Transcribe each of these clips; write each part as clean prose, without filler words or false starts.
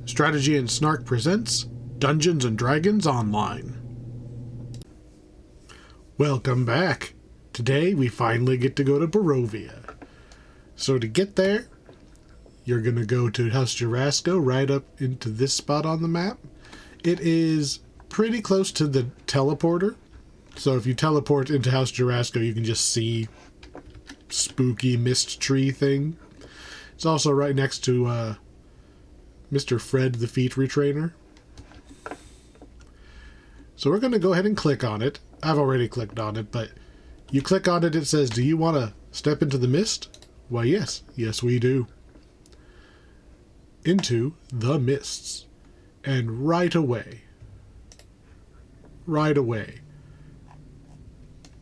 Strategy and Snark presents Dungeons and Dragons Online. Welcome back. Today we finally get to go to Barovia. So to get there, you're going to go to House Jarasco right up into this spot on the map. It is pretty close to the teleporter. So if you teleport into House Jarasco, you can just see spooky mist tree thing. It's also right next to Mr. Fred the Feet Retrainer. So we're going to go ahead and click on it. I've already clicked on it, but you click on it, it says, do you want to step into the mist? Why, yes. Yes, we do. Into the mists. And right away,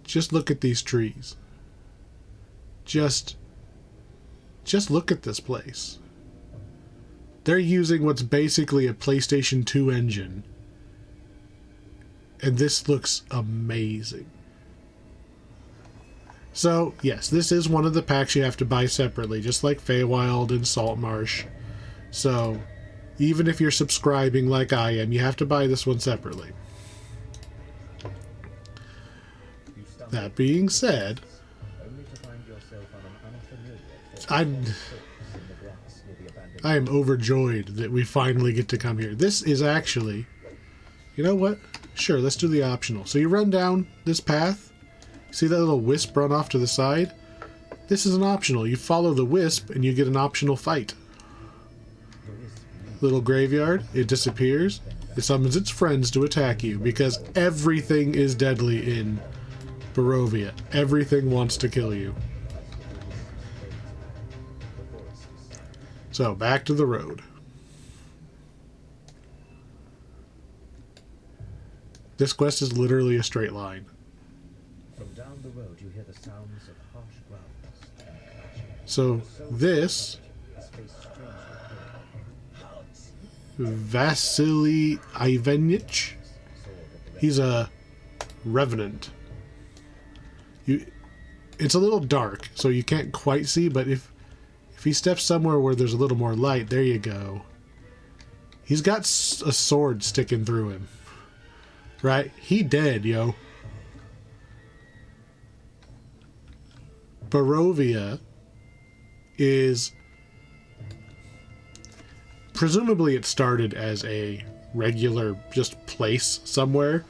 just look at these trees. Just look at this place. They're using what's basically a PlayStation 2 engine. And this looks amazing. So, yes, this is one of the packs you have to buy separately, just like Feywild and Saltmarsh. So, even if you're subscribing like I am, you have to buy this one separately. That being said, I am overjoyed that we finally get to come here. This is actually, you know what? Sure, let's do the optional. So you run down this path. See that little wisp run off to the side? This is an optional. You follow the wisp and you get an optional fight. Little graveyard, it disappears. It summons its friends to attack you because everything is deadly in Barovia. Everything wants to kill you. So, back to the road. This quest is literally a straight line. From down the road you hear the sounds of harsh growls and clashing. So, this Vasily Ivanich, he's a revenant. It's a little dark, so you can't quite see, but if he steps somewhere where there's a little more light, there you go. He's got a sword sticking through him. Right? He dead, yo. Barovia is... Presumably it started as a regular just place somewhere,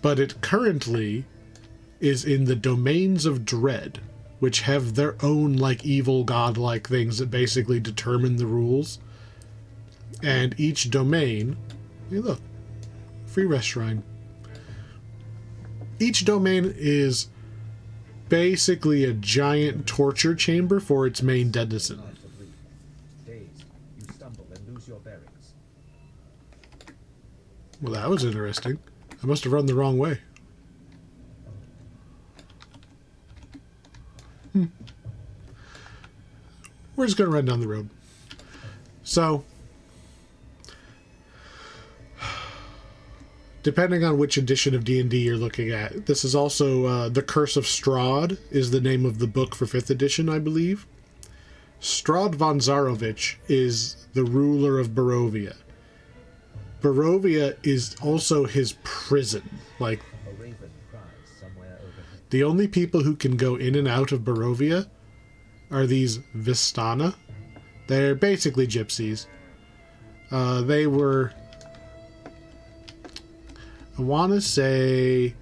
but it currently is in the domains of dread, which have their own like evil godlike things that basically determine the rules. And each domain, hey look, free rest shrine. Each domain is basically a giant torture chamber for its main denizen. Well, that was interesting. I must have run the wrong way. We're just going to run down the road. So, depending on which edition of D&D you're looking at, this is also The Curse of Strahd is the name of the book for 5th edition, I believe. Strahd von Zarovich is the ruler of Barovia. Barovia is also his prison. Like, the only people who can go in and out of Barovia are these Vistana. They're basically gypsies. They were... I want to say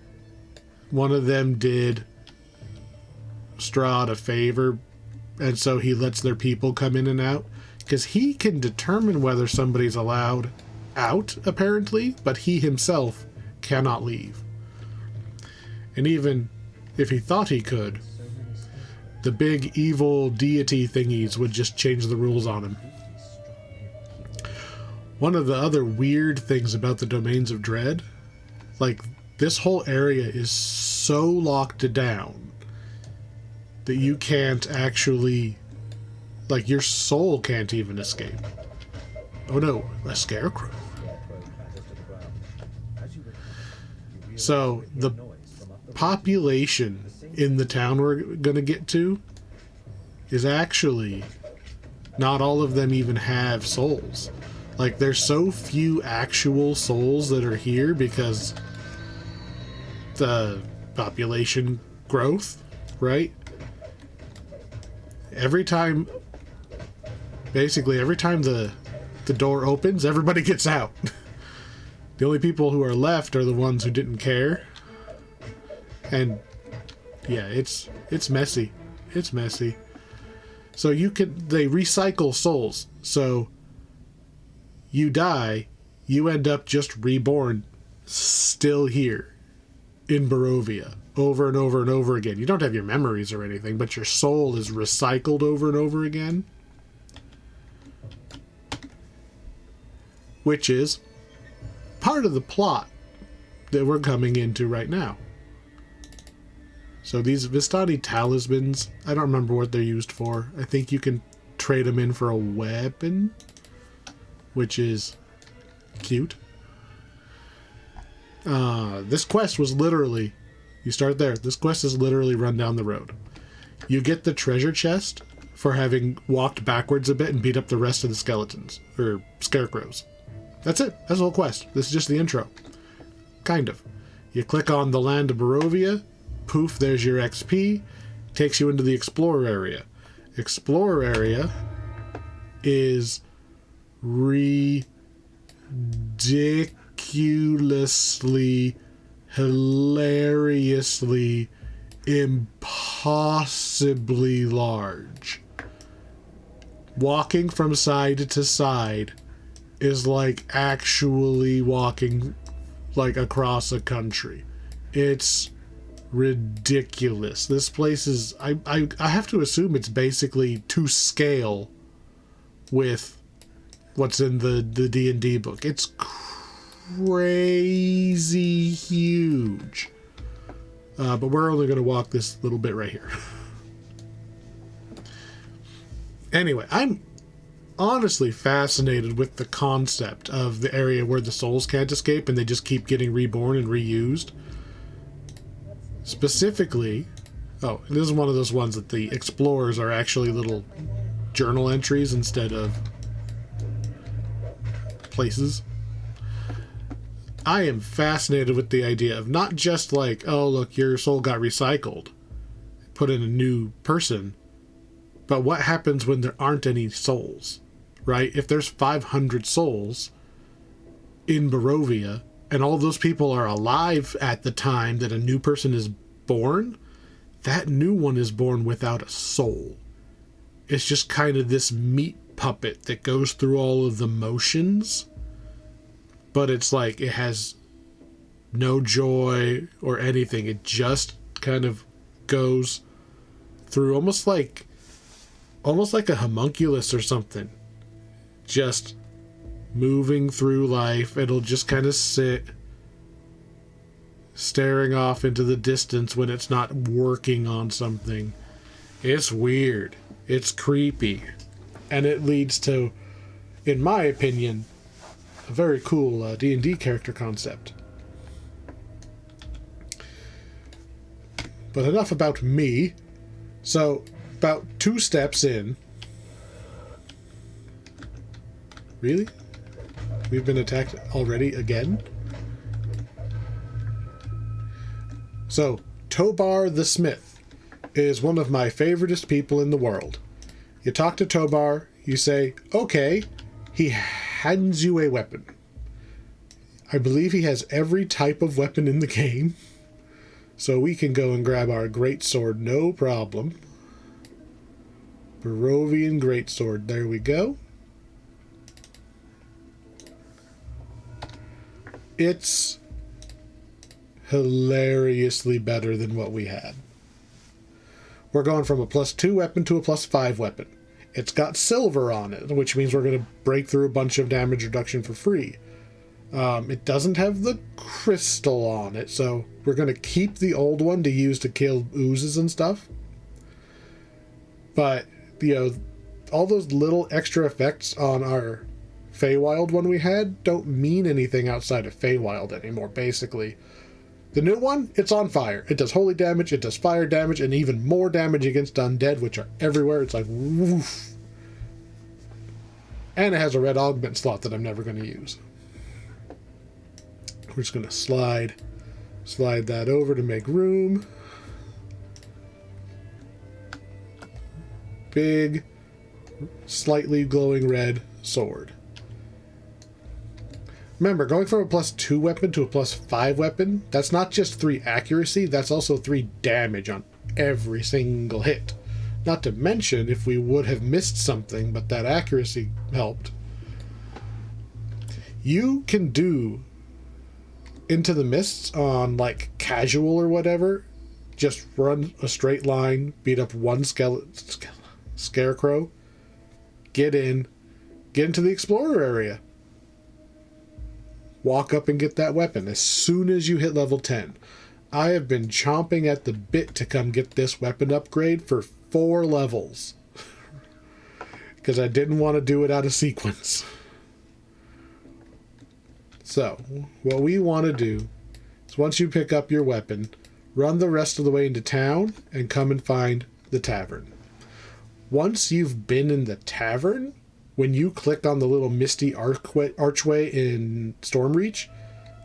one of them did Strahd a favor, and so he lets their people come in and out. Because he can determine whether somebody's allowed out, apparently, but he himself cannot leave. And even if he thought he could, the big evil deity thingies would just change the rules on him. One of the other weird things about the Domains of Dread, like, this whole area is so locked down that you can't actually, like, your soul can't even escape. Oh no, a scarecrow. So, the population in the town we're going to get to is actually, not all of them even have souls. Like, there's so few actual souls that are here because the population growth, right? Basically every time the door opens, everybody gets out. The only people who are left are the ones who didn't care. And yeah, it's messy. It's messy. So they recycle souls. So you die, you end up just reborn still here in Barovia over and over and over again. You don't have your memories or anything, but your soul is recycled over and over again. Which is part of the plot that we're coming into right now. So these Vistani talismans, I don't remember what they're used for. I think you can trade them in for a weapon, which is cute. This quest was literally, you start there, this quest is literally run down the road. You get the treasure chest for having walked backwards a bit and beat up the rest of the skeletons, or scarecrows. That's it. That's the whole quest. This is just the intro. Kind of. You click on the land of Barovia, poof, there's your XP, takes you into the Explorer area. Explorer area is ridiculously, hilariously, impossibly large. Walking from side to side is like actually walking like across a country. It's ridiculous. This place is, I have to assume it's basically to scale with what's in the D&D book. It's crazy huge. But we're only going to walk this little bit right here. Anyway, I'm honestly fascinated with the concept of the area where the souls can't escape and they just keep getting reborn and reused. Specifically, oh, this is one of those ones that the explorers are actually little journal entries instead of places. I am fascinated with the idea of not just like, oh look, your soul got recycled, put in a new person, but what happens when there aren't any souls? Right? If there's 500 souls in Barovia and all of those people are alive at the time that a new person is born, that new one is born without a soul. It's just kind of this meat puppet that goes through all of the motions, but it's like it has no joy or anything. It just kind of goes through almost like a homunculus or something. Just moving through life. It'll just kind of sit staring off into the distance when it's not working on something. It's weird. It's creepy. And it leads to, in my opinion, a very cool D&D character concept. But enough about me. So, about 2 steps in... Really? We've been attacked already again? So, Tobar the Smith is one of my favoriteest people in the world. You talk to Tobar, you say, okay, he hands you a weapon. I believe he has every type of weapon in the game, so we can go and grab our greatsword, no problem. Barovian greatsword, there we go. It's hilariously better than what we had. We're going from a +2 weapon to a +5 weapon. It's got silver on it, which means we're going to break through a bunch of damage reduction for free. It doesn't have the crystal on it, so we're going to keep the old one to use to kill oozes and stuff. But, you know, all those little extra effects on our Feywild one we had don't mean anything outside of Feywild anymore, basically. The new one, it's on fire. It does holy damage, it does fire damage, and even more damage against undead, which are everywhere. It's like, woof. And it has a red augment slot that I'm never going to use. We're just going to slide that over to make room. Big, slightly glowing red sword. Remember, going from a +2 weapon to a +5 weapon, that's not just 3 accuracy, that's also 3 damage on every single hit. Not to mention if we would have missed something, but that accuracy helped. You can do Into the Mists on like casual or whatever. Just run a straight line, beat up one scarecrow, get into the explorer area. Walk up and get that weapon as soon as you hit level 10. I have been chomping at the bit to come get this weapon upgrade for 4 levels. Because I didn't want to do it out of sequence. So, what we want to do is once you pick up your weapon, run the rest of the way into town and come and find the tavern. Once you've been in the tavern, when you click on the little misty archway in Stormreach,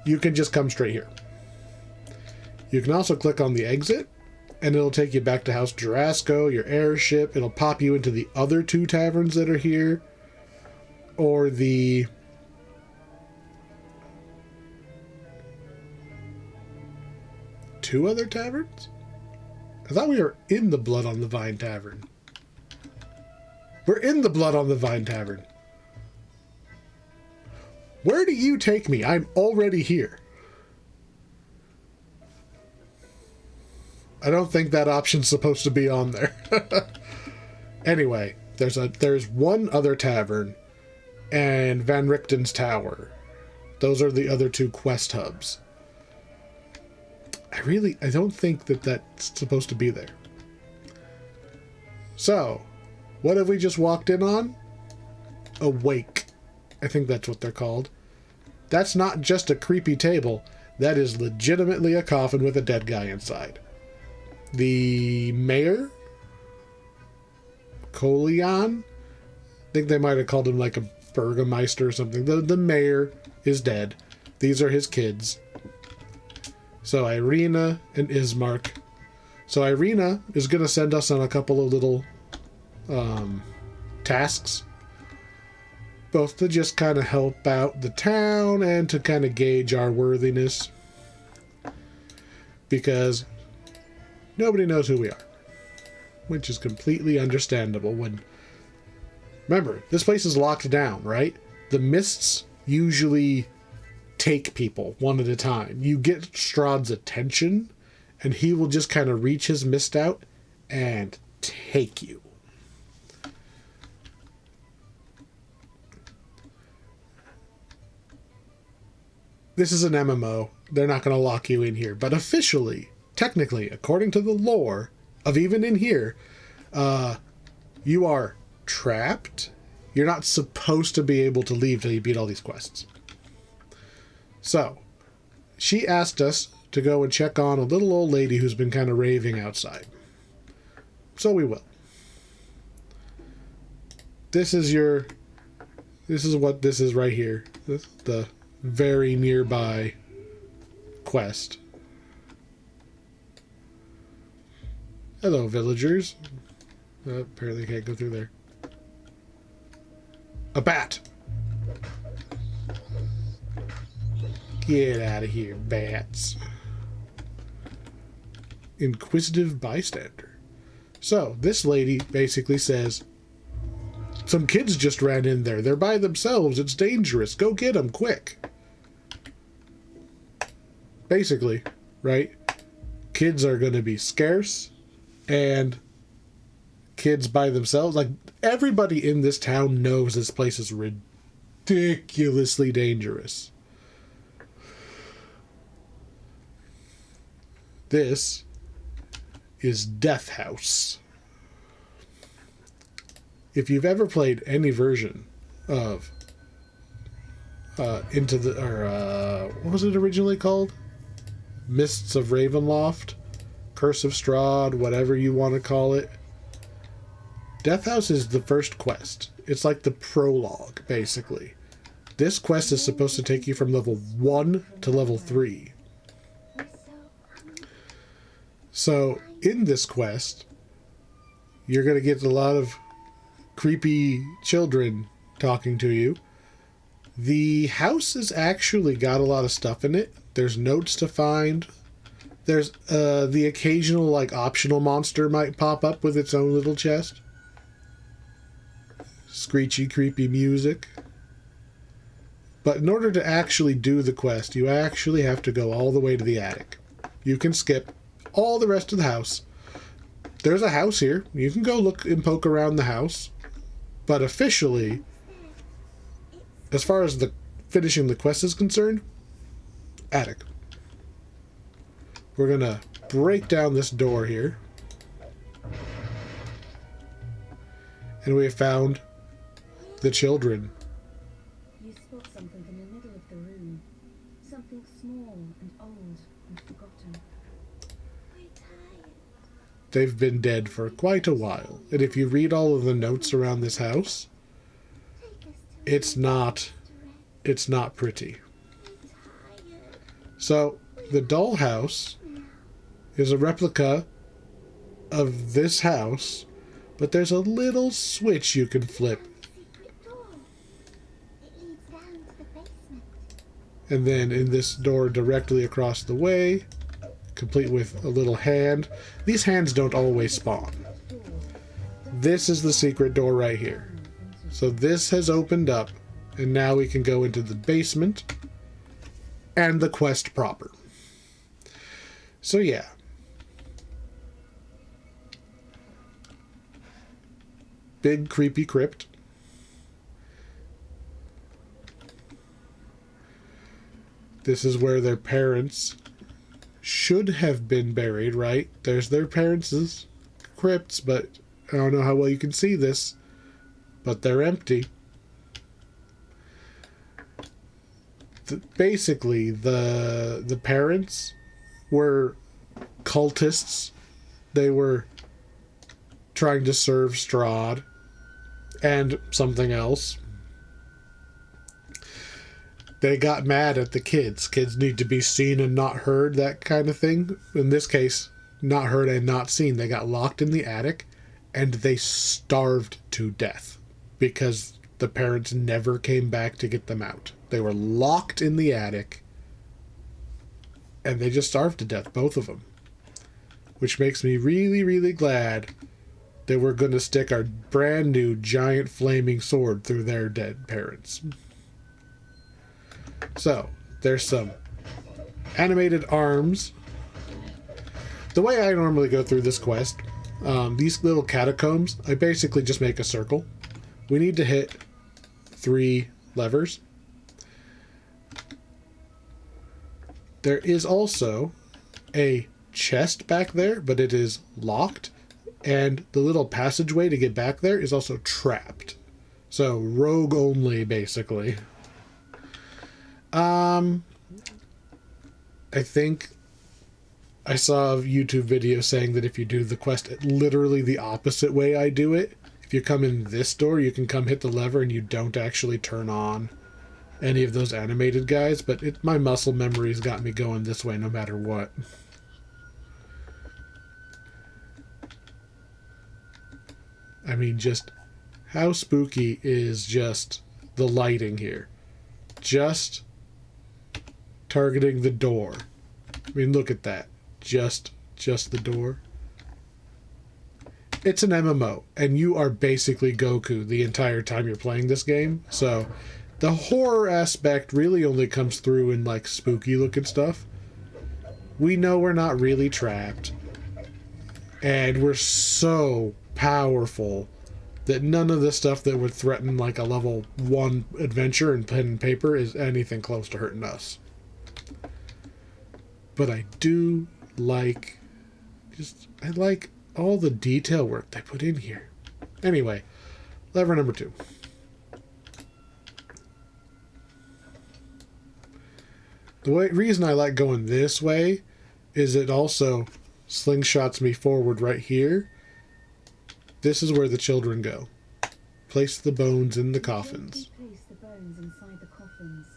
you can just come straight here. You can also click on the exit, and it'll take you back to House Jarasco, your airship. It'll pop you into the other 2 taverns that are here, or the... two other taverns? I thought we were in the Blood on the Vine Tavern. We're in the Blood on the Vine Tavern. Where do you take me? I'm already here. I don't think that option's supposed to be on there. Anyway, there's one other tavern and Van Richten's Tower. Those are the other 2 quest hubs. I don't think that that's supposed to be there. So, what have we just walked in on? A wake. I think that's what they're called. That's not just a creepy table. That is legitimately a coffin with a dead guy inside. The mayor? Colion? I think they might have called him like a burgomeister or something. The mayor is dead. These are his kids. So Irina and Ismark. So Irina is going to send us on a couple of little tasks. Both to just kind of help out the town and to kind of gauge our worthiness. Because nobody knows who we are. Which is completely understandable when... Remember, this place is locked down, right? The mists usually take people one at a time. You get Strahd's attention, and he will just kind of reach his mist out and take you. This is an MMO. They're not going to lock you in here. But officially, technically, according to the lore of even in here, you are trapped. You're not supposed to be able to leave till you beat all these quests. So, she asked us to go and check on a little old lady who's been kind of raving outside. So we will. This is what this is right here. The very nearby quest. Hello, villagers. Apparently can't go through there. A bat! Get out of here, bats. Inquisitive bystander. So, this lady basically says, some kids just ran in there. They're by themselves. It's dangerous. Go get them, quick. Basically, right? Kids are going to be scarce, and kids by themselves. Like, everybody in this town knows this place is ridiculously dangerous. This is Death House. If you've ever played any version of what was it originally called? Mists of Ravenloft, Curse of Strahd, whatever you want to call it. Death House is the first quest. It's like the prologue, basically. This quest is supposed to take you from level 1 to level 3. So, in this quest, you're going to get a lot of creepy children talking to you. The house has actually got a lot of stuff in it. There's notes to find. There's the occasional, like, optional monster might pop up with its own little chest. Screechy, creepy music. But in order to actually do the quest, you actually have to go all the way to the attic. You can skip all the rest of the house. There's a house here. You can go look and poke around the house. But officially, as far as the finishing the quest is concerned, attic. We're gonna break down this door here. And we have found the children. You spot something in the middle of the room. Something small and old and forgotten. We're tired. They've been dead for quite a while. And if you read all of the notes around this house, it's not pretty. So, the dollhouse is a replica of this house, but there's a little switch you can flip. And then in this door directly across the way, complete with a little hand. These hands don't always spawn. This is the secret door right here. So this has opened up, and now we can go into the basement and the quest proper. So yeah. Big creepy crypt. This is where their parents should have been buried, right? There's their parents' crypts, but I don't know how well you can see this, but they're empty. Basically, the parents were cultists. They were trying to serve Strahd and something else. They got mad at the kids. Kids need to be seen and not heard, that kind of thing. In this case, not heard and not seen. They got locked in the attic, and they starved to death because the parents never came back to get them out. They were locked in the attic, and they just starved to death, both of them. Which makes me really, really glad that we're going to stick our brand new giant flaming sword through their dead parents. So, there's some animated arms. The way I normally go through this quest, these little catacombs, I basically just make a circle. We need to hit 3 levers. There is also a chest back there, but it is locked. And the little passageway to get back there is also trapped. So, rogue only, basically. I think I saw a YouTube video saying that if you do the quest literally the opposite way I do it, if you come in this door, you can come hit the lever and you don't actually turn on any of those animated guys, but my muscle memory's got me going this way no matter what. I mean, just how spooky is just the lighting here? Just targeting the door. I mean, look at that. Just the door. It's an MMO, and you are basically Goku the entire time you're playing this game. So, the horror aspect really only comes through in, like, spooky looking stuff. We know we're not really trapped. And we're so powerful that none of the stuff that would threaten, like, a level 1 adventure in pen and paper is anything close to hurting us. But I do like, I like all the detail work they put in here. Anyway, lever number 2. The reason I like going this way is it also slingshots me forward right here. This is where the children go. Place the bones in the coffins. Gently place the bones inside the coffins.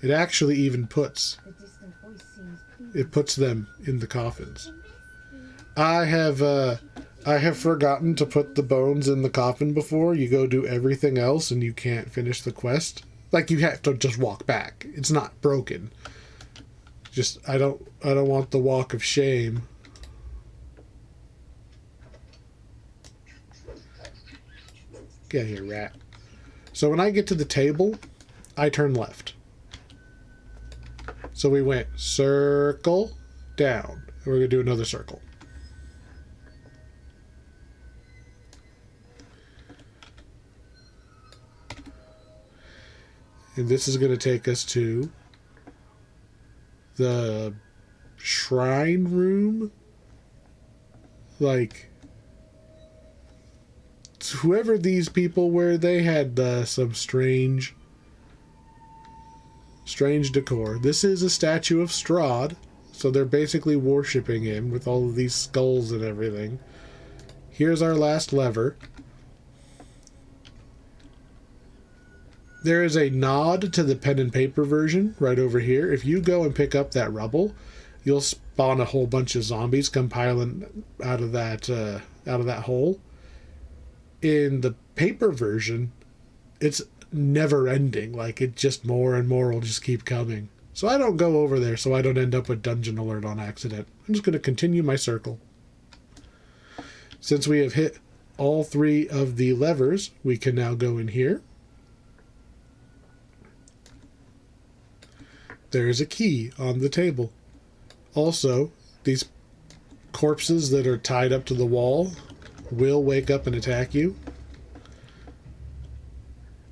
It actually even puts The distant voice seems pleased. it puts them in the coffins. I have forgotten to put the bones in the coffin before. You go do everything else and you can't finish the quest. Like, you have to just walk back. It's not broken. Just I don't want the walk of shame. Get here, rat. So when I get to the table, I turn left. So we went circle, down. And we're going to do another circle. And this is going to take us to the shrine room. Like, whoever these people were, they had some strange decor. This is a statue of Strahd, so they're basically worshipping him with all of these skulls and everything. Here's our last lever. There is a nod to the pen and paper version right over here. If you go and pick up that rubble, you'll spawn a whole bunch of zombies come piling out of that hole. In the paper version, it's never ending. Like, it just more and more will just keep coming. So I don't go over there so I don't end up with dungeon alert on accident. I'm just going to continue my circle. Since we have hit all 3 of the levers, we can now go in here. There is a key on the table. Also, these corpses that are tied up to the wall will wake up and attack you.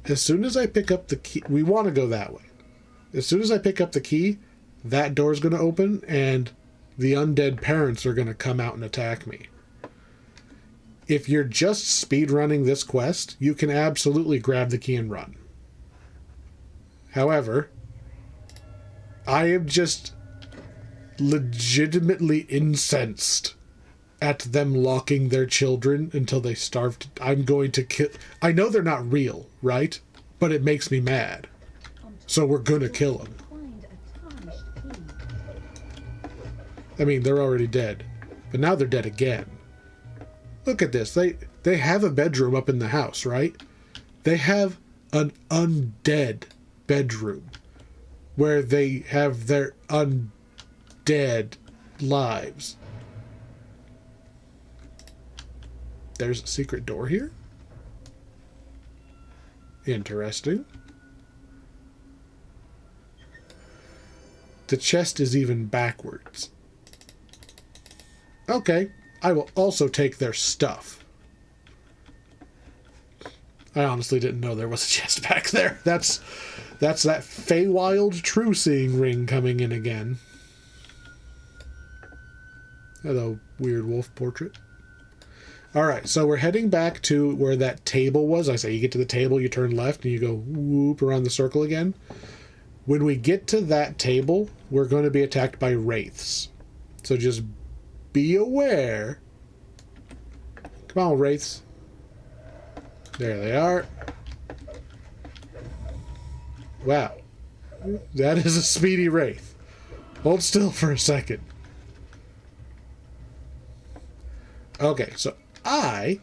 As soon as I pick up the key, we want to go that way. As soon as I pick up the key, that door's going to open and the undead parents are going to come out and attack me. If you're just speedrunning this quest, you can absolutely grab the key and run. However, I am just legitimately incensed at them locking their children until they starve. I'm going to kill. I know they're not real, right? But it makes me mad. So we're gonna kill them. Find a tarnished key. I mean, they're already dead, but now they're dead again. Look at this. They have a bedroom up in the house, right? They have an undead bedroom where they have their undead lives. There's a secret door here. Interesting. The chest is even backwards. Okay, I will also take their stuff. I honestly didn't know there was a chest back there. That's that Feywild true seeing ring coming in again. Hello, weird wolf portrait. Alright, so we're heading back to where that table was. I say you get to the table, you turn left, and you go whoop around the circle again. When we get to that table, we're going to be attacked by wraiths. So just be aware. Come on, wraiths. There they are. Wow. That is a speedy wraith. Hold still for a second. Okay, so I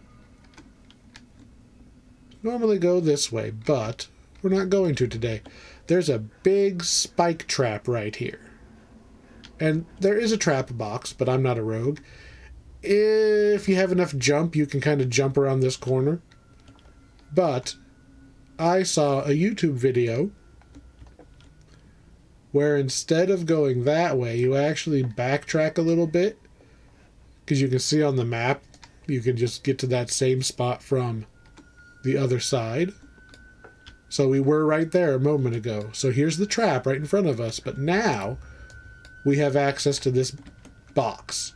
normally go this way, but we're not going to today. There's a big spike trap right here. And there is a trap box, but I'm not a rogue. If you have enough jump, you can kind of jump around this corner. But I saw a YouTube video where instead of going that way, you actually backtrack a little bit. Because you can see on the map, you can just get to that same spot from the other side. So we were right there a moment ago. So here's the trap right in front of us. But now we have access to this box.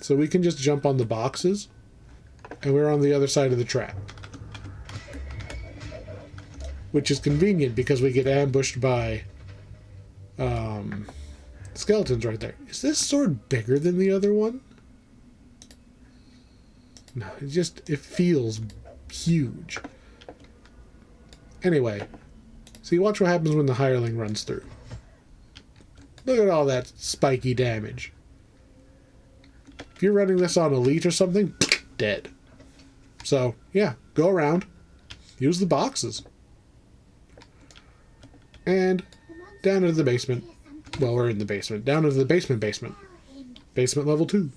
So we can just jump on the boxes. And we're on the other side of the trap. Which is convenient because we get ambushed by skeletons right there. Is this sword bigger than the other one? No, it feels huge. Anyway, see, watch what happens when the hireling runs through. Look at all that spiky damage. If you're running this on elite or something, dead. So, yeah, go around. Use the boxes. And down into the basement. Well, we're in the basement. Down into the basement. Basement level 2.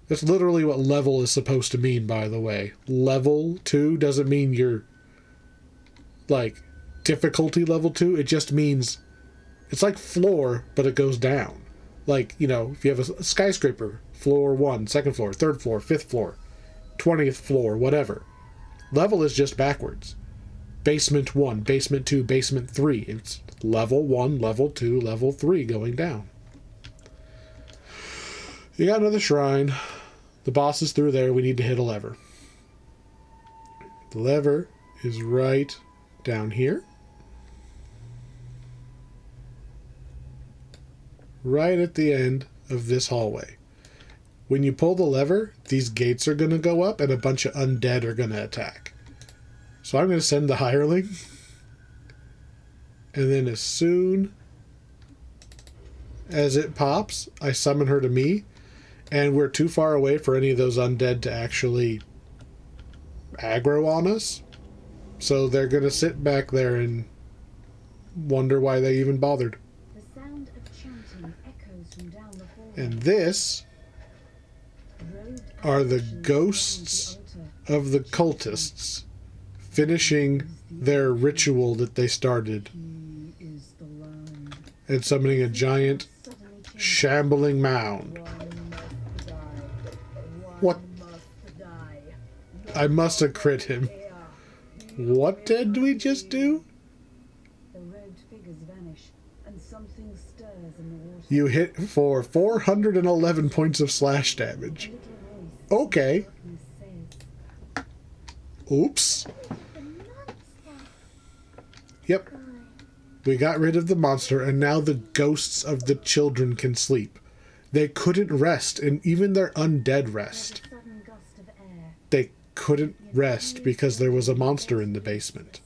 That's literally what level is supposed to mean, by the way. Level 2 doesn't mean you're, like, difficulty level 2. It just means it's like floor, but it goes down. Like, you know, if you have a skyscraper, floor 1, second floor, third floor, fifth floor, 20th floor, whatever. Level is just backwards. Basement 1, basement 2, basement 3. It's level 1, level 2, level 3 going down. You got another shrine. The boss is through there. We need to hit a lever. The lever is right down here. Right at the end of this hallway. When you pull the lever, these gates are going to go up and a bunch of undead are going to attack. So I'm going to send the hireling. And then as soon as it pops, I summon her to me. And we're too far away for any of those undead to actually aggro on us. So they're going to sit back there and wonder why they even bothered. The sound of chanting echoes from down the hallway. And this are the ghosts of the cultists finishing their ritual that they started and summoning a giant shambling mound. What? I must have crit him. What did we just do? The robed figures vanish, and something stirs in the water. You hit for 411 points of slash damage. Okay. Oops. Yep. We got rid of the monster, and now the ghosts of the children can sleep. They couldn't rest, and even their undead rest. They couldn't rest because there was a monster in the basement.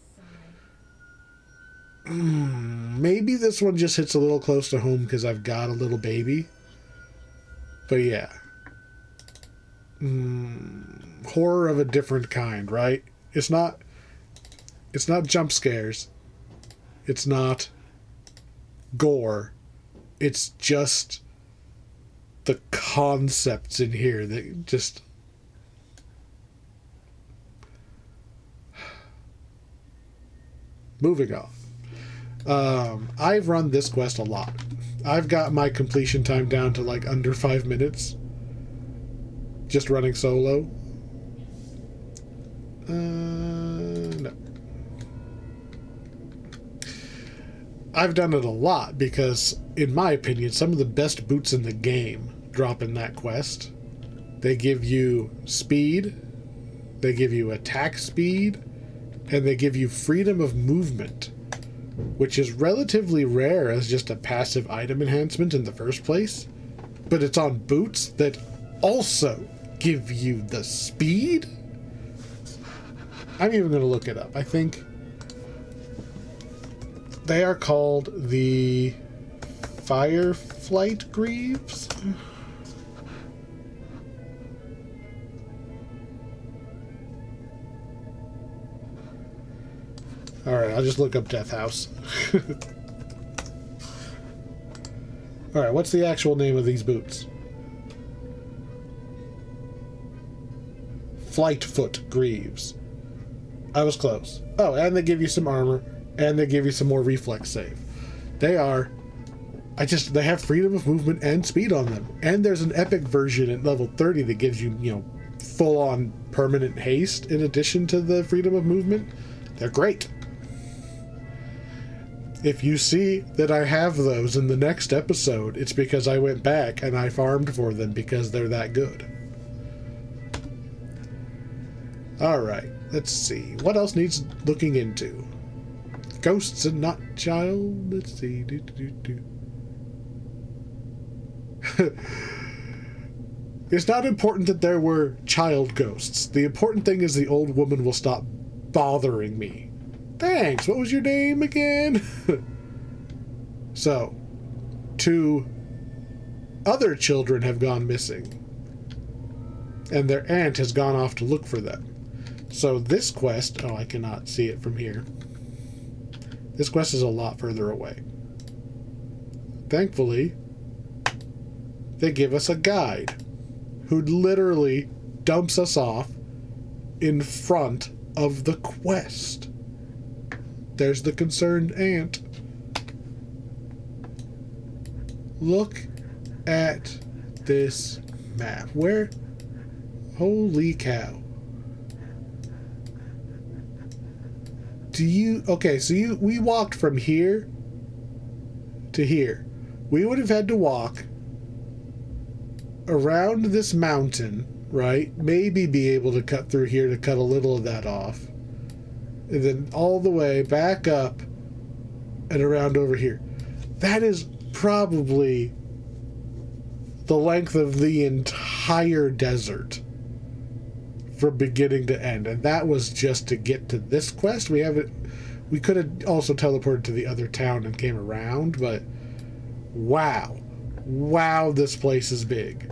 Maybe this one just hits a little close to home because I've got a little baby. But yeah. Horror of a different kind, right? It's not jump scares. It's not gore. It's just the concepts in here that just... Moving on. I've run this quest a lot. I've got my completion time down to like under 5 minutes. Just running solo. No. I've done it a lot because, in my opinion, some of the best boots in the game drop in that quest. They give you speed, they give you attack speed, and they give you freedom of movement, which is relatively rare as just a passive item enhancement in the first place. But it's on boots that also give you the speed? I'm even going to look it up. I think they are called the Fireflight Greaves. Alright, I'll just look up Death House. Alright, what's the actual name of these boots? Flightfoot Greaves. I was close. Oh, and they give you some armor, and they give you some more reflex save. They have freedom of movement and speed on them. And there's an epic version at level 30 that gives you, full-on permanent haste in addition to the freedom of movement. They're great. If you see that I have those in the next episode, it's because I went back and I farmed for them because they're that good. Alright, let's see. What else needs looking into? Ghosts and Not Child? Let's see. It's not important that there were child ghosts. The important thing is the old woman will stop bothering me. Thanks. What was your name again? So, 2 other children have gone missing. And their aunt has gone off to look for them. So this quest... Oh, I cannot see it from here. This quest is a lot further away. Thankfully, they give us a guide who literally dumps us off in front of the quest. There's the concerned aunt. Look at this map. Where? Holy cow. Do you... Okay, so we walked from here to here. We would have had to walk around this mountain, right? Maybe be able to cut through here to cut a little of that off. And then all the way back up and around over here. That is probably the length of the entire desert from beginning to end. And that was just to get to this quest. We could have also teleported to the other town and came around, but wow. Wow, this place is big.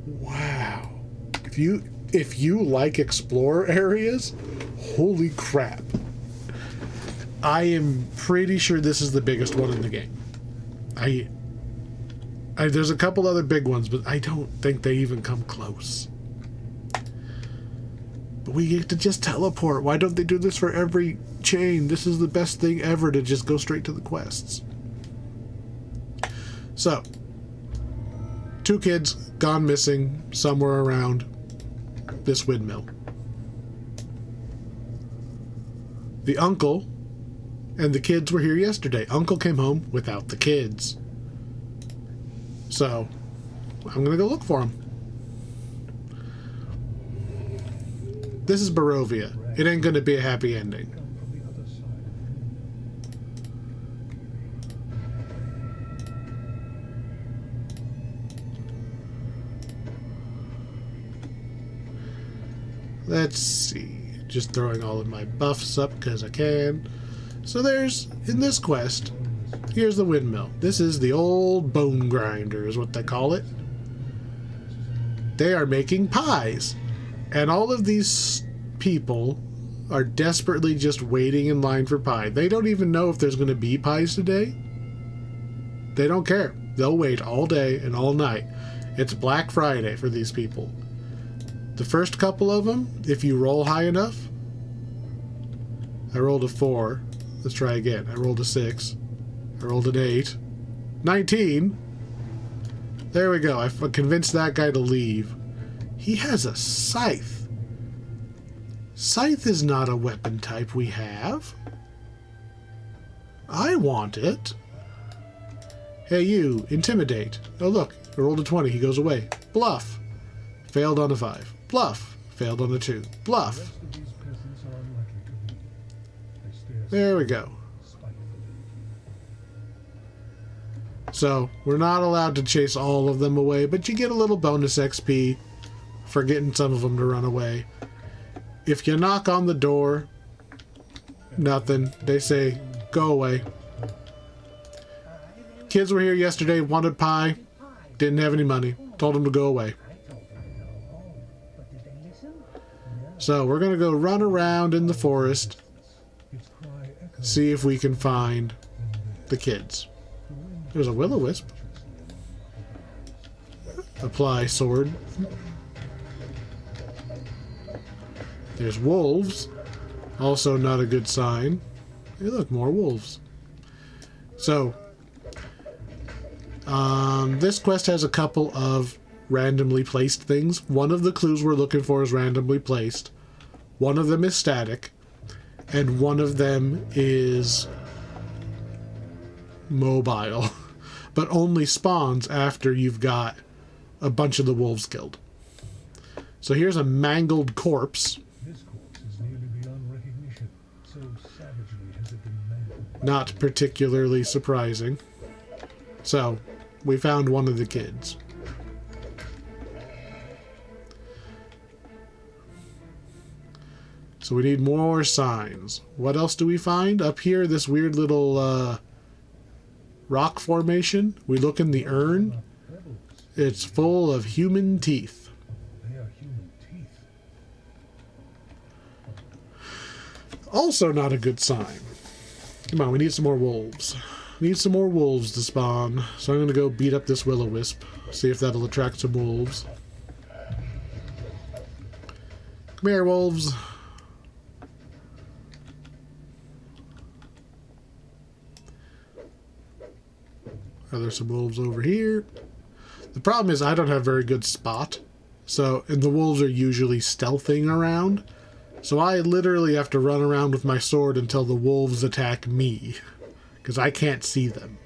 Wow. If you like explorer areas, holy crap. I am pretty sure this is the biggest one in the game. There's a couple other big ones, but I don't think they even come close. But we get to just teleport. Why don't they do this for every chain? This is the best thing ever, to just go straight to the quests. So, 2 kids gone missing somewhere around this windmill. The uncle and the kids were here yesterday. Uncle came home without the kids. So, I'm gonna go look for them. This is Barovia. It ain't gonna be a happy ending. Let's see. Just throwing all of my buffs up because I can. So there's, in this quest, here's the windmill. This is the old Bonegrinder is what they call it. They are making pies. And all of these people are desperately just waiting in line for pie. They don't even know if there's going to be pies today. They don't care. They'll wait all day and all night. It's Black Friday for these people. The first couple of them, if you roll high enough... I rolled a 4. Let's try again. I rolled a 6. I rolled an 8. 19! There we go. I convinced that guy to leave. He has a scythe. Scythe is not a weapon type we have. I want it. Hey you, intimidate. Oh look, I rolled a 20. He goes away. Bluff. Failed on a 5. Bluff. Failed on a 2. Bluff. There we go. So, we're not allowed to chase all of them away, but you get a little bonus XP for getting some of them to run away. If you knock on the door, nothing. They say, go away. Kids were here yesterday, wanted pie, didn't have any money. Told them to go away. So, we're going to go run around in the forest, see if we can find the kids. There's a will-o-wisp. Apply sword. There's wolves. Also not a good sign. Hey, look, more wolves. So, this quest has a couple of randomly placed things. One of the clues we're looking for is randomly placed. One of them is static. And one of them is mobile. But only spawns after you've got a bunch of the wolves killed. So here's a mangled corpse. This corpse is nearly beyond recognition. So savagely has it been mangled. Not particularly surprising. So, we found one of the kids. So we need more signs. What else do we find? Up here, this weird little rock formation. We look in the urn. Pebbles. It's full of human teeth. They are human teeth. Also not a good sign. Come on, we need some more wolves. We need some more wolves to spawn. So I'm going to go beat up this will-o-wisp. See if that'll attract some wolves. Come here, wolves. Are there some wolves over here? The problem is I don't have very good spot. So, and the wolves are usually stealthing around. So I literally have to run around with my sword until the wolves attack me. Because I can't see them.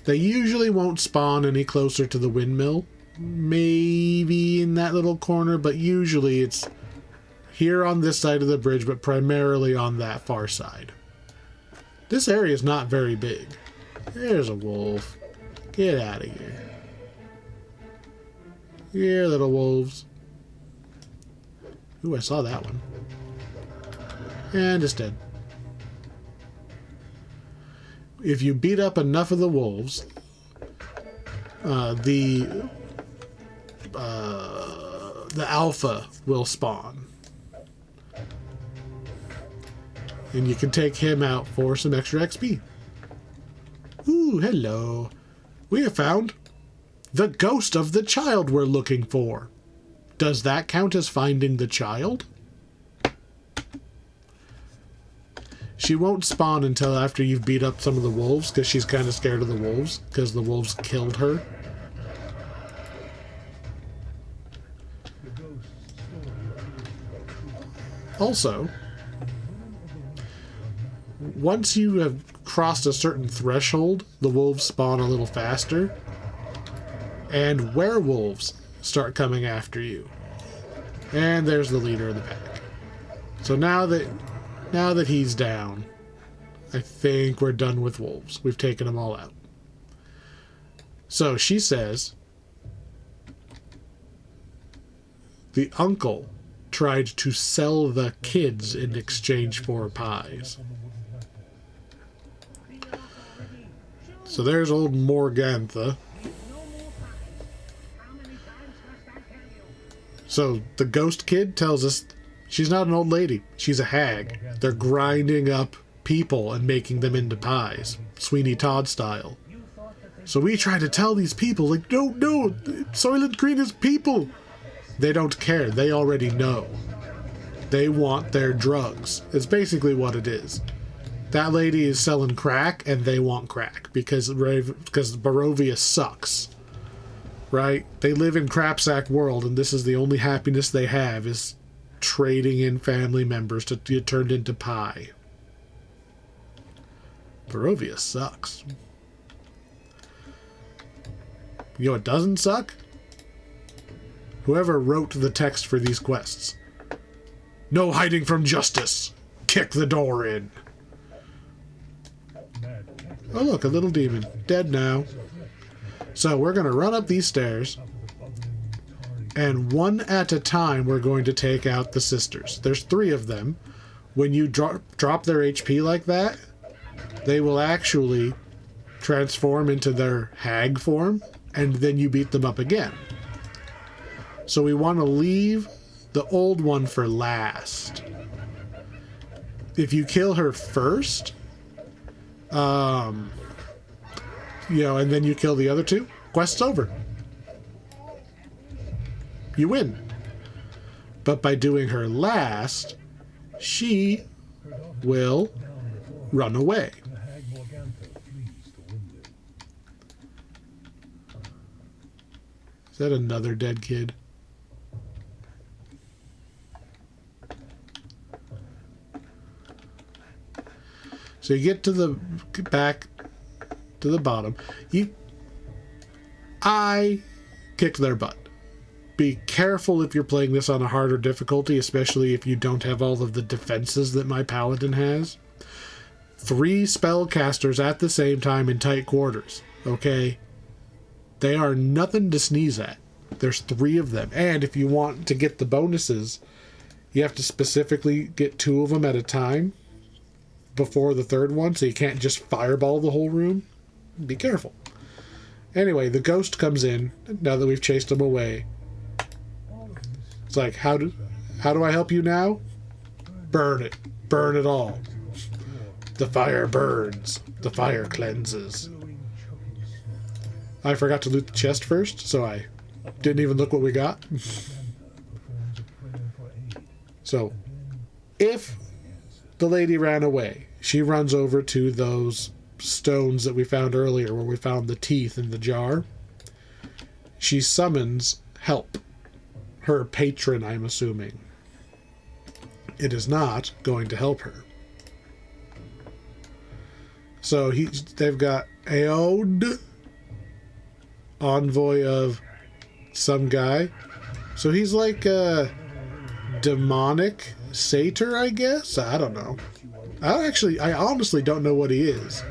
They usually won't spawn any closer to the windmill. Maybe in that little corner, but usually it's here on this side of the bridge, but primarily on that far side. This area is not very big. There's a wolf. Get out of here. Here, little wolves. Ooh, I saw that one. And it's dead. If you beat up enough of the wolves, the alpha will spawn. And you can take him out for some extra XP. Ooh, hello. We have found the ghost of the child we're looking for. Does that count as finding the child? She won't spawn until after you've beat up some of the wolves, because she's kind of scared of the wolves, because the wolves killed her. Also, once you have crossed a certain threshold, the wolves spawn a little faster, and werewolves start coming after you. And there's the leader of the pack. So now that he's down, I think we're done with wolves. We've taken them all out. So she says the uncle tried to sell the kids in exchange for pies. So there's old Morgantha. So the ghost kid tells us she's not an old lady. She's a hag. They're grinding up people and making them into pies. Sweeney Todd style. So we try to tell these people, like, no, Soylent Green is people. They don't care. They already know. They want their drugs. It's basically what it is. That lady is selling crack, and they want crack because Barovia sucks. Right? They live in crapsack world, and this is the only happiness they have is trading in family members to get turned into pie. Barovia sucks. You know what doesn't suck? Whoever wrote the text for these quests. No hiding from justice. Kick the door in. Oh look, a little demon. Dead now. So we're going to run up these stairs, and one at a time we're going to take out the sisters. There's 3 of them. When you drop their HP like that, they will actually transform into their hag form, and then you beat them up again. So we want to leave the old one for last. If you kill her first, and then you kill the other 2, quest's over. You win. But by doing her last, she will run away. Is that another dead kid? So you get to the back to the bottom. I kicked their butt. Be careful if you're playing this on a harder difficulty, especially if you don't have all of the defenses that my paladin has. 3 spellcasters at the same time in tight quarters. Okay? They are nothing to sneeze at. There's 3 of them. And if you want to get the bonuses, you have to specifically get 2 of them at a time before the 3rd one, so you can't just fireball the whole room. Be careful. Anyway, the ghost comes in now that we've chased him away. It's like, how do I help you now? Burn it. Burn it all. The fire burns. The fire cleanses. I forgot to loot the chest first, so I didn't even look what we got. So, if the lady ran away, she runs over to those stones that we found earlier where we found the teeth in the jar. She summons help. Her patron, I'm assuming. It is not going to help her. So they've got Aod, envoy of some guy. So he's like a demonic satyr, I guess? I don't know. I honestly don't know what he is.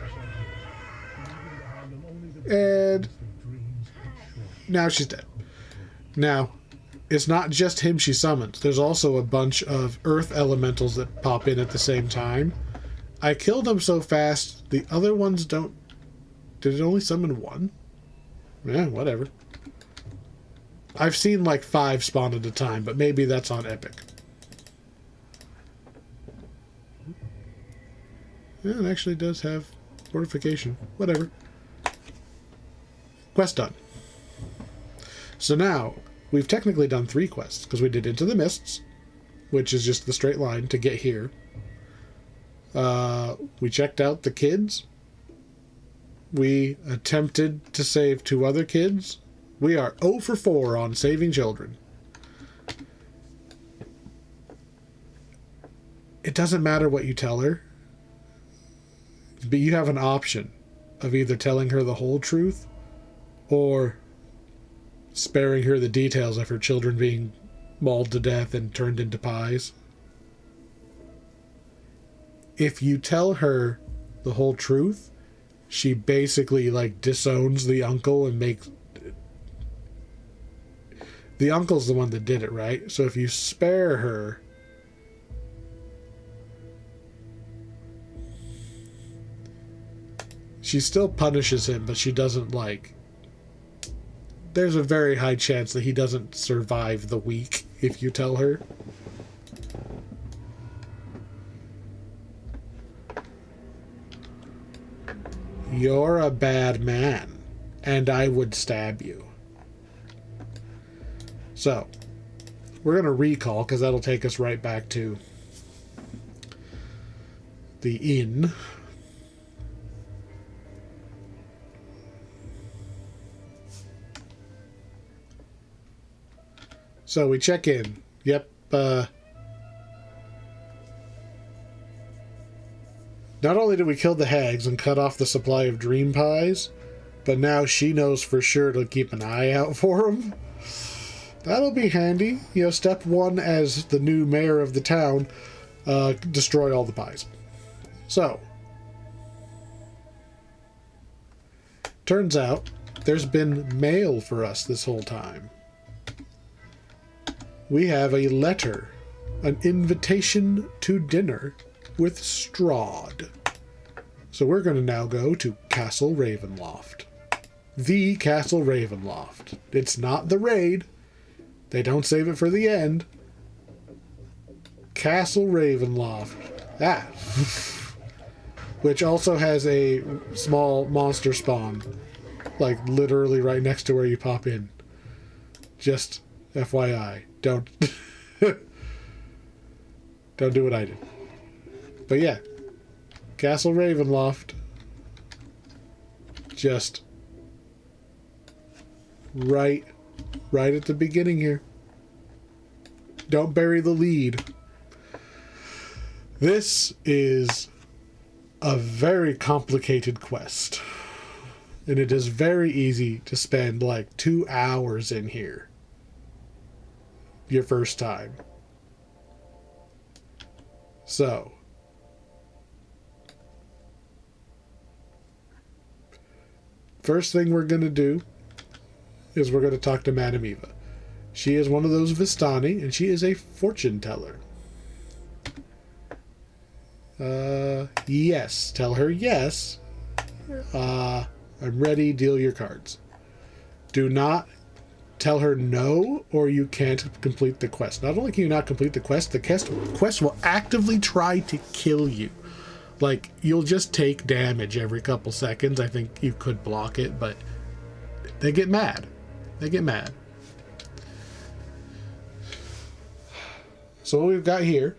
And now she's dead. Now, it's not just him she summons. There's also a bunch of earth elementals that pop in at the same time. I killed them so fast, the other ones don't... Did it only summon 1? Yeah, whatever. I've seen like 5 spawn at a time, but maybe that's on Epic. Yeah, it actually does have fortification. Whatever. Quest done. So now, we've technically done 3 quests, because we did Into the Mists, which is just the straight line to get here. We checked out the kids. We attempted to save 2 other kids. We are 0 for 4 on saving children. It doesn't matter what you tell her, but you have an option of either telling her the whole truth or sparing her the details of her children being mauled to death and turned into pies. If you tell her the whole truth, she basically like disowns the uncle and makes... The uncle's the one that did it, right? So if you spare her, she still punishes him, but she doesn't like... There's a very high chance that he doesn't survive the week if you tell her. You're a bad man, and I would stab you. So, we're going to recall, because that'll take us right back to the inn. So we check in. Yep. Not only did we kill the hags and cut off the supply of dream pies, but now she knows for sure to keep an eye out for them. That'll be handy. You know, step 1 as the new mayor of the town, destroy all the pies. So, turns out there's been mail for us this whole time. We have a letter, an invitation to dinner with Strahd. So we're going to now go to Castle Ravenloft. The Castle Ravenloft. It's not the raid. They don't save it for the end. Castle Ravenloft. Ah. Which also has a small monster spawn. Like literally right next to where you pop in. Just FYI. Don't do what I did. But yeah. Castle Ravenloft. Just right at the beginning here. Don't bury the lead. This is a very complicated quest. And it is very easy to spend like 2 hours in here. Your first time. So, first thing we're going to do is we're going to talk to Madame Eva. She is one of those Vistani, and she is a fortune teller. Yes. Tell her yes. I'm ready. Deal your cards. Do not tell her no, or you can't complete the quest. Not only can you not complete the quest will actively try to kill you. Like, you'll just take damage every couple seconds. I think you could block it, but they get mad. They get mad. So what we've got here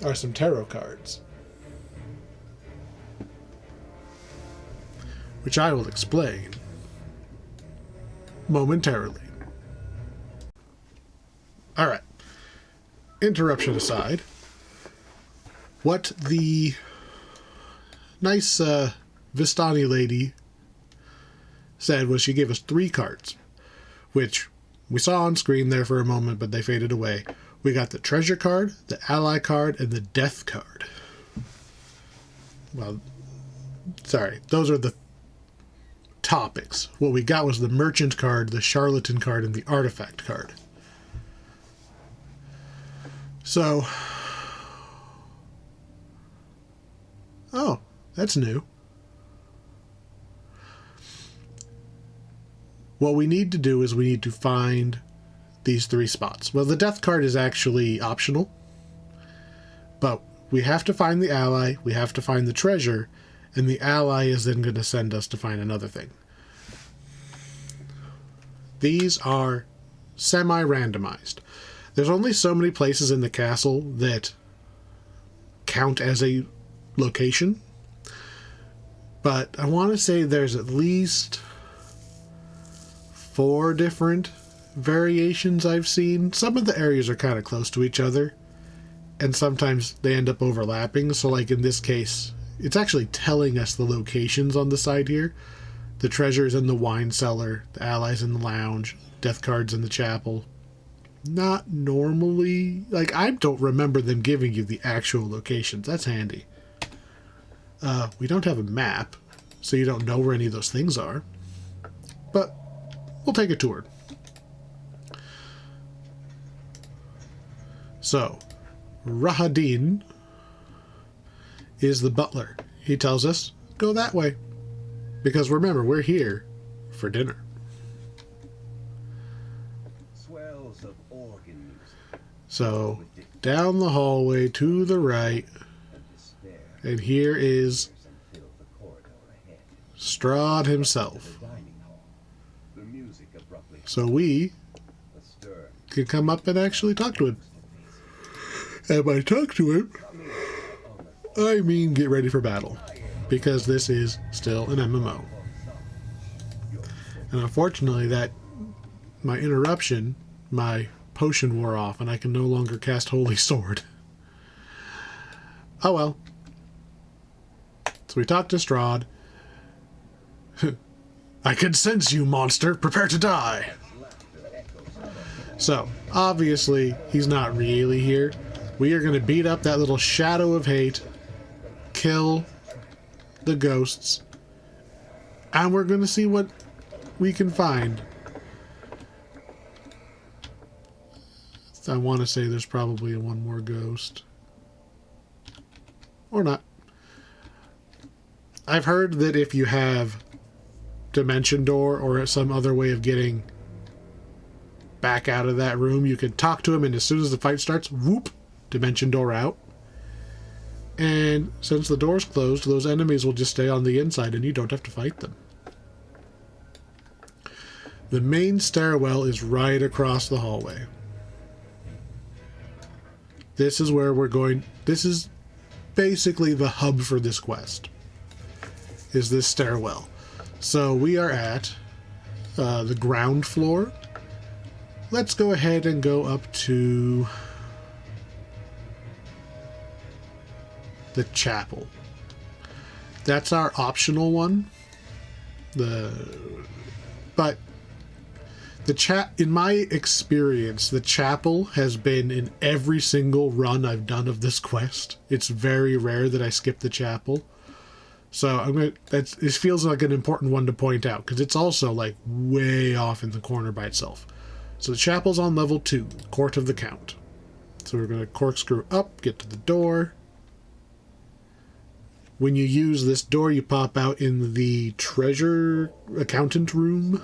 are some tarot cards, which I will explain momentarily. Alright. Interruption aside, what the nice Vistani lady said was she gave us 3 cards, which we saw on screen there for a moment, but they faded away. We got the treasure card, the ally card, and the death card. Well, sorry, those are the topics. What we got was the merchant card, the charlatan card, and the artifact card. So, oh, that's new. What we need to do is we need to find these 3 spots. Well, the death card is actually optional, but we have to find the ally, we have to find the treasure, and the ally is then going to send us to find another thing. These are semi-randomized. There's only so many places in the castle that count as a location, but I want to say there's at least 4 different variations I've seen. Some of the areas are kind of close to each other, and sometimes they end up overlapping. So like in this case, it's actually telling us the locations on the side here. The treasure is in the wine cellar, the allies in the lounge, death cards in the chapel. Not normally, like, I don't remember them giving you the actual locations. That's handy. We don't have a map, so you don't know where any of those things are, but we'll take a tour. So, Rahadin is the butler. He tells us, go that way. Because remember, we're here for dinner. Swells of organ music. So, down the hallway to the right, and here is Strahd himself. So we can come up and actually talk to him. And by talk to him, I mean get ready for battle. Because this is still an MMO. And unfortunately, my interruption, my potion wore off, and I can no longer cast Holy Sword. Oh well. So we talked to Strahd. I can sense you, monster. Prepare to die. So, obviously, he's not really here. We are going to beat up that little shadow of hate, kill the ghosts, and we're going to see what we can find. I want to say there's probably one more ghost. Or not. I've heard that if you have Dimension Door or some other way of getting back out of that room, you can talk to him, and as soon as the fight starts, whoop, Dimension Door out. And since the door's closed, those enemies will just stay on the inside and you don't have to fight them. The main stairwell is right across the hallway. This is where we're going. This is basically the hub for this quest, is this stairwell. So we are at the ground floor. Let's go ahead and go up to the chapel. That's our optional one. But in my experience, the chapel has been in every single run I've done of this quest. It's very rare that I skip the chapel. So it feels like an important one to point out because it's also like way off in the corner by itself. So the chapel's on level 2, Court of the Count. So we're going to corkscrew up, get to the door. When you use this door, you pop out in the treasure accountant room.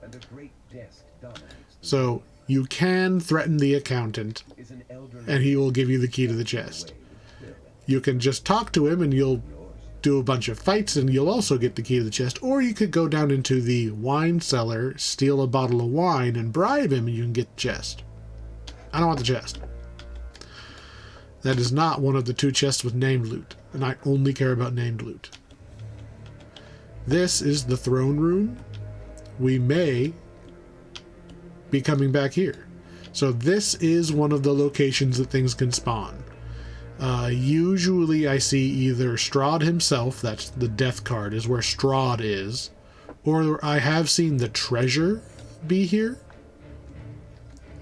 And a great desk dominates the So you can threaten the accountant, is an elderly and he will give you the key to the chest. You can just talk to him, and you'll do a bunch of fights, and you'll also get the key to the chest. Or you could go down into the wine cellar, steal a bottle of wine, and bribe him, and you can get the chest. I don't want the chest. That is not one of the 2 chests with named loot, and I only care about named loot. This is the throne room. We may be coming back here. So this is one of the locations that things can spawn. Usually I see either Strahd himself, that's the death card, is where Strahd is, or I have seen the treasure be here.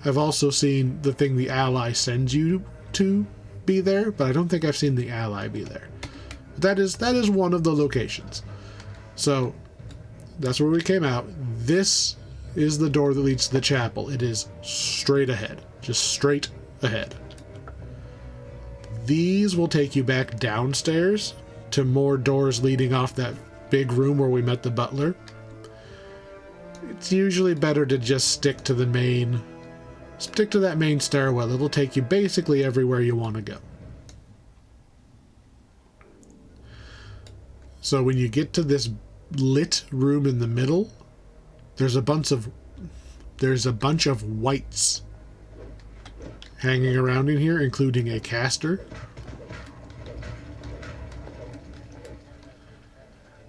I've also seen the thing the ally sends you to be there, but I don't think I've seen the ally be there. That is one of the locations. So that's where we came out. This is the door that leads to the chapel. It is straight ahead, just straight ahead. These will take you back downstairs to more doors leading off that big room where we met the butler. It's usually better to just stick to that main stairwell. It'll take you basically everywhere you want to go. So when you get to this lit room in the middle, there's a bunch of wights hanging around in here, including a caster.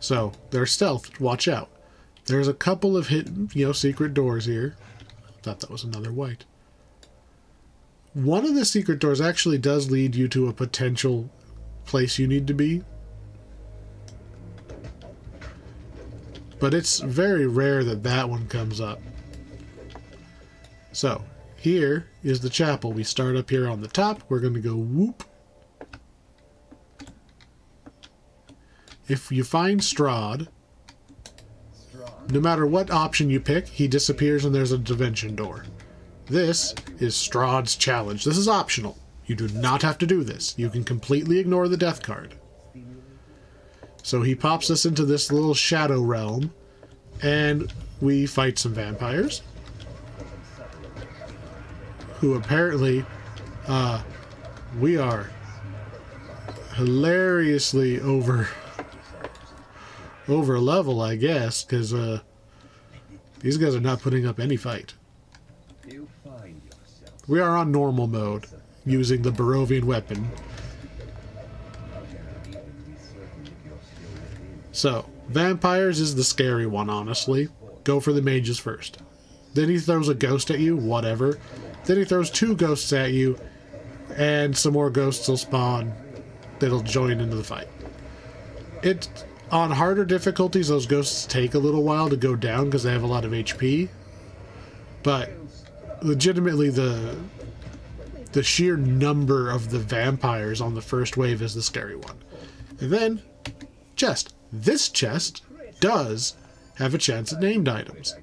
So they're stealth. Watch out. There's a couple of hidden, secret doors here. Thought that was another wight. One of the secret doors actually does lead you to a potential place you need to be. But it's very rare that one comes up. So, here is the chapel. We start up here on the top. We're going to go whoop. If you find Strahd, no matter what option you pick, he disappears and there's a dimension door. This is Strahd's challenge. This is optional. You do not have to do this. You can completely ignore the death card. So he pops us into this little shadow realm, and we fight some vampires, who apparently, we are hilariously over level, I guess, because these guys are not putting up any fight. We are on normal mode, using the Barovian weapon. So, vampires is the scary one, honestly. Go for the mages first. Then he throws a ghost at you, whatever. Then he throws 2 ghosts at you, and some more ghosts will spawn that'll join into the fight. On harder difficulties, those ghosts take a little while to go down because they have a lot of HP. But legitimately, the sheer number of the vampires on the first wave is the scary one. And then, chest. This chest does have a chance at named items.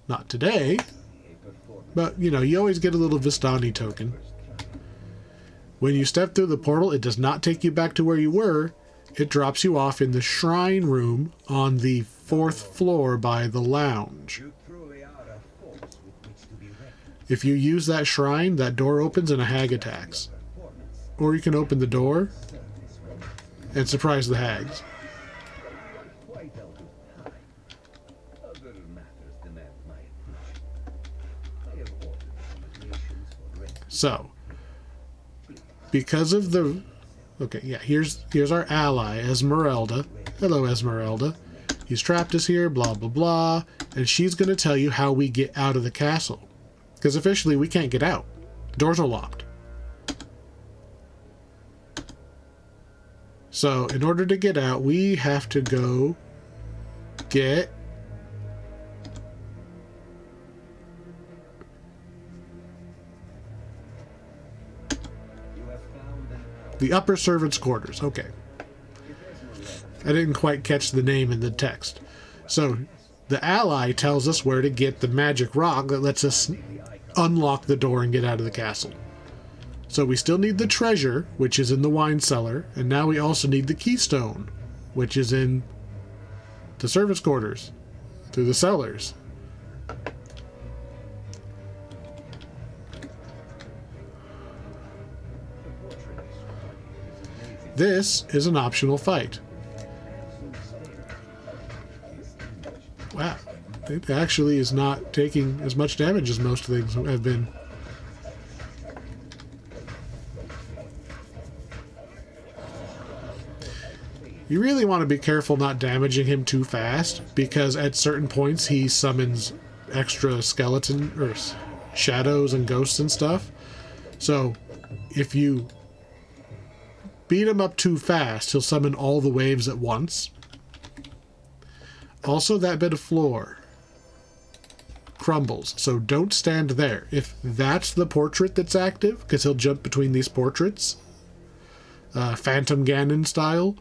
Not today, but you always get a little Vistani token. When you step through the portal, it does not take you back to where you were. It drops you off in the shrine room on the 4th floor by the lounge. If you use that shrine, that door opens and a hag attacks. Or you can open the door and surprise the hags. So, because of the... Okay, yeah, here's our ally, Esmeralda. Hello, Esmeralda. He's trapped us here, blah, blah, blah. And she's going to tell you how we get out of the castle. Because officially, we can't get out. Doors are locked. So, in order to get out, we have to go get... The upper servants' quarters. Okay. I didn't quite catch the name in the text. So, the ally tells us where to get the magic rock that lets us unlock the door and get out of the castle. So we still need the treasure, which is in the wine cellar, and now we also need the keystone, which is in the servants' quarters, through the cellars. This is an optional fight. Wow. It actually is not taking as much damage as most things have been. You really want to be careful not damaging him too fast, because at certain points he summons extra skeleton or shadows and ghosts and stuff. So if you beat him up too fast, he'll summon all the waves at once. Also, that bit of floor crumbles, so don't stand there. If that's the portrait that's active, because he'll jump between these portraits, Phantom Ganon style,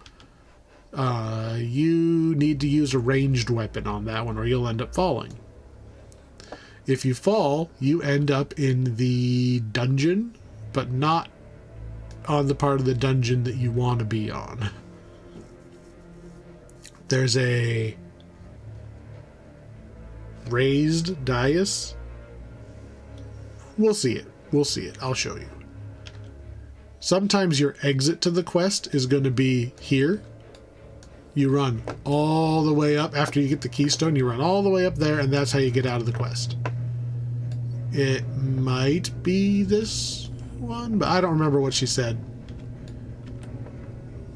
you need to use a ranged weapon on that one or you'll end up falling. If you fall, you end up in the dungeon, but not on the part of the dungeon that you want to be on. There's a raised dais. We'll see it. We'll see it. I'll show you. Sometimes your exit to the quest is going to be here. You run all the way up. After you get the keystone, you run all the way up there, and that's how you get out of the quest. It might be this one, but I don't remember what she said.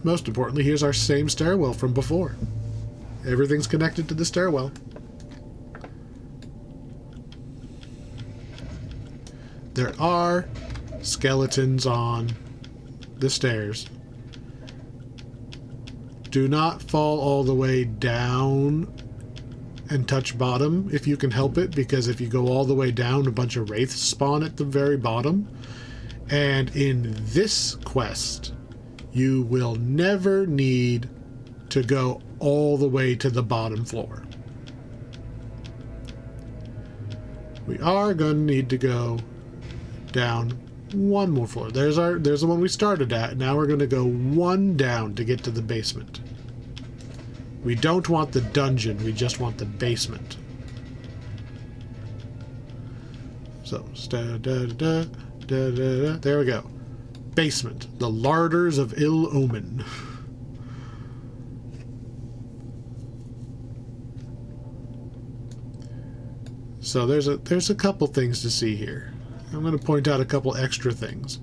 Most importantly, here's our same stairwell from before. Everything's connected to the stairwell. There are skeletons on the stairs. Do not fall all the way down and touch bottom if you can help it, because if you go all the way down, a bunch of wraiths spawn at the very bottom. And in this quest, you will never need to go all the way to the bottom floor. We are going to need to go down one more floor. There's the one we started at. Now we're going to go one down to get to the basement. We don't want the dungeon, we just want the basement. So, there we go. Basement. The Larders of Ill Omen. So there's a couple things to see here. I'm going to point out a couple extra things.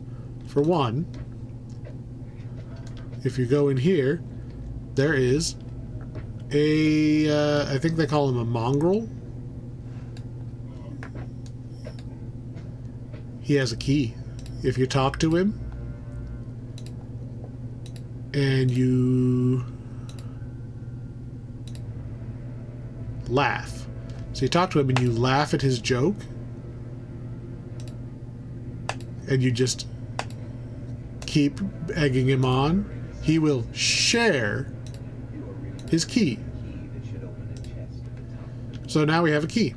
For one, if you go in here, there is I think they call him a mongrel. He has a key. If you talk to him and you laugh. So you talk to him and you laugh at his joke, and you just keep egging him on, he will share his key. So now we have a key.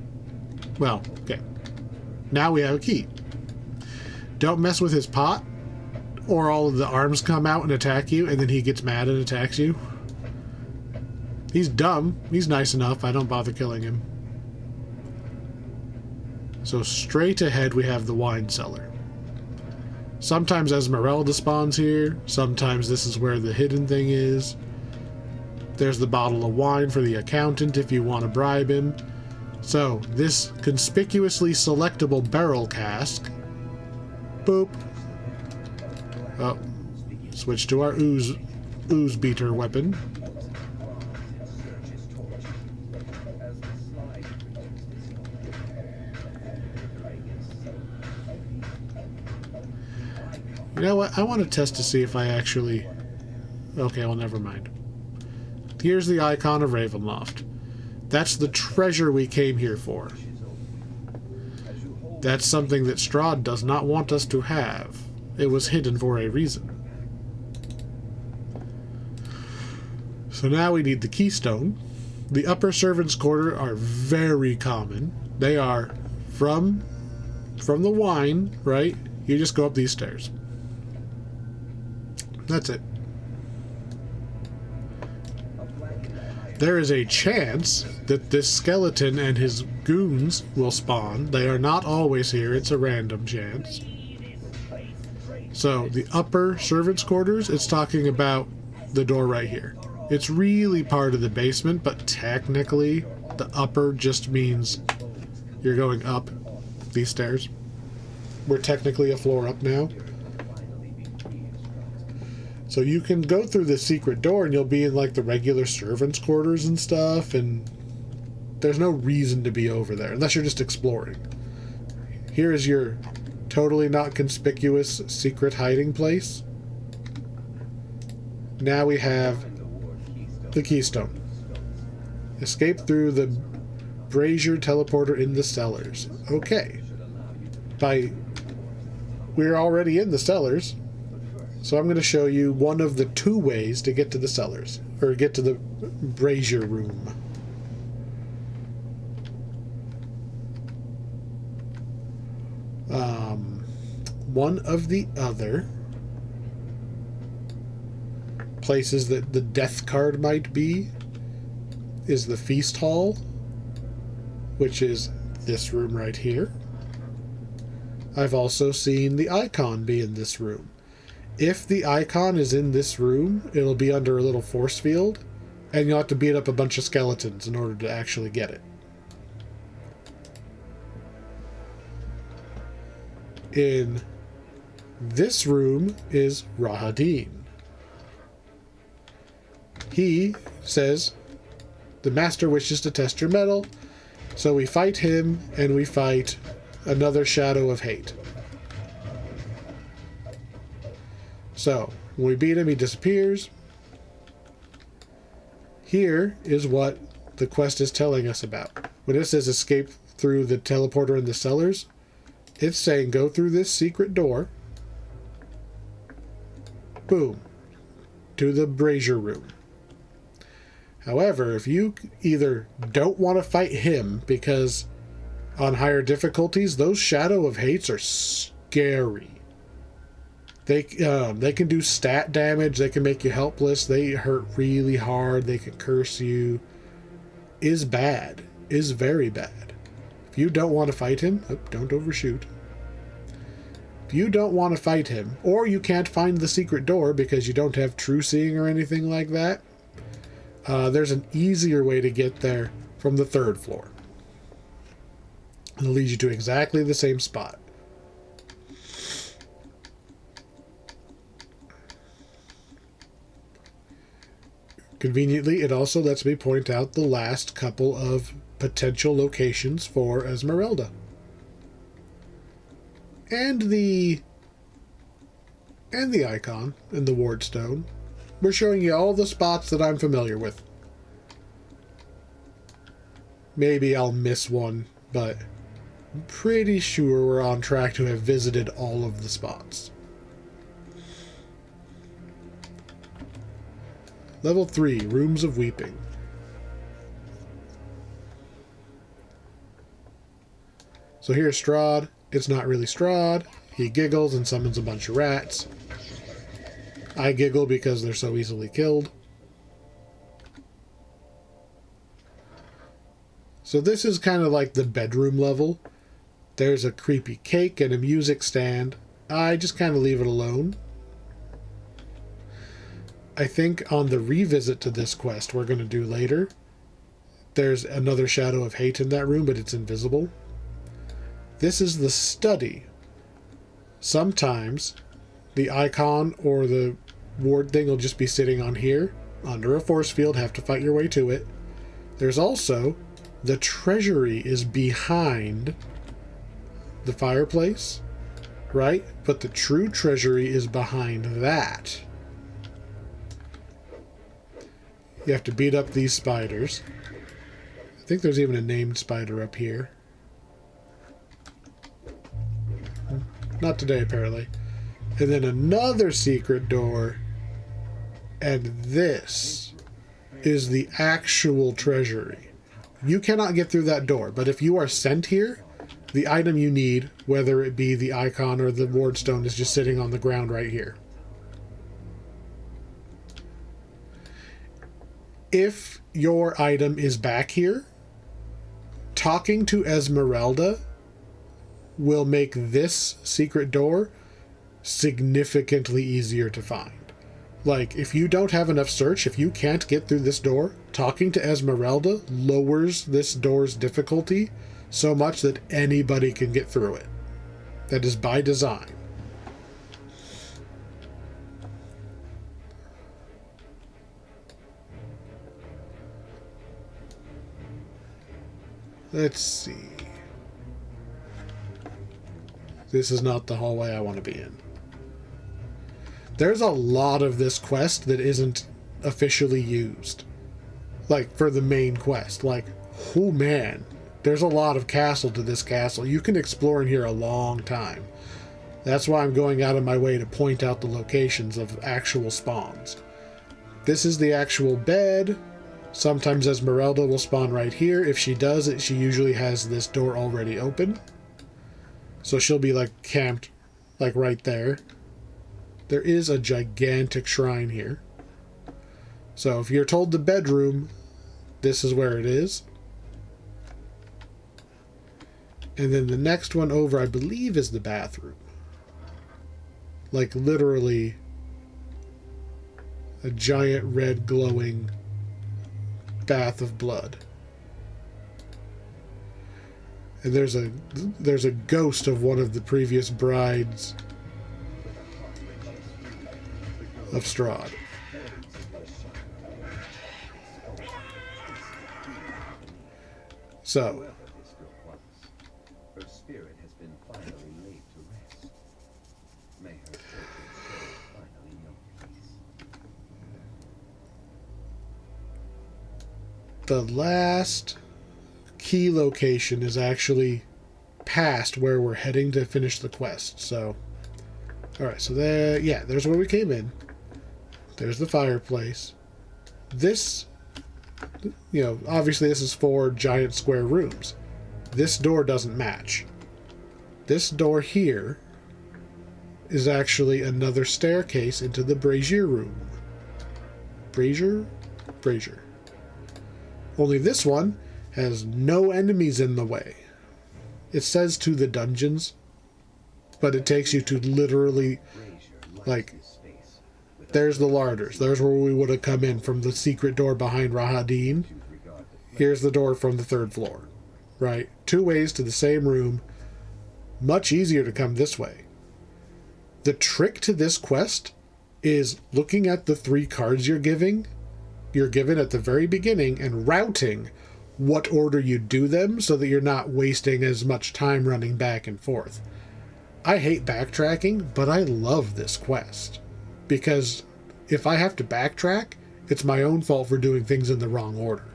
Well, okay. Now we have a key. Don't mess with his pot, or all of the arms come out and attack you, and then he gets mad and attacks you. He's dumb. He's nice enough. I don't bother killing him. So straight ahead we have the wine cellar. Sometimes Esmeralda spawns here. Sometimes this is where the hidden thing is. There's the bottle of wine for the accountant if you want to bribe him. So, this conspicuously selectable barrel cask. Boop. Oh. Switch to our ooze beater weapon. You know what? I want to test to see if I actually... Okay, well, never mind. Here's the icon of Ravenloft. That's the treasure we came here for. That's something that Strahd does not want us to have. It was hidden for a reason. So now we need the keystone. The upper servants' quarter are very common. They are from the wine, right? You just go up these stairs. That's it. There is a chance that this skeleton and his goons will spawn. They are not always here. It's a random chance. So, the upper servants' quarters, it's talking about the door right here. It's really part of the basement, but technically, the upper just means you're going up these stairs. We're technically a floor up now. So you can go through the secret door and you'll be in like the regular servants' quarters and stuff, and there's no reason to be over there unless you're just exploring. Here is your totally not conspicuous secret hiding place. Now we have the keystone. Escape through the brazier teleporter in the cellars. Okay. We're already in the cellars. So I'm going to show you one of the two ways to get to the cellars, or get to the brazier room. One of the other places that the death card might be is the feast hall, which is this room right here. I've also seen the icon be in this room. If the icon is in this room, it'll be under a little force field, and you'll have to beat up a bunch of skeletons in order to actually get it. In this room is Rahadin. He says, the master wishes to test your mettle, so we fight him, and we fight another shadow of hate. So, when we beat him, he disappears. Here is what the quest is telling us about. When it says escape through the teleporter in the cellars, it's saying go through this secret door. Boom. To the brazier room. However, if you either don't want to fight him, because on higher difficulties, those Shadow of Hates are scary. They can do stat damage. They can make you helpless. They hurt really hard. They can curse you. Is bad. Is very bad. If you don't want to fight him, don't overshoot. If you don't want to fight him, or you can't find the secret door because you don't have true seeing or anything like that, there's an easier way to get there from the third floor. It'll lead you to exactly the same spot. Conveniently, it also lets me point out the last couple of potential locations for Esmeralda. And the icon and the wardstone. We're showing you all the spots that I'm familiar with. Maybe I'll miss one, but I'm pretty sure we're on track to have visited all of the spots. Level 3, Rooms of Weeping. So here's Strahd. It's not really Strahd. He giggles and summons a bunch of rats. I giggle because they're so easily killed. So this is kind of like the bedroom level. There's a creepy cake and a music stand. I just kind of leave it alone. I think on the revisit to this quest we're going to do later, there's another Shadow of Hate in that room, but it's invisible. This is the study. Sometimes the icon or the ward thing will just be sitting on here, under a force field, have to fight your way to it. There's also the treasury is behind the fireplace, right? But the true treasury is behind that. You have to beat up these spiders. I think there's even a named spider up here. Not today, apparently. And then another secret door. And this is the actual treasury. You cannot get through that door, but if you are sent here, the item you need, whether it be the icon or the wardstone, is just sitting on the ground right here. If your item is back here, talking to Esmeralda will make this secret door significantly easier to find. Like, if you don't have enough search, if you can't get through this door, talking to Esmeralda lowers this door's difficulty so much that anybody can get through it. That is by design. Let's see. This is not the hallway I want to be in. There's a lot of this quest that isn't officially used. Like, for the main quest. Like, oh man, there's a lot of castle to this castle. You can explore in here a long time. That's why I'm going out of my way to point out the locations of actual spawns. This is the actual bed. Sometimes Esmeralda will spawn right here. If she does it, she usually has this door already open. So she'll be like camped like right there. There is a gigantic shrine here. So if you're told the bedroom, this is where it is. And then the next one over, I believe, is the bathroom. Like literally a giant red glowing bath of blood. And there's a ghost of one of the previous brides of Strahd. So her spirit has been finally laid to rest. May her sacred soul finally know peace. The last key location is actually past where we're heading to finish the quest. So, alright, so there, yeah, there's where we came in. There's the fireplace. This, you know, obviously this is 4 giant square rooms. This door doesn't match. This door here is actually another staircase into the brazier room. Brazier? Brazier. Only this one has no enemies in the way. It says to the dungeons, but it takes you to literally, like, there's the larders. There's where we would have come in from the secret door behind Rahadin. Here's the door from the 3rd floor. Right? 2 ways to the same room. Much easier to come this way. The trick to this quest is looking at the 3 cards you're given at the very beginning and routing what order you do them so that you're not wasting as much time running back and forth. I hate backtracking, but I love this quest. Because if I have to backtrack, it's my own fault for doing things in the wrong order.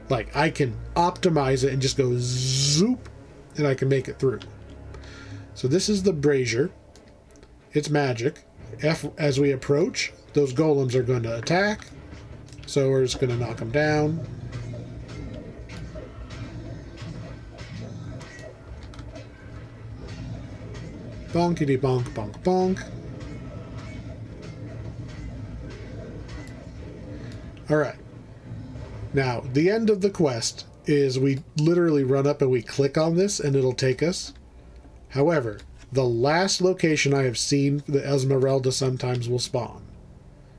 Like, I can optimize it and just go zoop, and I can make it through. So this is the brazier. It's magic. As we approach, those golems are going to attack. So we're just going to knock them down. Bonkity bonk bonk bonk. Alright. Now, the end of the quest is we literally run up and we click on this and it'll take us. However, the last location I have seen that Esmeralda sometimes will spawn.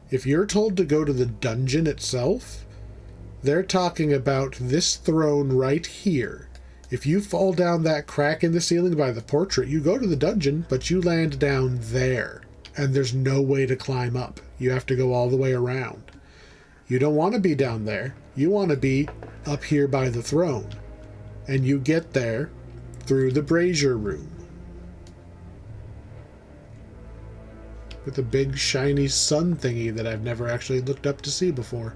If you're told to go to the dungeon itself, they're talking about this throne right here. If you fall down that crack in the ceiling by the portrait, you go to the dungeon, but you land down there. And there's no way to climb up. You have to go all the way around. You don't want to be down there. You want to be up here by the throne. And you get there through the brazier room. With a big shiny sun thingy that I've never actually looked up to see before.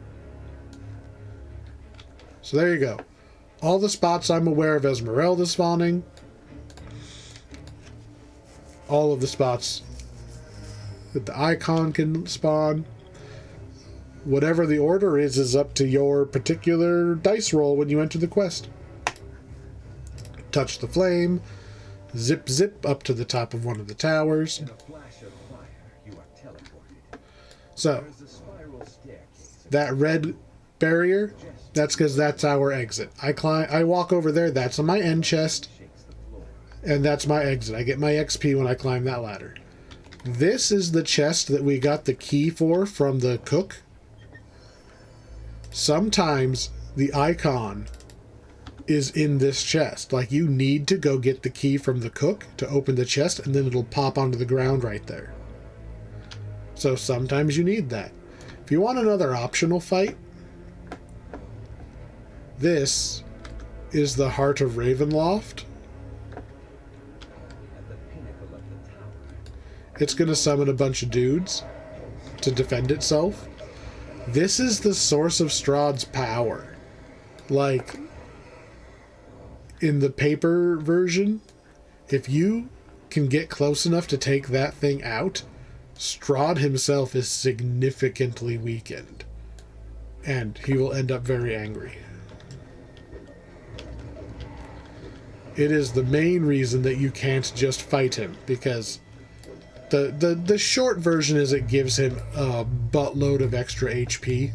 So there you go. All the spots I'm aware of Esmeralda spawning. All of the spots that the icon can spawn. whatever the order is up to your particular dice roll when you enter the quest. Touch the flame, zip zip up to the top of one of the towers. In a flash of fire, you are teleported. So, There is a spiral staircase. that red barrier, that's because that's our exit. I walk over there, that's on my end chest, Shakes the floor. and that's my exit. I get my XP when I climb that ladder. This is the chest that we got the key for from the cook. Sometimes the icon is in this chest. Like, you need to go get the key from the cook to open the chest, and then it'll pop onto the ground right there. So sometimes you need that. If you want another optional fight, this is the Heart of Ravenloft. At the pinnacle of the tower, It's going to summon a bunch of dudes to defend itself. This is the source of Strahd's power. Like, in the paper version, if you can get close enough to take that thing out, Strahd himself is significantly weakened. And he will end up very angry. It is the main reason that you can't just fight him, because the short version is it gives him a buttload of extra HP,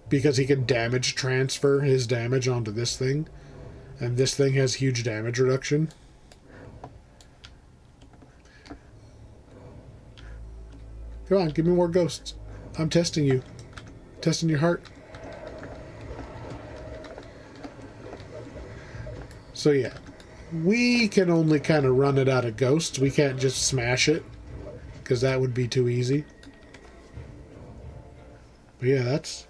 because he can damage transfer his damage onto this thing, and this thing has huge damage reduction. Come on, give me more ghosts. I'm testing you. Testing your heart. So yeah, we can only kind of run it out of ghosts. We can't just smash it, because that would be too easy. But yeah, that's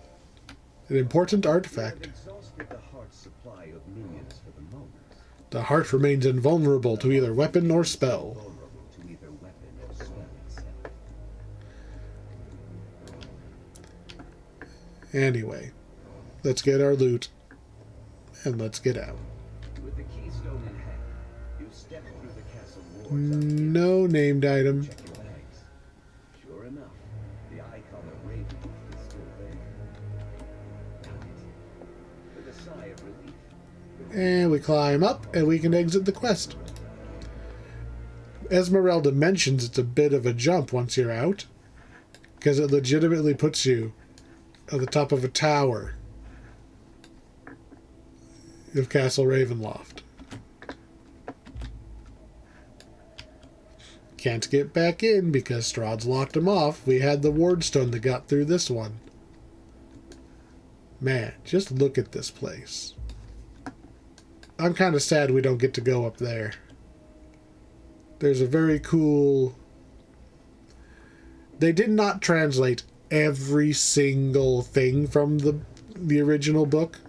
an important artifact. exhausted the heart's supply of minions for the moment. The heart remains invulnerable to either weapon or spell. Vulnerable to either weapon or spell itself. Anyway, let's get our loot, and let's get out. With the keystone in hand, you step through the castle walls. No named item. Check your bags. Sure enough, the icon of Ravenloft is still there. Got it. With a sigh of relief, And we climb up, and we can exit the quest. Esmeralda mentions it's a bit of a jump once you're out, because it legitimately puts you at the top of a tower of Castle Ravenloft. Can't get back in because Strahd's locked him off. We had the wardstone that got through this one. Man, just look at this place. I'm kind of sad we don't get to go up there. There's a very cool... They did not translate every single thing from the original book.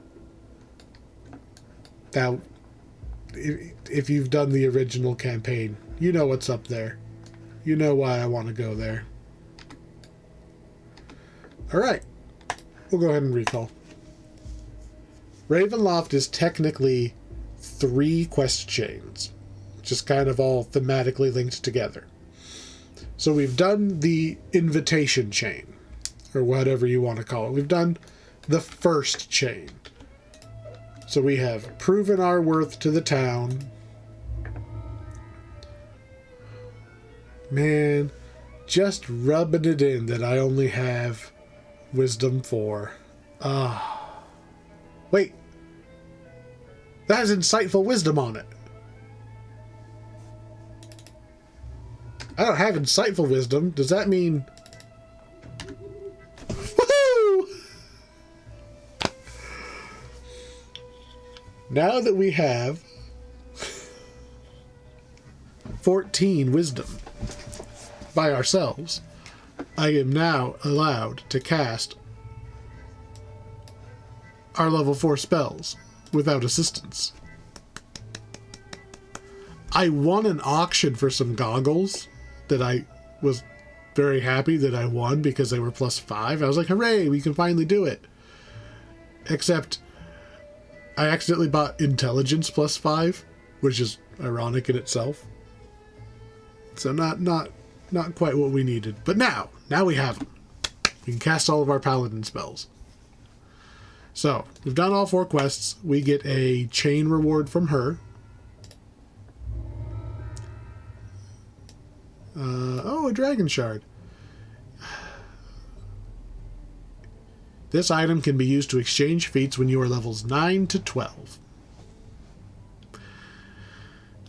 Now, if you've done the original campaign, you know what's up there. You know why I want to go there. Alright. We'll go ahead and recall. Ravenloft is technically 3 quest chains, just kind of all thematically linked together. So we've done the invitation chain, or whatever you want to call it. We've done the first chain. So we have proven our worth to the town. Man, just rubbing it in that I only have wisdom 4. Wait. That has insightful wisdom on it. I don't have insightful wisdom. Does that mean... Woohoo! Now that we have 14 wisdom by ourselves, I am now allowed to cast our level 4 spells without assistance. I won an auction for some goggles that I was very happy that I won because they were +5. I was like, hooray, we can finally do it. Except I accidentally bought intelligence +5, which is ironic in itself. So not quite what we needed. But now we have them. We can cast all of our paladin spells. So, we've done all 4 quests. We get a chain reward from her. Oh, a dragon shard. This item can be used to exchange feats when you are levels 9 to 12.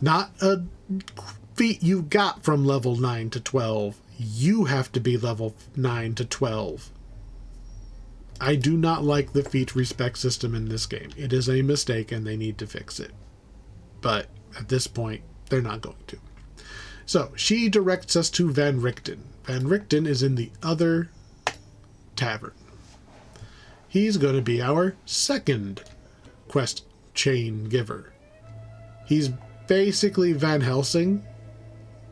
Not a feat you got from level 9 to 12. You have to be level 9 to 12. I do not like the feat respec system in this game. It is a mistake and they need to fix it. But at this point, they're not going to. So, she directs us to Van Richten. Van Richten is in the other tavern. He's going to be our second quest chain giver. He's basically Van Helsing,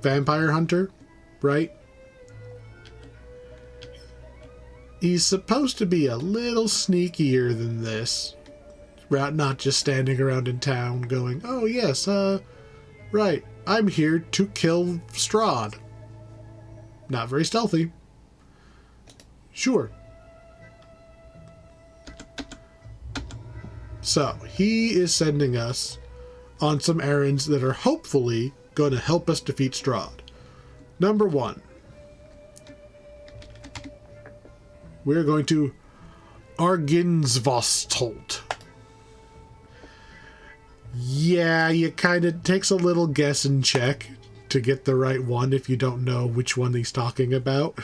vampire hunter, right? He's supposed to be a little sneakier than this. Not just standing around in town going, oh yes, right, I'm here to kill Strahd. Not very stealthy. Sure. So, he is sending us on some errands that are hopefully going to help us defeat Strahd. Number 1. We're going to Argynvostholt. Yeah, you kind of takes a little guess and check to get the right one if you don't know which one he's talking about.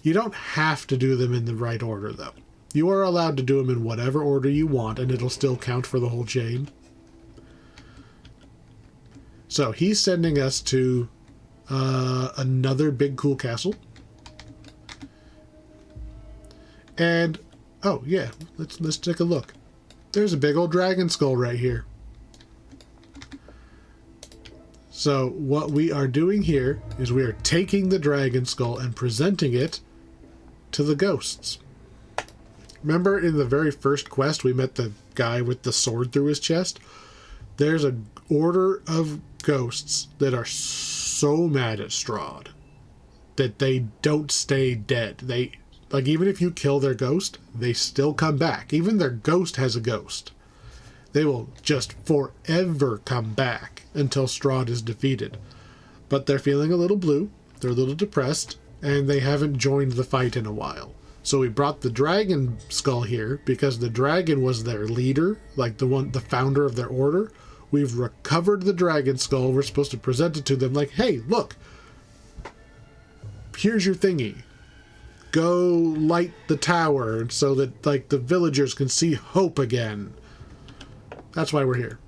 You don't have to do them in the right order, though. You are allowed to do them in whatever order you want, and it'll still count for the whole chain. So, he's sending us to another big cool castle. And, oh yeah, let's take a look. There's a big old dragon skull right here. So what we are doing here is we are taking the dragon skull and presenting it to the ghosts. Remember in the very first quest we met the guy with the sword through his chest? There's an order of ghosts that are so mad at Strahd that they don't stay dead. Like, even if you kill their ghost, they still come back. Even their ghost has a ghost. They will just forever come back until Strahd is defeated. But they're feeling a little blue, they're a little depressed, and they haven't joined the fight in a while. So we brought the dragon skull here because the dragon was their leader, like the founder of their order. We've recovered the dragon skull. We're supposed to present it to them like, hey, look, here's your thingy. Go light the tower so that, like, the villagers can see hope again. That's why we're here.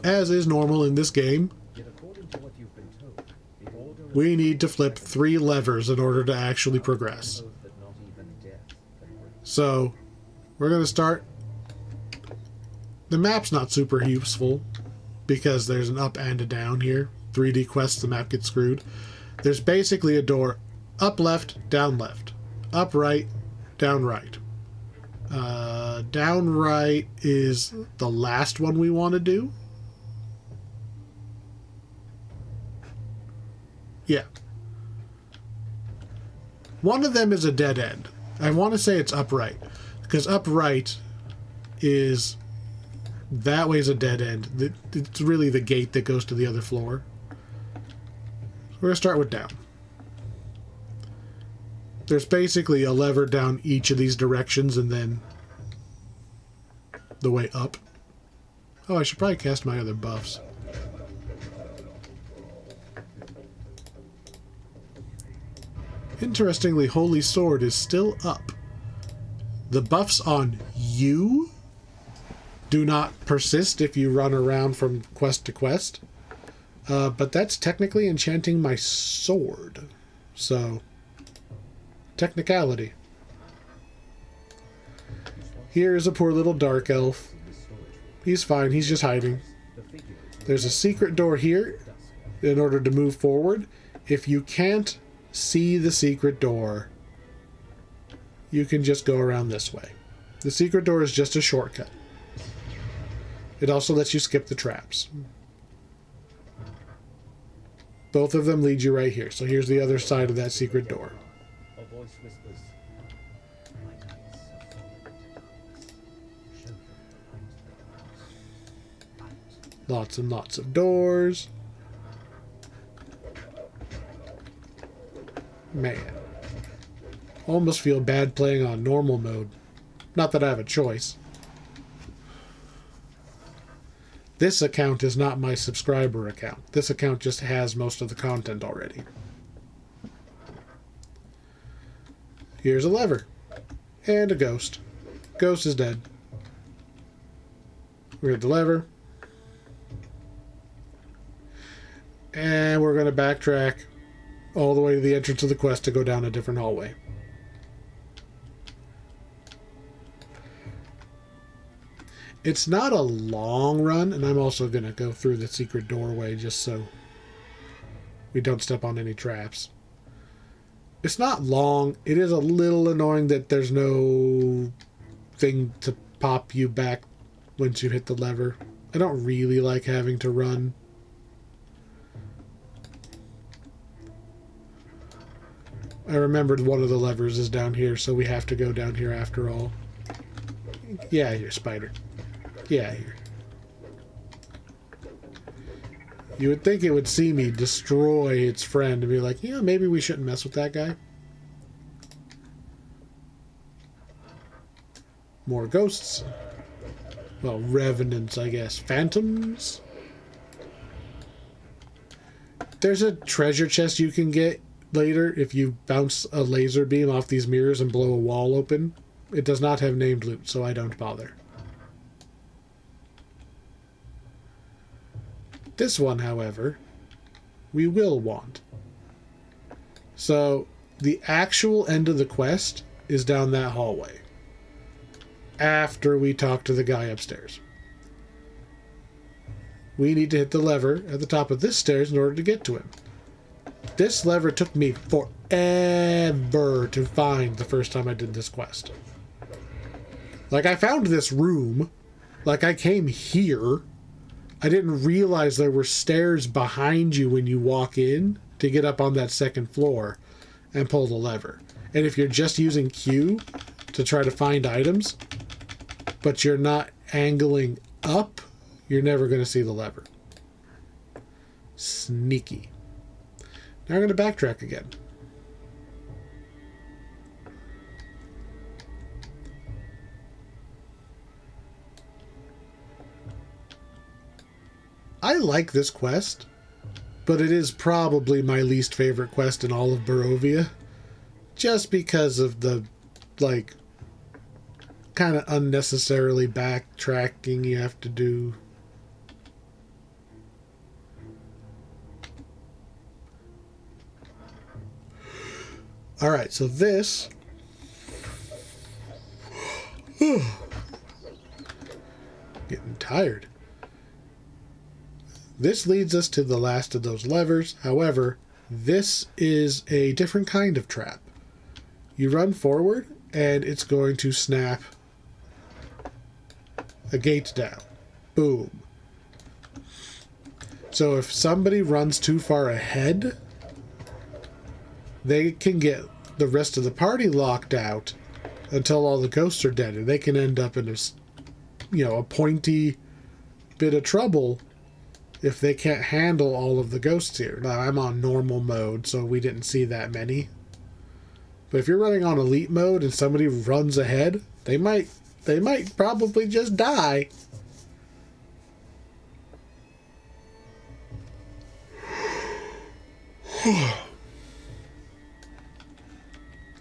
As is normal in this game, we need to flip 3 levers in order to actually progress. So, we're going to start. The map's not super useful because there's an up and a down here. 3D quests, the map gets screwed. There's basically a door up left, down left. Up right, down right. Down right is the last one we want to do. Yeah. One of them is a dead end. I want to say it's upright. Because upright is... that way's a dead end. It's really the gate that goes to the other floor. So we're going to start with down. There's basically a lever down each of these directions and then the way up. Oh, I should probably cast my other buffs. Interestingly, Holy Sword is still up. The buffs on you do not persist if you run around from quest to quest. But that's technically enchanting my sword. So... technicality. Here's a poor little dark elf. He's fine, he's just hiding. There's a secret door here in order to move forward. If you can't see the secret door, you can just go around this way. The secret door is just a shortcut. It also lets you skip the traps. Both of them lead you right here. So here's the other side of that secret door. voice whispers, my knights have fallen into darkness. Show them the light that dwells. Lots and lots of doors. Man. Almost feel bad playing on normal mode. Not that I have a choice. This account is not my subscriber account. This account just has most of the content already. Here's a lever. And a ghost. Ghost is dead. We have the lever. And we're going to backtrack all the way to the entrance of the quest to go down a different hallway. It's not a long run, and I'm also going to go through the secret doorway just so we don't step on any traps. It's not long. It is a little annoying that there's no thing to pop you back once you hit the lever. I don't really like having to run. I remembered one of the levers is down here, so we have to go down here after all. Yeah, here, spider. Yeah, here. You would think it would see me destroy its friend and be like, yeah, maybe we shouldn't mess with that guy. More ghosts. Well, revenants, I guess. Phantoms? There's a treasure chest you can get later if you bounce a laser beam off these mirrors and blow a wall open. It does not have named loot, so I don't bother. This one, however, we will want. So, the actual end of the quest is down that hallway. After we talk to the guy upstairs. We need to hit the lever at the top of this stairs in order to get to him. This lever took me forever to find the first time I did this quest. Like, I found this room. Like, I came here. I didn't realize there were stairs behind you when you walk in to get up on that second floor and pull the lever. And if you're just using Q to try to find items, but you're not angling up, you're never going to see the lever. Sneaky. Now we're going to backtrack again. I like this quest, but it is probably my least favorite quest in all of Barovia. Just because of the, like, kind of unnecessarily backtracking you have to do. Alright, so this... Getting tired. This leads us to the last of those levers. However, this is a different kind of trap. You run forward, and it's going to snap a gate down. Boom. So if somebody runs too far ahead, they can get the rest of the party locked out until all the ghosts are dead, and they can end up in a pointy bit of trouble if they can't handle all of the ghosts here. Now, I'm on normal mode, so we didn't see that many. But if you're running on elite mode and somebody runs ahead, they might probably just die.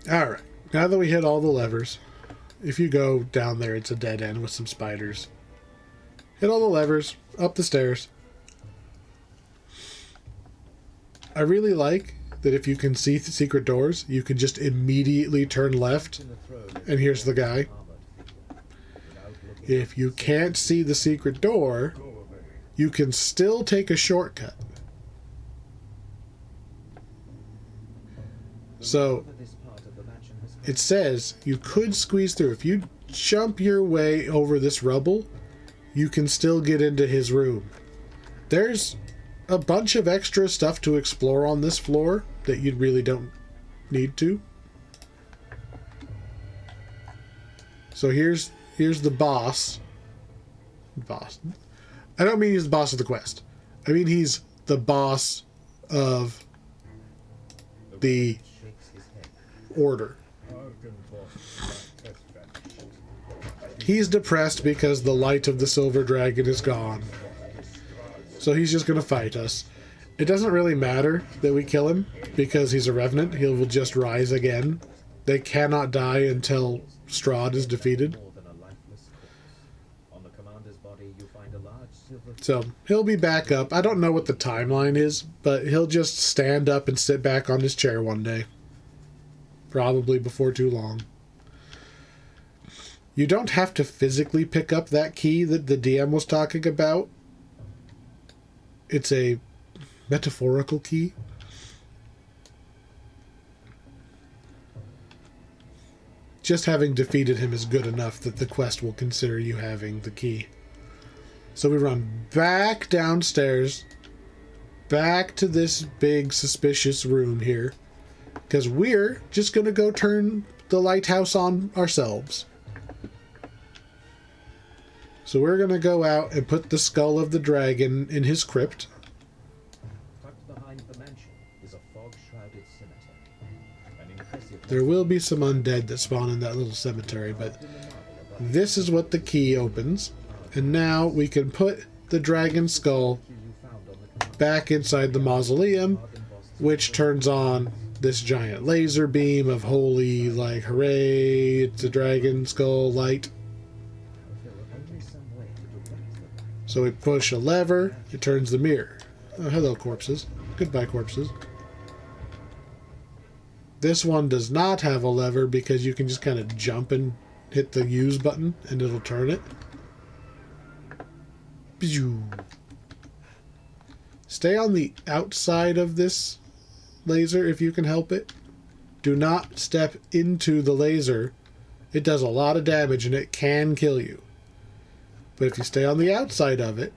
Alright, now that we hit all the levers, if you go down there, it's a dead end with some spiders. Hit all the levers, up the stairs. I really like that if you can see the secret doors, you can just immediately turn left, and here's the guy. If you can't see the secret door, you can still take a shortcut. So, it says you could squeeze through. If you jump your way over this rubble, you can still get into his room. There's a bunch of extra stuff to explore on this floor that you really don't need to. So here's the boss. Boss. I don't mean he's the boss of the quest. I mean he's the boss of the order. He's depressed because the light of the silver dragon is gone. So he's just going to fight us. It doesn't really matter that we kill him because he's a revenant. He will just rise again. They cannot die until Strahd is defeated. So he'll be back up. I don't know what the timeline is, but he'll just stand up and sit back on his chair one day. Probably before too long. You don't have to physically pick up that key that the DM was talking about. It's a metaphorical key. Just having defeated him is good enough that the quest will consider you having the key. So we run back downstairs, back to this big suspicious room here, because we're just going to go turn the lighthouse on ourselves. So we're going to go out and put the skull of the dragon in his crypt. Tucked behind the mansion is a fog-shrouded cemetery. An impressive There will be some undead that spawn in that little cemetery, but this is what the key opens. And now we can put the dragon skull back inside the mausoleum, which turns on this giant laser beam of holy, like, hooray, it's a dragon skull light. So we push a lever, it turns the mirror. Oh, hello, corpses. Goodbye, corpses. This one does not have a lever because you can just kind of jump and hit the use button and it'll turn it. Stay on the outside of this laser if you can help it. Do not step into the laser. It does a lot of damage and it can kill you. But if you stay on the outside of it,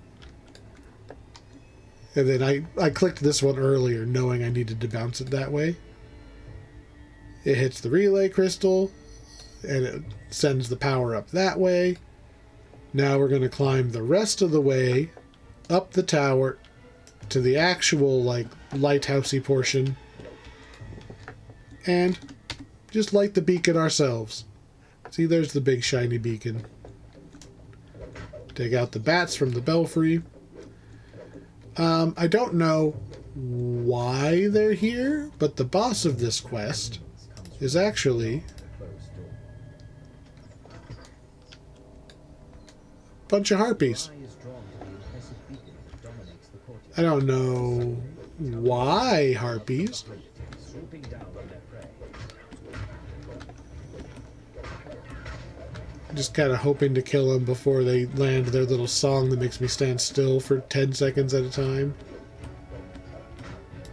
and then I clicked this one earlier knowing I needed to bounce it that way. It hits the relay crystal and it sends the power up that way. Now we're going to climb the rest of the way up the tower to the actual, like, lighthousey portion and just light the beacon ourselves. See, there's the big shiny beacon. Take out the bats from the belfry. I don't know why they're here, but the boss of this quest is actually a bunch of harpies. I don't know why harpies. Just kind of hoping to kill them before they land their little song that makes me stand still for 10 seconds at a time.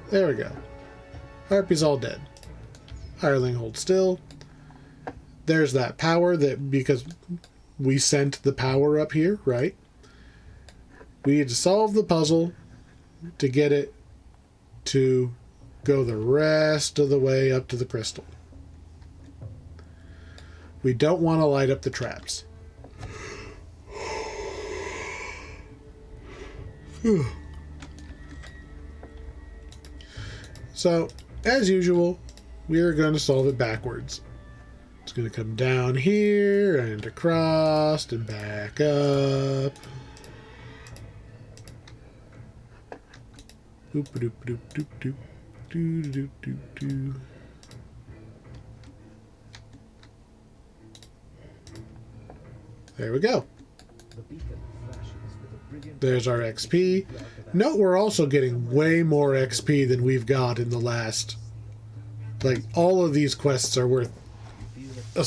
There we go. Harpy's all dead. Hireling, hold still. There's that power that, because we sent the power up here, right? We need to solve the puzzle to get it to go the rest of the way up to the crystal. We don't want to light up the traps. So, as usual, we are going to solve it backwards. It's going to come down here and across and back up. Doop doop doop doop doop doop doop doop doop. There we go. There's our XP. Note we're also getting way more XP than we've got in the last... Like, all of these quests are worth a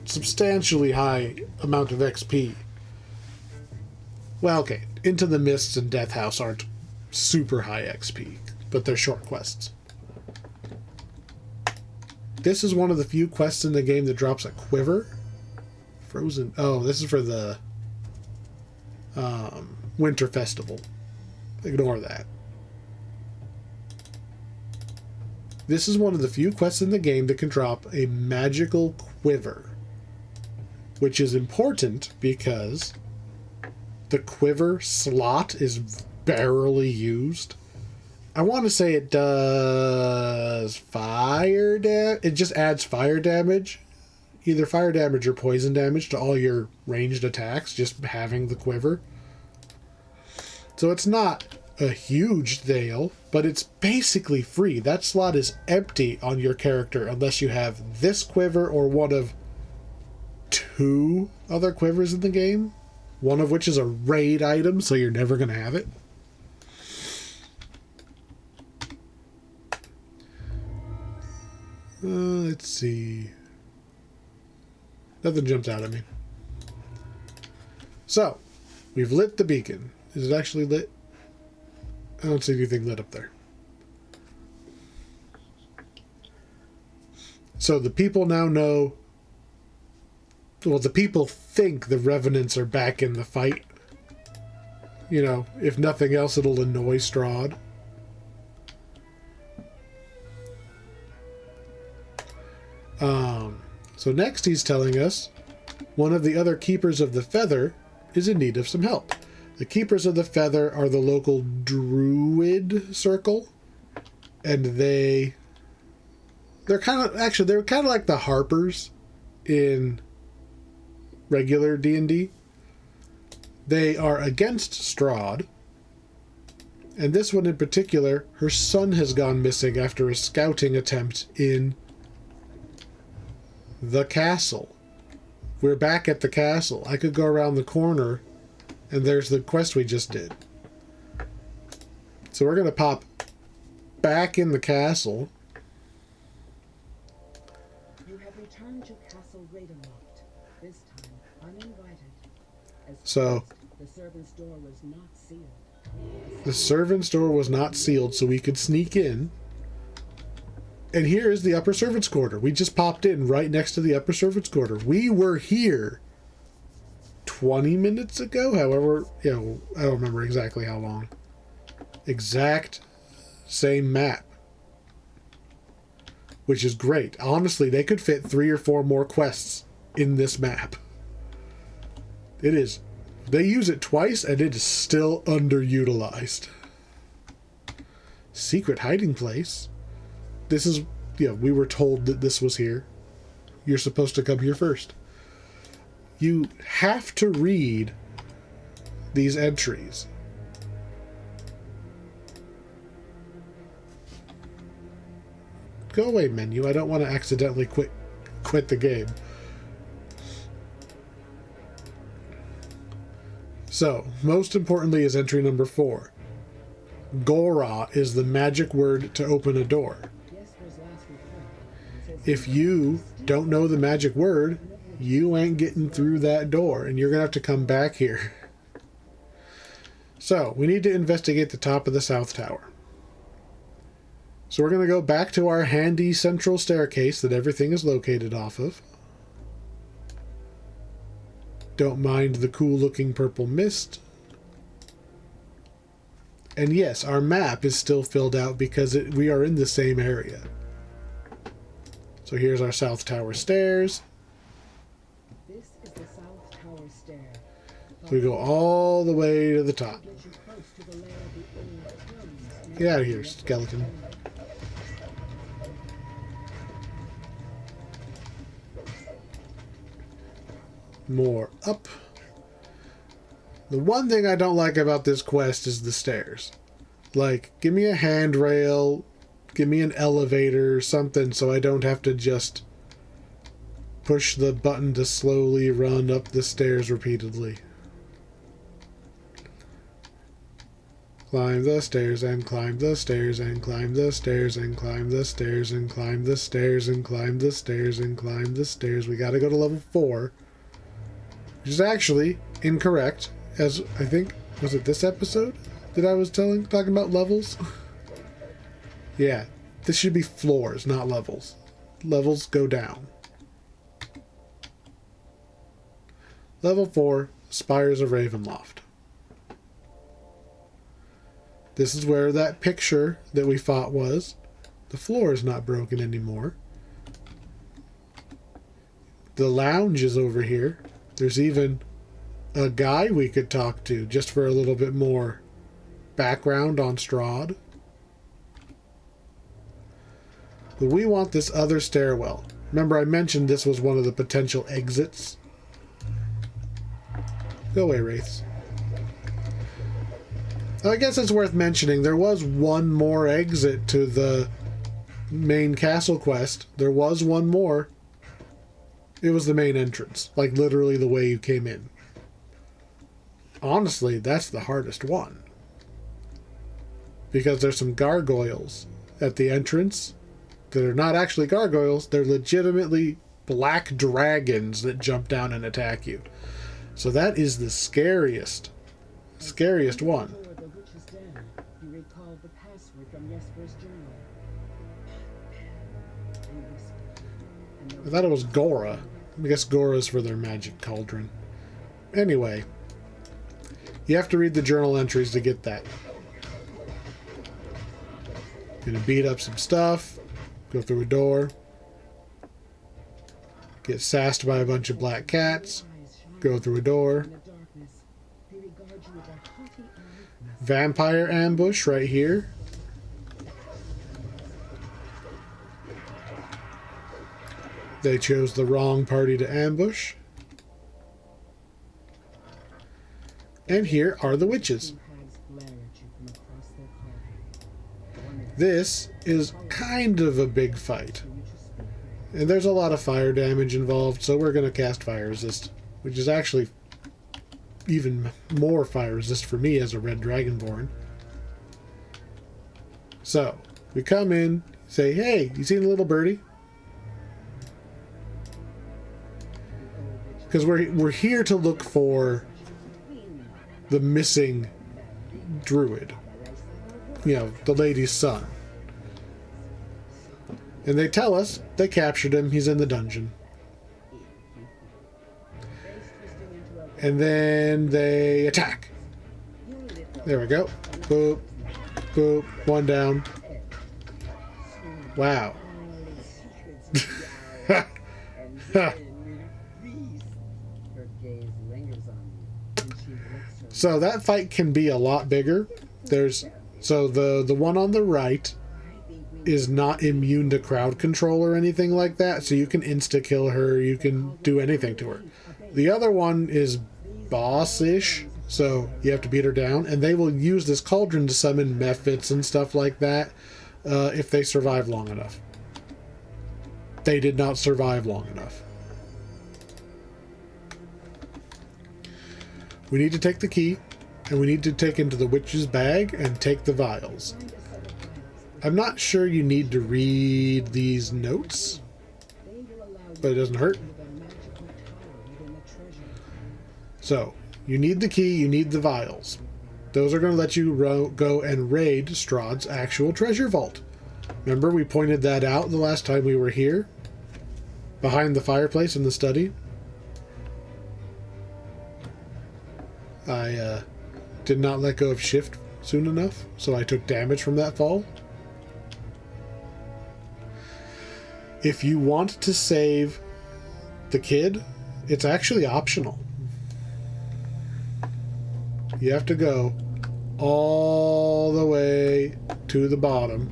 substantially high amount of XP. Well, okay. Into the Mists and Death House aren't super high XP, but they're short quests. This is one of the few quests in the game that drops a quiver. Frozen. Oh, this is for the Winter Festival. Ignore that. This is one of the few quests in the game that can drop a magical quiver. which is important because the quiver slot is barely used. I want to say it does fire damage. It just adds fire damage, either fire damage or poison damage to all your ranged attacks, just having the quiver. So it's not a huge deal, but it's basically free. That slot is empty on your character unless you have this quiver or one of 2 other quivers in the game, one of which is a raid item, so you're never going to have it. Let's see. Nothing jumps out at me. So, we've lit the beacon. Is it actually lit? I don't see anything lit up there. So the people now know... Well, the people think the Revenants are back in the fight. You know, if nothing else, it'll annoy Strahd. So next he's telling us one of the other Keepers of the Feather is in need of some help. The Keepers of the Feather are the local druid circle, and they're kind of like the Harpers in regular D&D. They are against Strahd, and this one in particular, her son has gone missing after a scouting attempt in the castle. We're back at the castle. I could go around the corner and there's the quest we just did. So we're going to pop back in the castle. You have returned to Castle Ravenloft, this time uninvited. So The servant's door was not sealed. the servant's door was not sealed, so we could sneak in. And here is the upper servants' quarter. We just popped in right next to the upper servants' quarter. We were here 20 minutes ago. However, you know, I don't remember exactly how long. Exact same map. Which is great. Honestly, they could fit 3 or 4 more quests in this map. It is. They use it twice and it is still underutilized. Secret hiding place. This is, we were told that this was here. You're supposed to come here first. You have to read these entries. Go away, menu. I don't want to accidentally quit the game. So, most importantly is entry number 4. Gora is the magic word to open a door. If you don't know the magic word, you ain't getting through that door, and you're going to have to come back here. So, we need to investigate the top of the south tower. So we're going to go back to our handy central staircase that everything is located off of. Don't mind the cool-looking purple mist. And yes, our map is still filled out because we are in the same area. So here's our South Tower stairs. This is the South Tower stair. So we go all the way to the top. Get you close to the lair of the old tombs. Get out of here, skeleton. More up. The one thing I don't like about this quest is the stairs. Like, give me a handrail, give me an elevator, something, so I don't have to just push the button to slowly run up the stairs repeatedly. Climb the stairs and climb the stairs and climb the stairs and climb the stairs and climb the stairs and climb the stairs and climb the stairs. We gotta go to level 4. Which is actually incorrect, as I think, was it this episode that I was talking about levels? Yeah, this should be floors, not levels. Levels go down. Level 4, Spires of Ravenloft. This is where that picture that we fought was. The floor is not broken anymore. The lounge is over here. There's even a guy we could talk to just for a little bit more background on Strahd. But we want this other stairwell. Remember I mentioned this was one of the potential exits? Go away, Wraiths. I guess it's worth mentioning there was one more exit to the main castle quest. There was one more. It was the main entrance. Like literally the way you came in. Honestly, that's the hardest one. Because there's some gargoyles at the entrance that are not actually gargoyles. They're legitimately black dragons that jump down and attack you. So that is the scariest one. Before the witch's den, you recalled the password from Jesper's journal. You whispered, and I thought it was Gora. I guess Gora's for their magic cauldron. Anyway, you have to read the journal entries to get that. Gonna beat up some stuff, go through a door, get sassed by a bunch of black cats, go through a door, in the darkness, they regard you with a haughty aloofness. vampire ambush right here. They chose the wrong party to ambush. And here are the witches. Hags glare at you from across their cauldron. One This is kind of a big fight. for you to speak. And there's a lot of fire damage involved, so we're going to cast fire resist, which is actually even more fire resist for me as a red dragonborn. So, we come in, say, hey, you seen a little birdie? Because we're here to look for the missing druid. You know, the lady's son. And they tell us they captured him. He's in the dungeon. And then they attack. There we go. Boop. Boop. One down. Wow. Her gaze lingers on you, and she licks her. So that fight can be a lot bigger. So the one on the right is not immune to crowd control or anything like that, so you can insta-kill her, you can do anything to her. The other one is boss-ish, so you have to beat her down, and they will use this cauldron to summon mephits and stuff like that if they survive long enough. They did not survive long enough. We need to take the key, and we need to take into the witch's bag and take the vials. I'm not sure you need to read these notes, but it doesn't hurt. So, you need the key, you need the vials. Those are going to let you go and raid Strahd's actual treasure vault. Remember, we pointed that out the last time we were here? Behind the fireplace in the study? I did not let go of shift soon enough, so I took damage from that fall. If you want to save the kid, it's actually optional. You have to go all the way to the bottom,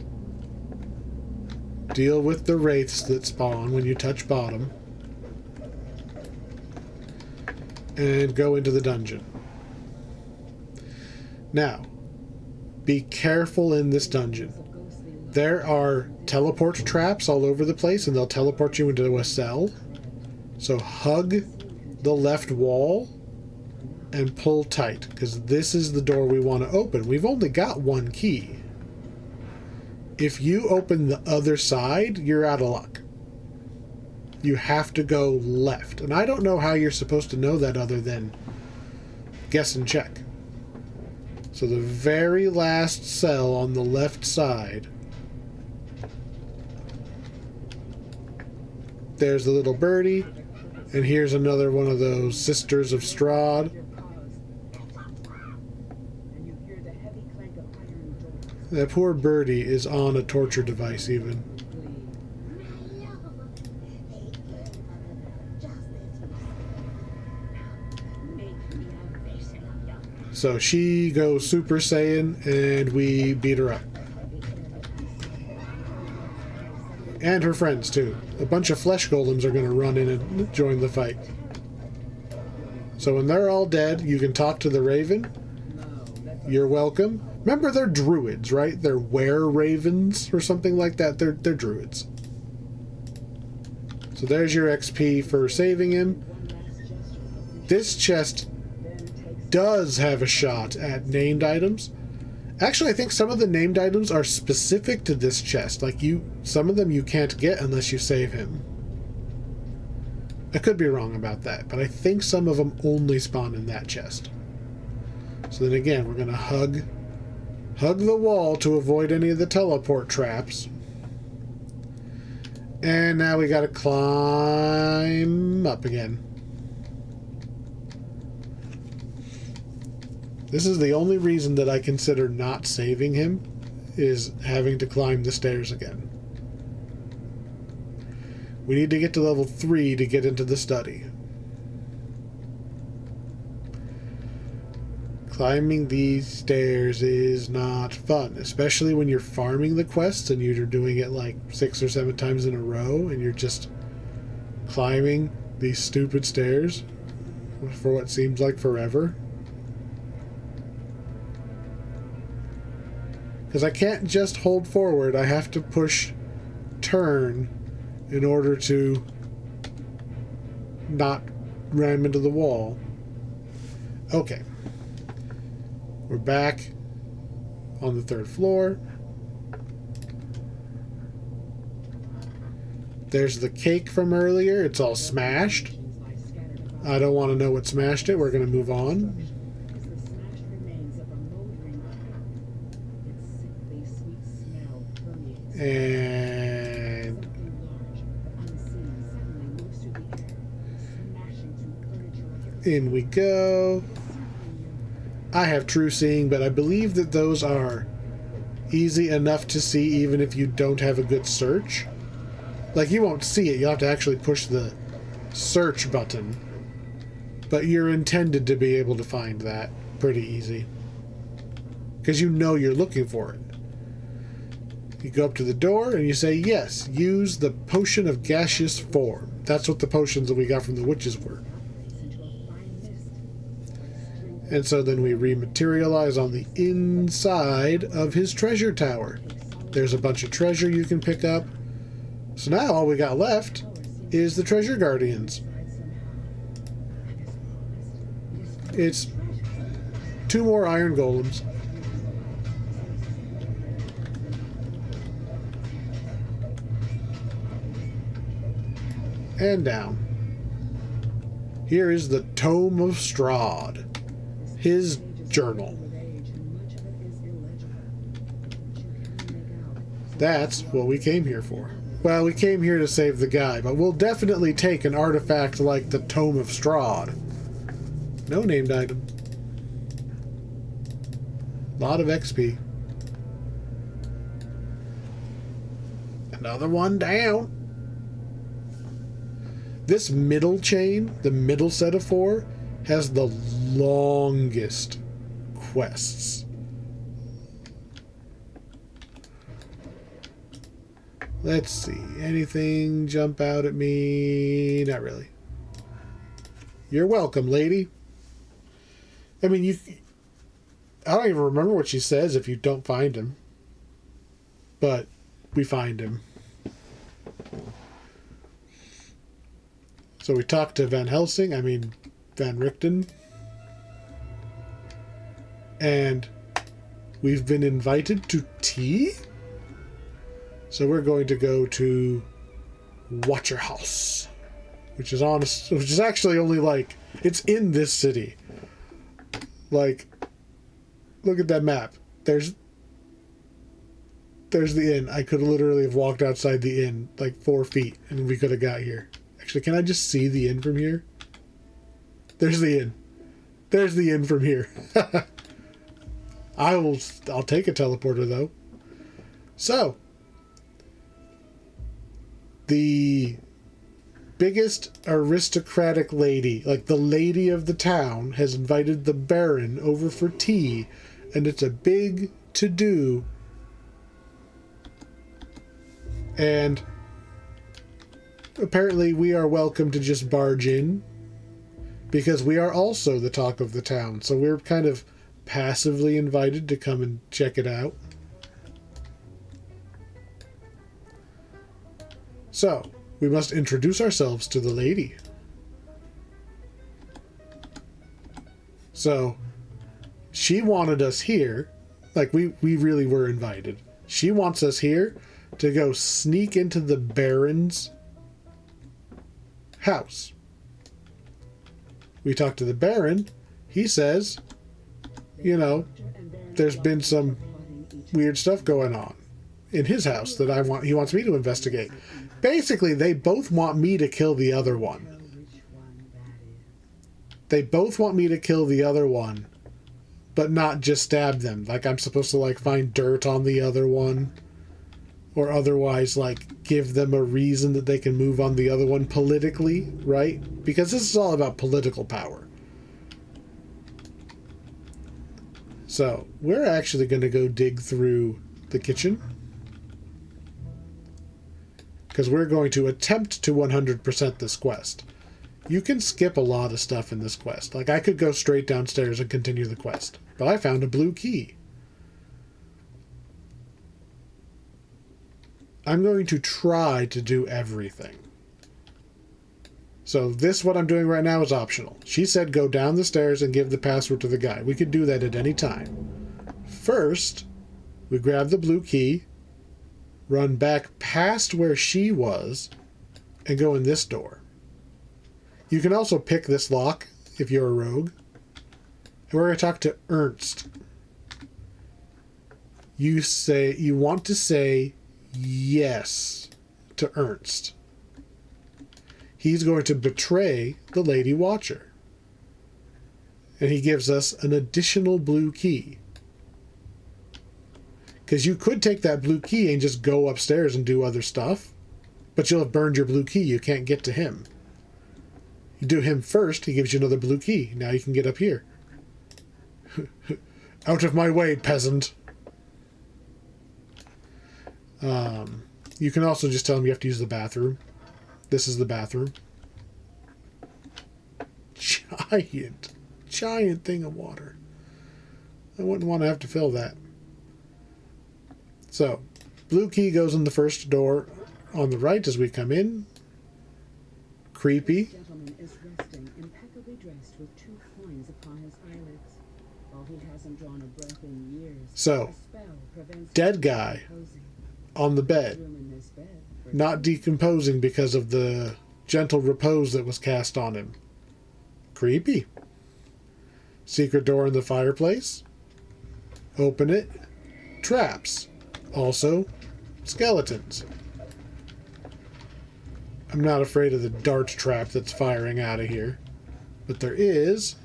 deal with the wraiths that spawn when you touch bottom, and go into the dungeon. Now, be careful in this dungeon. There are teleport traps all over the place, and they'll teleport you into a cell. So hug the left wall and pull tight, because this is the door we want to open. We've only got one key. If you open the other side, you're out of luck. You have to go left. And I don't know how you're supposed to know that other than guess and check. So the very last cell on the left side, there's the little birdie, and here's another one of those Sisters of Strahd. That poor birdie is on a torture device even. So she goes Super Saiyan and we beat her up. And her friends too. A bunch of flesh golems are going to run in and join the fight. So when they're all dead, you can talk to the Raven. You're welcome. Remember, they're druids, right? They're were-ravens or something like that. They're druids. So there's your XP for saving him. This chest does have a shot at named items. Actually, I think some of the named items are specific to this chest. Like, some of them you can't get unless you save him. I could be wrong about that, but I think some of them only spawn in that chest. So then again, we're going to hug the wall to avoid any of the teleport traps. And now we got to climb up again. This is the only reason that I consider not saving him, is having to climb the stairs again. We need to get to level 3 to get into the study. Climbing these stairs is not fun, especially when you're farming the quests and you're doing it like 6 or 7 times in a row and you're just climbing these stupid stairs for what seems like forever. Because I can't just hold forward, I have to push turn in order to not ram into the wall. Okay. We're back on the 3rd floor. There's the cake from earlier. It's all smashed. I don't want to know what smashed it. We're going to move on. And in we go. I have true seeing, but I believe that those are easy enough to see even if you don't have a good search. Like, you won't see it. You'll have to actually push the search button. But you're intended to be able to find that pretty easy. Because you know you're looking for it. You go up to the door and you say, yes, use the potion of gaseous form. That's what the potions that we got from the witches were. And so then we rematerialize on the inside of his treasure tower. There's a bunch of treasure you can pick up. So now all we got left is the treasure guardians. It's 2 more iron golems. And down. Here is the Tome of Strahd. His journal. That's what we came here for. Well, we came here to save the guy, but we'll definitely take an artifact like the Tome of Strahd. No named item. Lot of XP. Another one down. This middle chain, the middle set of 4, has the longest quests. Let's see. Anything jump out at me? Not really. You're welcome, lady. I mean, I don't even remember what she says if you don't find him. But we find him. So we talked to Van Richten. And we've been invited to tea? So we're going to go to Watcher House, which is actually only like, it's in this city. Like, look at that map. There's the inn. I could literally have walked outside the inn like 4 feet and we could have got here. Actually, can I just see the inn from here? There's the inn. There's the inn from here. I'll take a teleporter though. So, the biggest aristocratic lady, like the lady of the town, has invited the Baron over for tea, and it's a big to-do. And apparently we are welcome to just barge in, because we are also the talk of the town, so we're kind of passively invited to come and check it out. So, we must introduce ourselves to the lady. So, she wanted us here, like we really were invited. She wants us here to go sneak into the Baron's house. We talk to the Baron. He says, you know, there's been some weird stuff going on in his house that he wants me to investigate. Basically, they both want me to kill the other one. They both want me to kill the other one, but not just stab them. Like, I'm supposed to, like, find dirt on the other one, or otherwise, like, give them a reason that they can move on the other one politically, right? Because this is all about political power. So, we're actually going to go dig through the kitchen, because we're going to attempt to 100% this quest. You can skip a lot of stuff in this quest. Like, I could go straight downstairs and continue the quest, but I found a blue key. I'm going to try to do everything. So this, what I'm doing right now, is optional. She said go down the stairs and give the password to the guy. We could do that at any time. First, we grab the blue key, run back past where she was, and go in this door. You can also pick this lock if you're a rogue. And we're going to talk to Ernst. You want to say yes to Ernst. He's going to betray the Lady Watcher. And he gives us an additional blue key. Because you could take that blue key and just go upstairs and do other stuff, but you'll have burned your blue key. You can't get to him. You do him first, he gives you another blue key. Now you can get up here. Out of my way, peasant. You can also just tell him you have to use the bathroom. This is the bathroom. Giant thing of water. I wouldn't want to have to fill that. So, blue key goes in the first door on the right as we come in. Creepy. This gentleman is resting, impeccably dressed with 2 coins upon his eyelids. While he hasn't drawn a breath in years, So, a spell prevents dead him guy from decomposing. on the bed. Room in this bed for Not decomposing because of the gentle repose that was cast on him. Creepy. Secret door in the fireplace. Open it. Traps. Also, skeletons. I'm not afraid of the dart trap that's firing out of here. But there is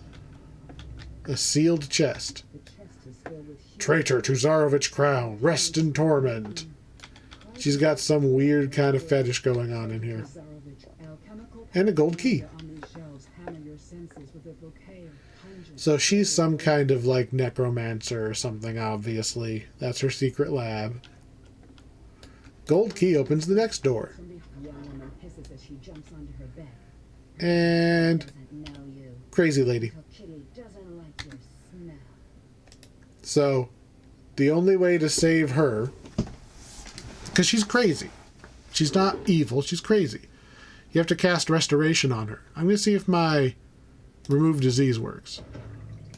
a sealed chest. the chest is filled with huge Traitor to Tsarovich crown. Rest in torment. She's got some weird kind of fetish going on in here. Tsarevich alchemical And a gold key. on these shelves hammer your senses with a bouquet of pungent So she's some kind of like necromancer or something, obviously. That's her secret lab. Gold key opens the next door. Young woman hisses as she jumps onto her bed. And Doesn't know you. crazy lady. Little kitty doesn't like your smell. So the only way to save her, because she's crazy. She's not evil, she's crazy. You have to cast restoration on her. I'm going to see if my remove disease works.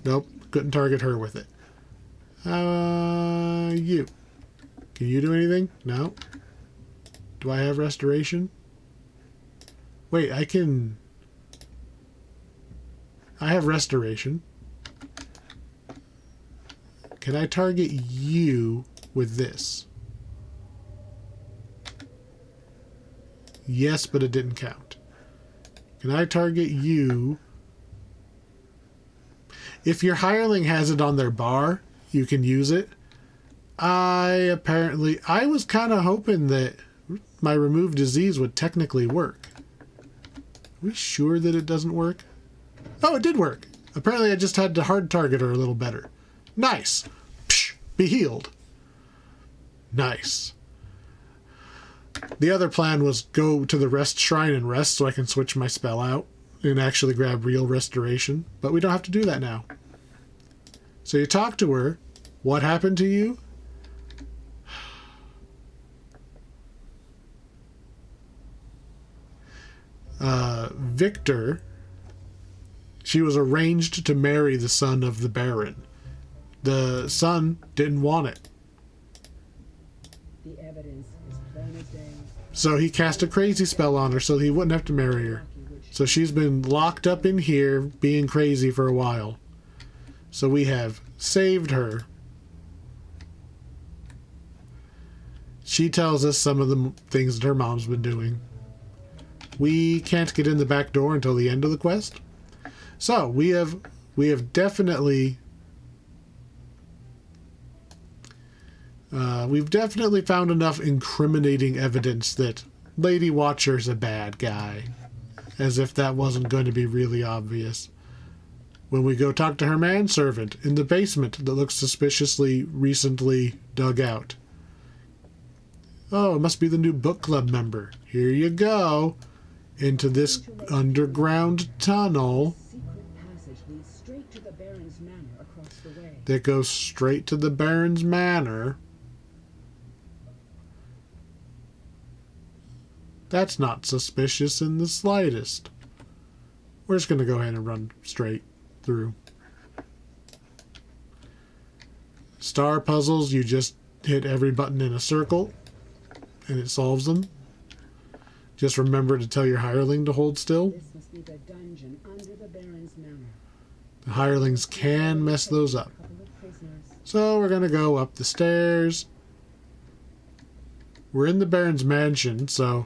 Nope, couldn't target her with it. You. Can you do anything? No. Do I have restoration? Wait, I have restoration. Can I target you with this? Yes, but it didn't count. Can I target you? If your hireling has it on their bar, you can use it. I was kind of hoping that my remove disease would technically work. we sure that it doesn't work? Oh, it did work. Apparently I just had to hard target her a little better. Nice. Psh, be healed. Nice. The other plan was go to the rest shrine and rest so I can switch my spell out and actually grab real restoration. But we don't have to do that now. So you talk to her. What happened to you? Victor, she was arranged to marry the son of the Baron. The son didn't want it. The evidence is plain as day. So he cast a crazy spell on her so he wouldn't have to marry her. So she's been locked up in here being crazy for a while. So we have saved her. She tells us some of the things that her mom's been doing. We can't get in the back door until the end of the quest. So we have definitely we've definitely found enough incriminating evidence that Lady Watcher's a bad guy. As if that wasn't going to be really obvious. When we go talk to her manservant in the basement that looks suspiciously recently dug out. Oh, it must be the new book club member. Here you go. Into this underground tunnel. Secret passage leads straight to the Baron's manor across the way. That goes straight to the Baron's manor. That's not suspicious in the slightest. We're just going to go ahead and run straight through. Star puzzles, you just hit every button in a circle and it solves them. Just remember to tell your hireling to hold still. This must be the dungeon under the Baron's manor. The hirelings can mess those up. A couple of prisoners. So we're going to go up the stairs. We're in the Baron's mansion, so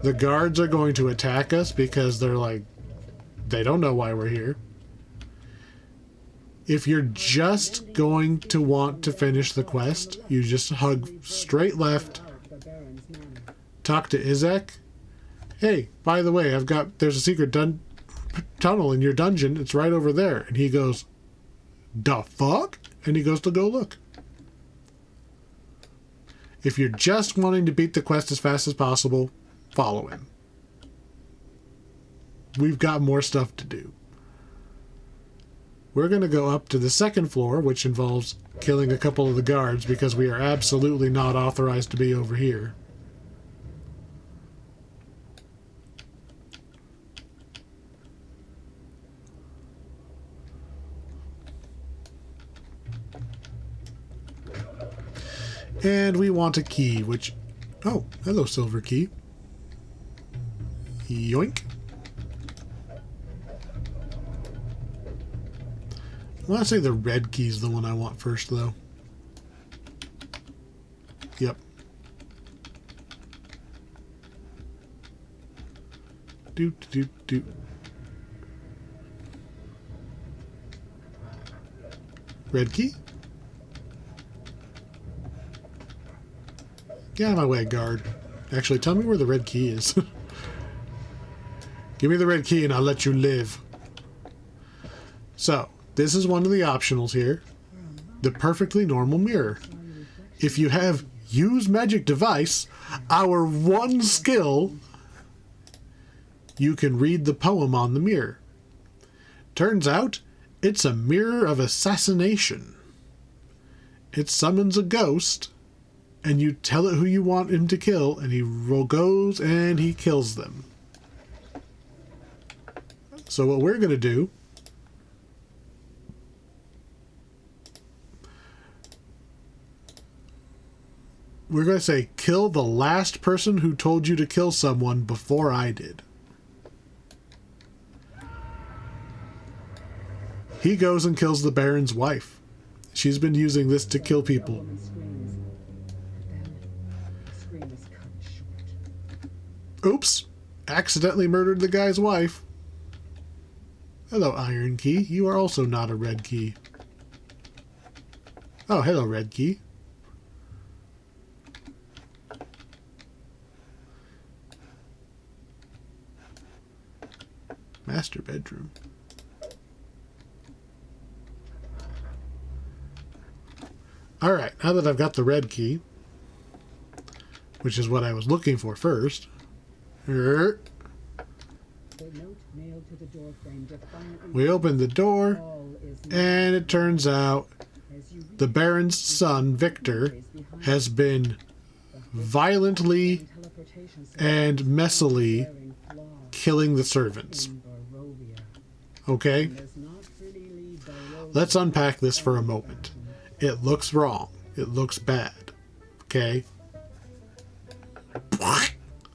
the guards are going to attack us because they're like, they don't know why we're here. If you're just going to want to finish the quest, you just hug straight left, The Baron's manor. talk to Izek. Hey, by the way, there's a secret tunnel in your dungeon. It's right over there. And he goes, the fuck? And he goes to go look. If you're just wanting to beat the quest as fast as possible, follow him. We've got more stuff to do. We're going to go up to the second floor, which involves killing a couple of the guards because we are absolutely not authorized to be over here. And we want a key, which... Oh, hello, silver key. Yoink. I want to say the red key's the one I want first, though. Yep. Doot, doot, doot. Red key? Get out of my way, guard. Actually, tell me where the red key is. Give me the red key and I'll let you live. So, this is one of the optionals here. The perfectly normal mirror. If you have use magic device, our one skill, you can read the poem on the mirror. Turns out, it's a mirror of assassination. It summons a ghost, and you tell it who you want him to kill, and he goes and he kills them. So what we're going to do, we're going to say, kill the last person who told you to kill someone before I did. He goes and kills the Baron's wife. She's been using this to kill people. Woman screams. And then the scream is cut short. Oops. Accidentally murdered the guy's wife. Hello, Iron Key. You are also not a red key. Oh, hello, red key. Master bedroom. Alright, now that I've got the red key, which is what I was looking for first. The note nailed to the door frame defiantly We open the door, all is and it turns out as you reach the Baron's son, Victor, has been violently teleportation and messily glaring flaw killing the servants. in Barovia. Okay? Does not really leave Barovia Let's unpack this for a moment. It looks wrong. It looks bad. Okay?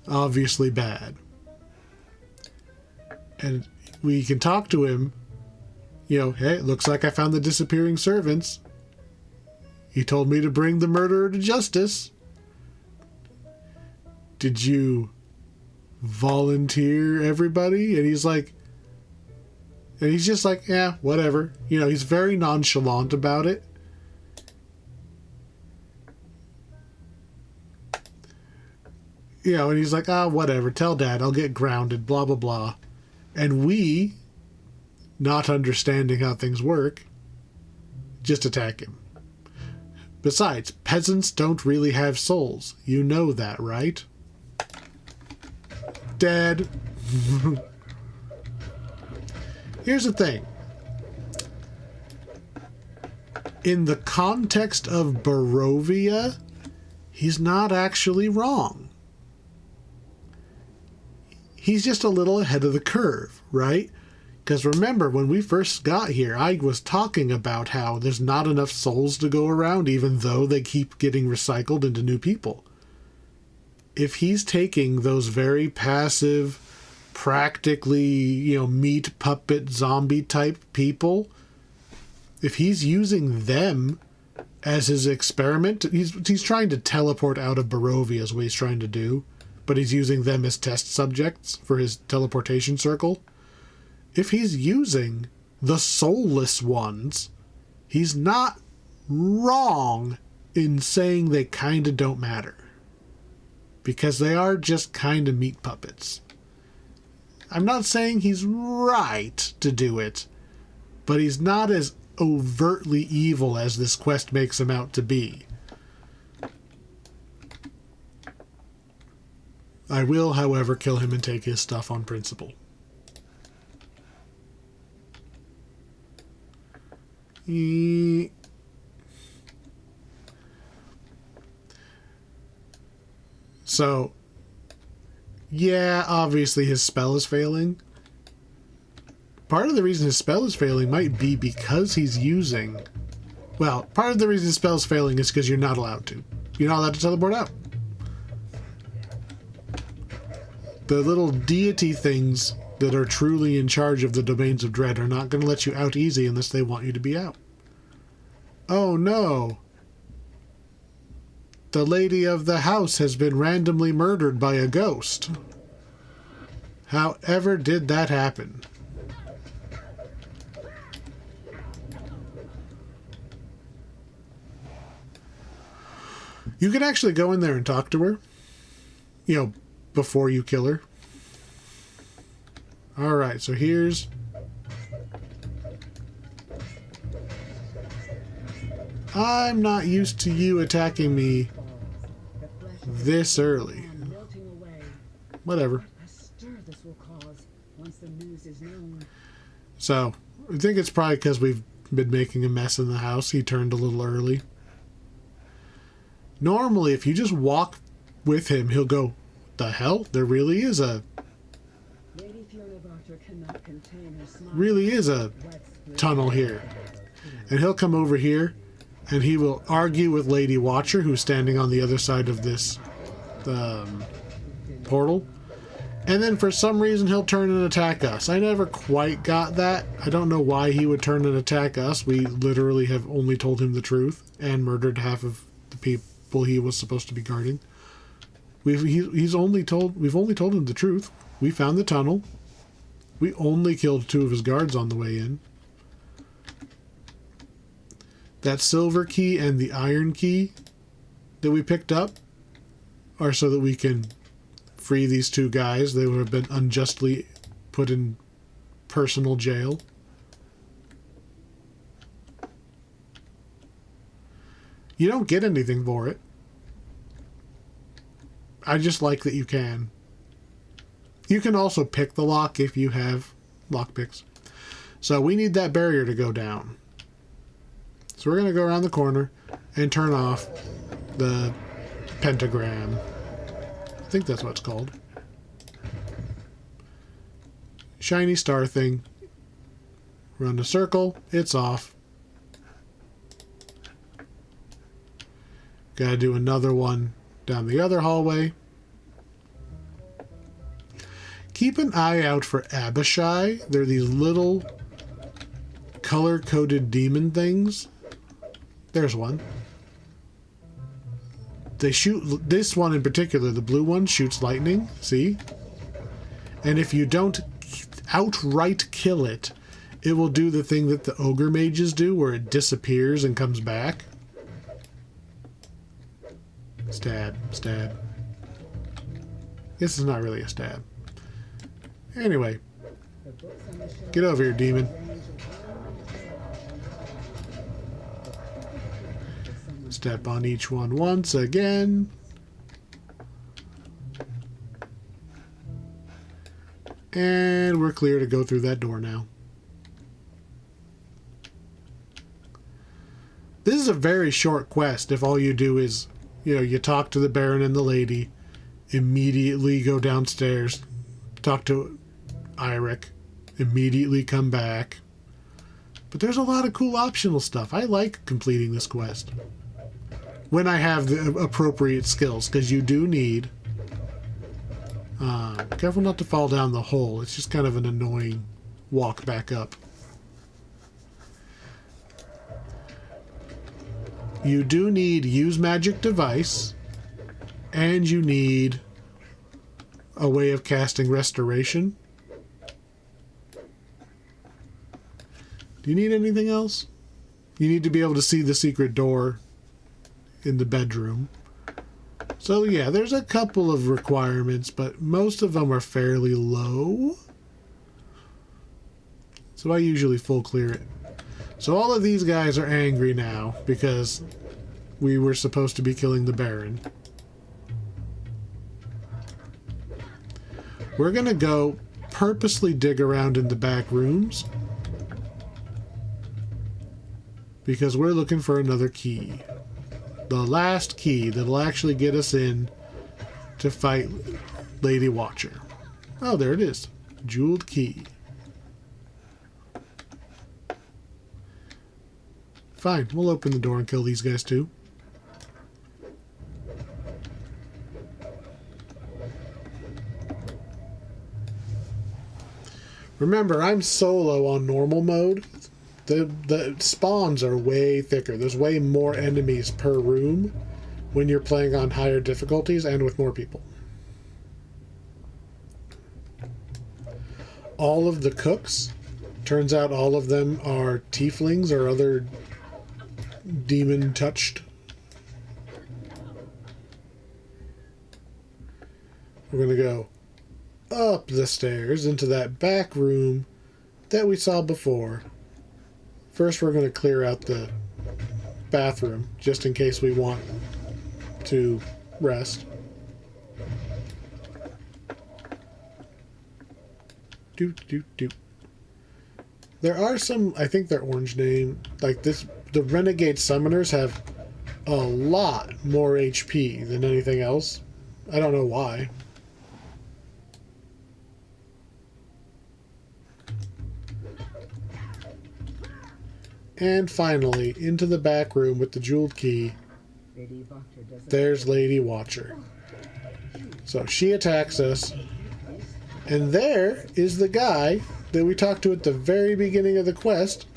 Obviously bad. And we can talk to him. You know, hey, it looks like I found the disappearing servants. He told me to bring the murderer to justice. Did you volunteer everybody? And he's like, and he's just like, yeah, whatever. You know, he's very nonchalant about it. You know, and he's like, whatever, tell Dad, I'll get grounded, blah, blah, blah. And we, not understanding how things work, just attack him. Besides, peasants don't really have souls. You know that, right? Dead. Here's the thing. In the context of Barovia, he's not actually wrong. He's just a little ahead of the curve, right? Because remember, when we first got here, I was talking about how there's not enough souls to go around, even though they keep getting recycled into new people. If he's taking those very passive, practically, you know, meat puppet zombie type people, if he's using them as his experiment, he's trying to teleport out of Barovia is what he's trying to do, but he's using them as test subjects for his teleportation circle. If he's using the soulless ones, he's not wrong in saying they kind of don't matter. Because they are just kind of meat puppets. I'm not saying he's right to do it, but he's not as overtly evil as this quest makes him out to be. I will, however, kill him and take his stuff on principle. So, yeah, obviously his spell is failing. Part of the reason his spell is failing might be because he's using... Well, part of the reason his spell is failing is because you're not allowed to. You're not allowed to teleport out. The little deity things that are truly in charge of the domains of dread are not going to let you out easy unless they want you to be out. Oh no! The lady of the house has been randomly murdered by a ghost. However did that happen? You can actually go in there and talk to her. You know, before you kill her. Alright, so here's... I'm not used to you attacking me this early. Whatever. So, I think it's probably because we've been making a mess in the house. He turned a little early. Normally, if you just walk with him, he'll go, the hell? There really is a tunnel here. And he'll come over here and he will argue with Lady Watcher, who's standing on the other side of this portal. And then for some reason he'll turn and attack us. I never quite got that. I don't know why he would turn and attack us. We literally have only told him the truth and murdered half of the people he was supposed to be guarding. We've only told him the truth. We found the tunnel. We only killed 2 of his guards on the way in. That silver key and the iron key that we picked up are so that we can free these 2 guys. They would have been unjustly put in personal jail. You don't get anything for it. I just like that you can. You can also pick the lock if you have lockpicks. So we need that barrier to go down. So we're going to go around the corner and turn off the pentagram. I think that's what it's called. Shiny star thing. Run a circle. It's off. Gotta do another one down the other hallway. Keep an eye out for Abbey. They're these little color-coded demon things. There's one. They shoot... This one in particular, the blue one, shoots lightning. See? And if you don't outright kill it, it will do the thing that the ogre mages do, where it disappears and comes back. Stab, stab. This is not really a stab. Anyway. Get over here, demon. Step on each one once again. And we're clear to go through that door now. This is a very short quest if all you do is, you know, you talk to the Baron and the lady, immediately go downstairs, talk to Eirik, immediately come back. But there's a lot of cool optional stuff. I like completing this quest when I have the appropriate skills, because you do need... careful not to fall down the hole. It's just kind of an annoying walk back up. You do need use magic device, and you need a way of casting restoration. Do you need anything else? You need to be able to see the secret door in the bedroom. So yeah, there's a couple of requirements, but most of them are fairly low. So I usually full clear it. So all of these guys are angry now because we were supposed to be killing the Baron. We're gonna go purposely dig around in the back rooms because we're looking for another key. The last key that'll actually get us in to fight Lady Watcher. Oh, there it is. Jeweled key. Fine, we'll open the door and kill these guys too. Remember, I'm solo on normal mode. The spawns are way thicker. There's way more enemies per room when you're playing on higher difficulties and with more people. All of the cooks, turns out all of them are tieflings or other demon touched. We're going to go up the stairs into that back room that we saw before. First, we're going to clear out the bathroom, just in case we want to rest. There are some, I think they're orange name, like this, the Renegade Summoners have a lot more HP than anything else. I don't know why. And finally, into the back room with the jeweled key, there's Lady Watcher. So she attacks us, and there is the guy that we talked to at the very beginning of the quest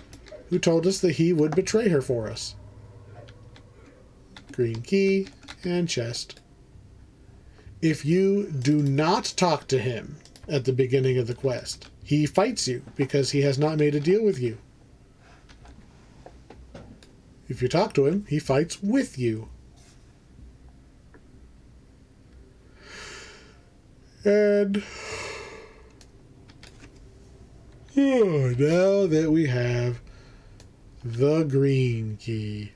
who told us that he would betray her for us. Green key and chest. If you do not talk to him at the beginning of the quest, he fights you because he has not made a deal with you. If you talk to him, he fights with you. And Now that we have the green key.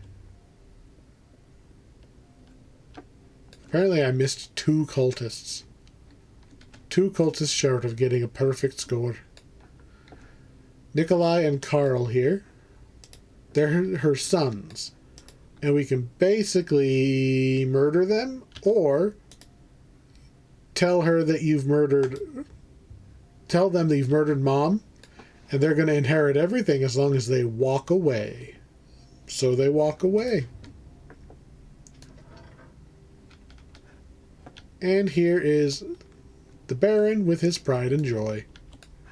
Apparently I missed 2 cultists. 2 cultists short of getting a perfect score. Nikolai and Carl here. They're her sons. And we can basically murder them or tell them that you've murdered Mom, and they're going to inherit everything as long as they walk away. So they walk away. And here is the Baron with his pride and joy.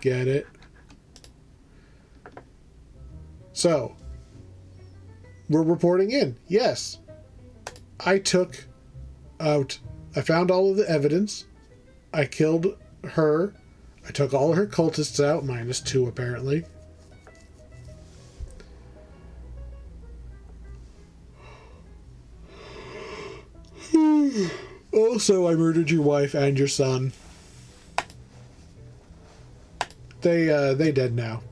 Get it? So, we're reporting in. Yes. I found all of the evidence. I killed her. I took all her cultists out, -2 apparently. Also, I murdered your wife and your son. They dead now.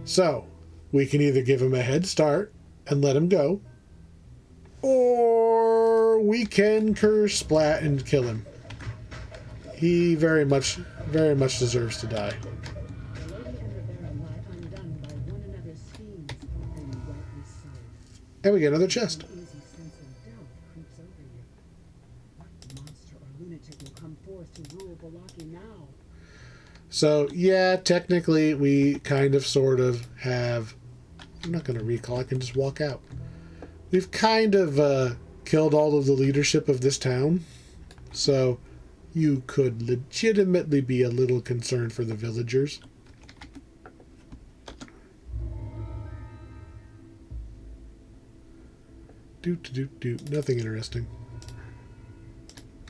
So, we can either give him a head start and let him go, or we can curse Splat and kill him. He very much deserves to die. The lady and the baron lie undone by one another's schemes, and rightly so. And we get another chest. An easy sense of doubt creeps over you. What monster or lunatic will come forth to rule Balaki now? So, yeah, technically we kind of sort of have... I'm not going to recall, I can just walk out. We've kind of killed all of the leadership of this town. So, you could legitimately be a little concerned for the villagers. Nothing interesting.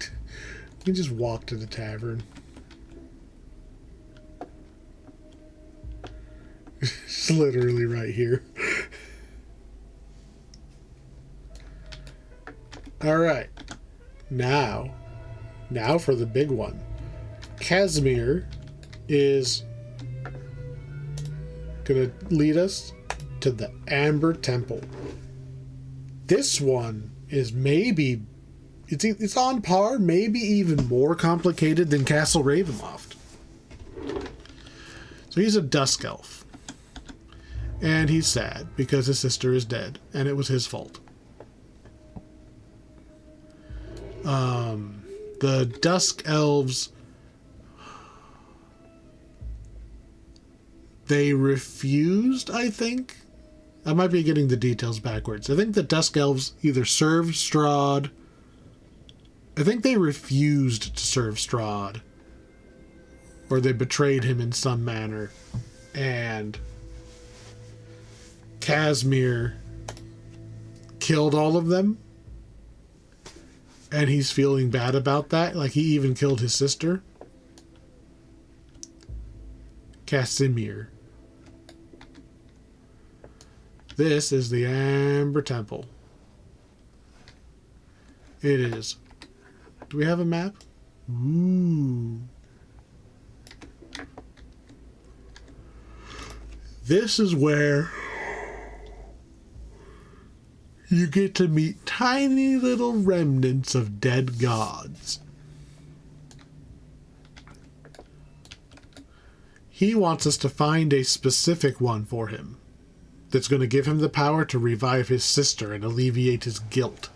You can just walk to the tavern. It's literally right here. Alright. Now for the big one. Casimir is gonna lead us to the Amber Temple. This one is maybe... It's on par, maybe even more complicated than Castle Ravenloft. So he's a Dusk Elf. And he's sad because his sister is dead, and it was his fault. The Dusk Elves, they refused, I think. I might be getting the details backwards. I think the Dusk Elves either served Strahd. I think they refused to serve Strahd. Or they betrayed him in some manner. And Casimir killed all of them. And he's feeling bad about that. Like, he even killed his sister. Casimir. This is the Amber Temple. It is. Do we have a map? Ooh. This is where you get to meet tiny little remnants of dead gods. He wants us to find a specific one for him that's going to give him the power to revive his sister and alleviate his guilt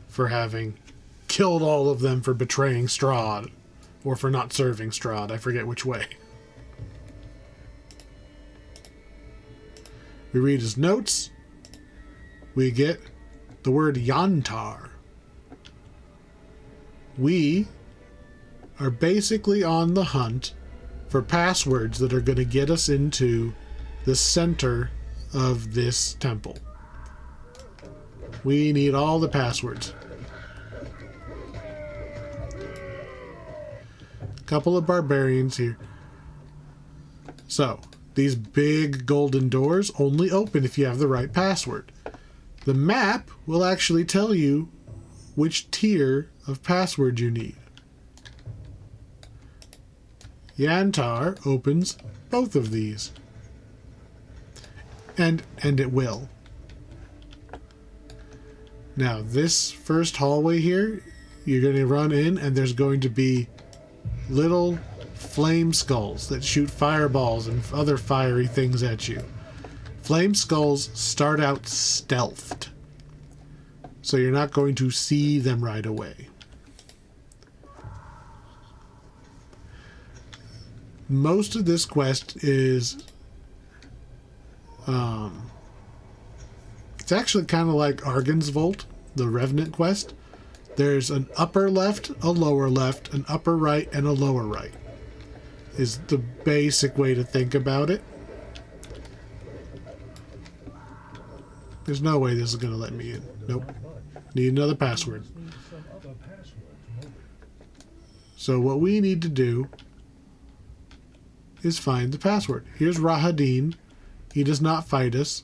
for having killed all of them for betraying Strahd, or for not serving Strahd. I forget which way. We read his notes. We get the word Yantar. We are basically on the hunt for passwords that are going to get us into the center of this temple. We need all the passwords. A couple of barbarians here. So, these big golden doors only open if you have the right password. The map will actually tell you which tier of password you need. Yantar opens both of these. And it will. Now, this first hallway here, you're going to run in, and there's going to be little flame skulls that shoot fireballs and other fiery things at you. Flame skulls start out stealthed, so you're not going to see them right away. Most of this quest is it's actually kind of like Argynvostholt, the Revenant quest. There's an upper left, a lower left, an upper right, and a lower right. Is the basic way to think about it. There's no way this is going to let me in. Nope. Need another password. So what we need to do is find the password. Here's Rahadin. He does not fight us.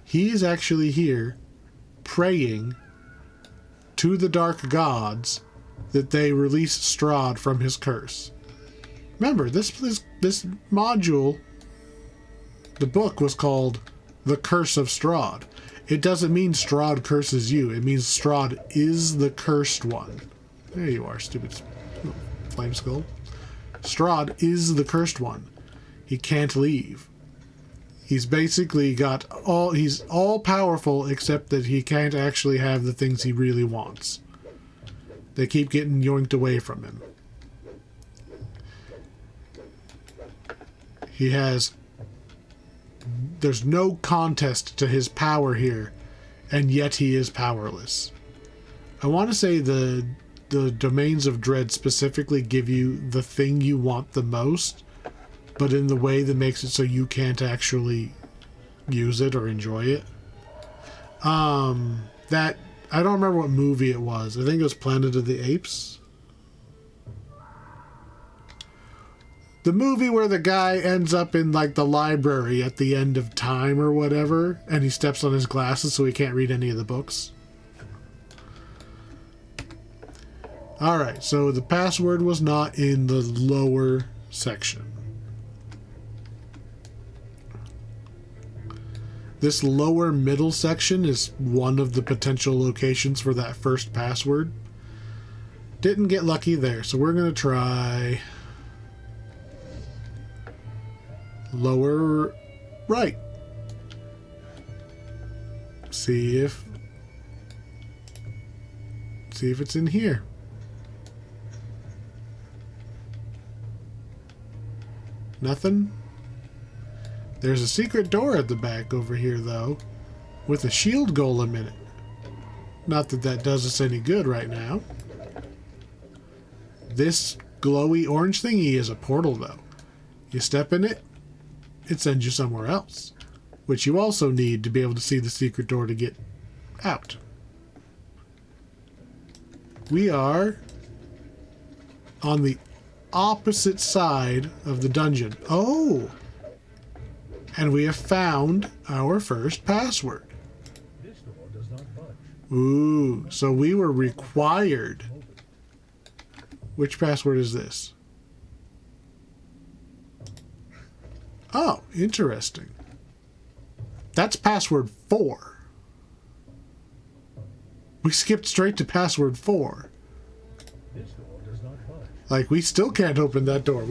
He is actually here praying to the dark gods that they release Strahd from his curse. Remember, this module, the book was called The Curse of Strahd. It doesn't mean Strahd curses you. It means Strahd is the cursed one. There you are, stupid flame skull. Strahd is the cursed one. He can't leave. He's basically he's all powerful except that he can't actually have the things he really wants. They keep getting yoinked away from him. There's no contest to his power here, and yet he is powerless. I want to say the domains of dread specifically give you the thing you want the most, but in the way that makes it so you can't actually use it or enjoy it. That I don't remember what movie it was. I think it was Planet of the Apes. The movie where the guy ends up in like the library at the end of time or whatever, and he steps on his glasses so he can't read any of the books. Alright, so the password was not in the lower section. This lower middle section is one of the potential locations for that first password. Didn't get lucky there, so we're going to try lower right. See if it's in here. Nothing? There's a secret door at the back over here, though, with a shield golem in it. Not that that does us any good right now. This glowy orange thingy is a portal, though. You step in it, it sends you somewhere else, which you also need to be able to see the secret door to get out. We are on the opposite side of the dungeon. Oh! And we have found our first password. This door does not budge. Ooh, so we were required. Which password is this? Oh, interesting. That's password 4. We skipped straight to password 4. This door does not budge. Like, we still can't open that door.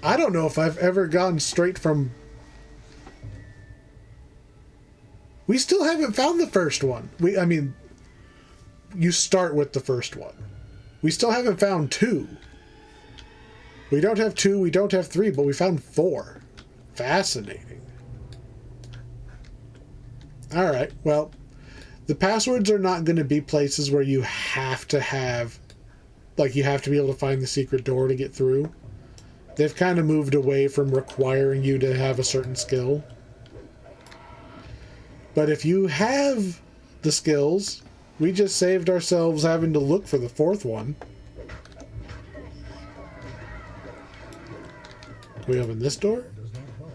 I don't know if I've ever gone straight from... We still haven't found the first one. I mean, you start with the first one. We still haven't found 2. We don't have 2, we don't have 3, but we found 4. Fascinating. Alright, well, the passwords are not going to be places where you have to have... Like, you have to be able to find the secret door to get through. They've kind of moved away from requiring you to have a certain skill. But if you have the skills, we just saved ourselves having to look for the 4th one. Can we open this door?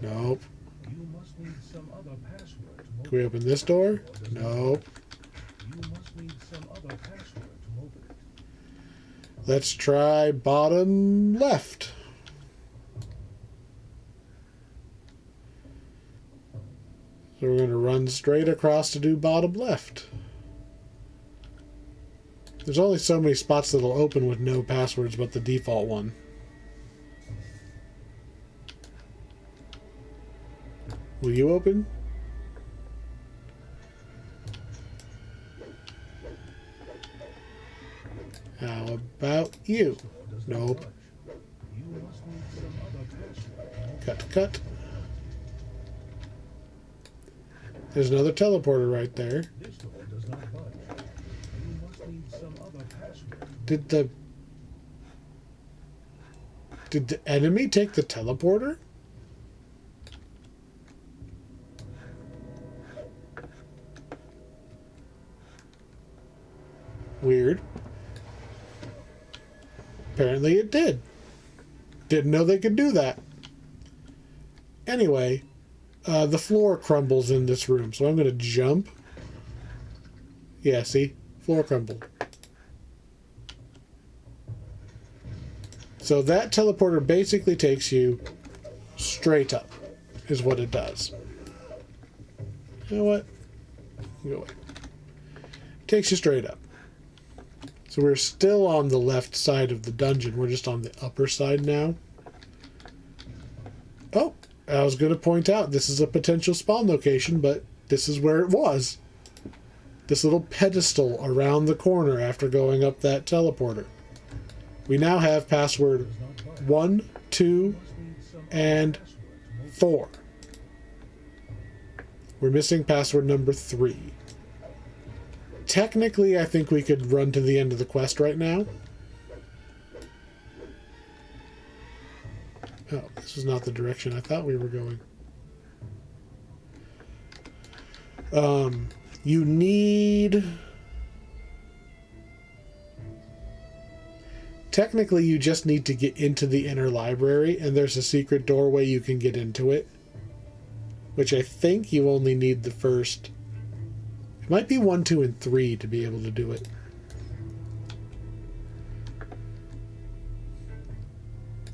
Nope. You must need some other password to Can we open this door? Nope. You must need some other password to open it. Let's try bottom left. So we're going to run straight across to do bottom left. There's only so many spots that'll open with no passwords but the default one. Will you open? How about you? Nope. Cut, cut. There's another teleporter right there. Did the enemy take the teleporter? Weird. Apparently it did. Didn't know they could do that. Anyway, the floor crumbles in this room, so I'm going to jump. Yeah, see? Floor crumbled. So that teleporter basically takes you straight up, is what it does. You know what? Go away. Takes you straight up. So we're still on the left side of the dungeon. We're just on the upper side now. Oh, I was going to point out this is a potential spawn location, but this is where it was. This little pedestal around the corner after going up that teleporter. We now have password 1, 2, and 4. We're missing password number 3. Technically, I think we could run to the end of the quest right now. Oh, this is not the direction I thought we were going. You need... Technically, you just need to get into the inner library, and there's a secret doorway you can get into it. Which I think you only need the first... It might be 1, 2, and 3 to be able to do it.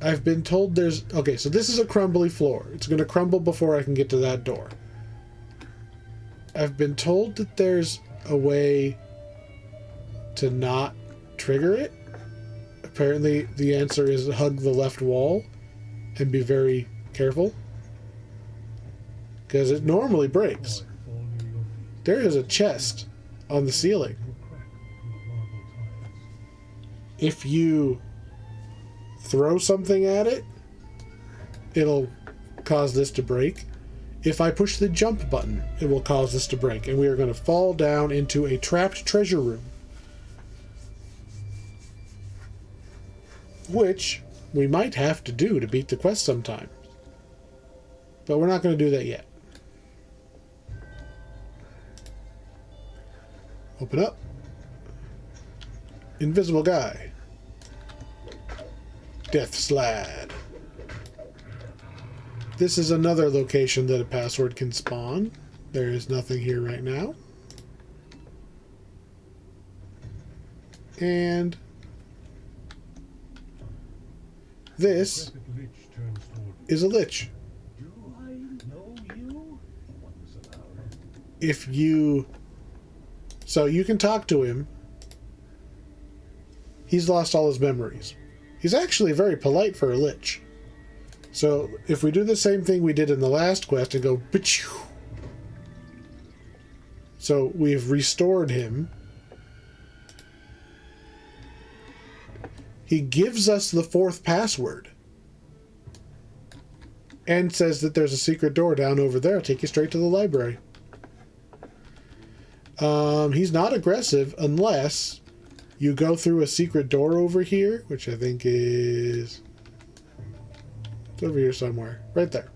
I've been told there's... Okay, so this is a crumbly floor. It's going to crumble before I can get to that door. I've been told that there's a way to not trigger it. Apparently, the answer is hug the left wall and be very careful. Because it normally breaks. There is a chest on the ceiling. If you throw something at it, it'll cause this to break. If I push the jump button, it will cause this to break. And we are going to fall down into a trapped treasure room. Which we might have to do to beat the quest sometime. But we're not going to do that yet. Open up. Invisible guy. Death slide. This is another location that a password can spawn. There is nothing here right now. And this is a lich. Do I know you? What was allowed? If you... So you can talk to him. He's lost all his memories. He's actually very polite for a lich. So if we do the same thing we did in the last quest and go... Ba-chew. So we've restored him. He gives us the 4th password. And says that there's a secret door down over there. I'll take you straight to the library. He's not aggressive unless you go through a secret door over here, which I think is... It's over here somewhere. Right there.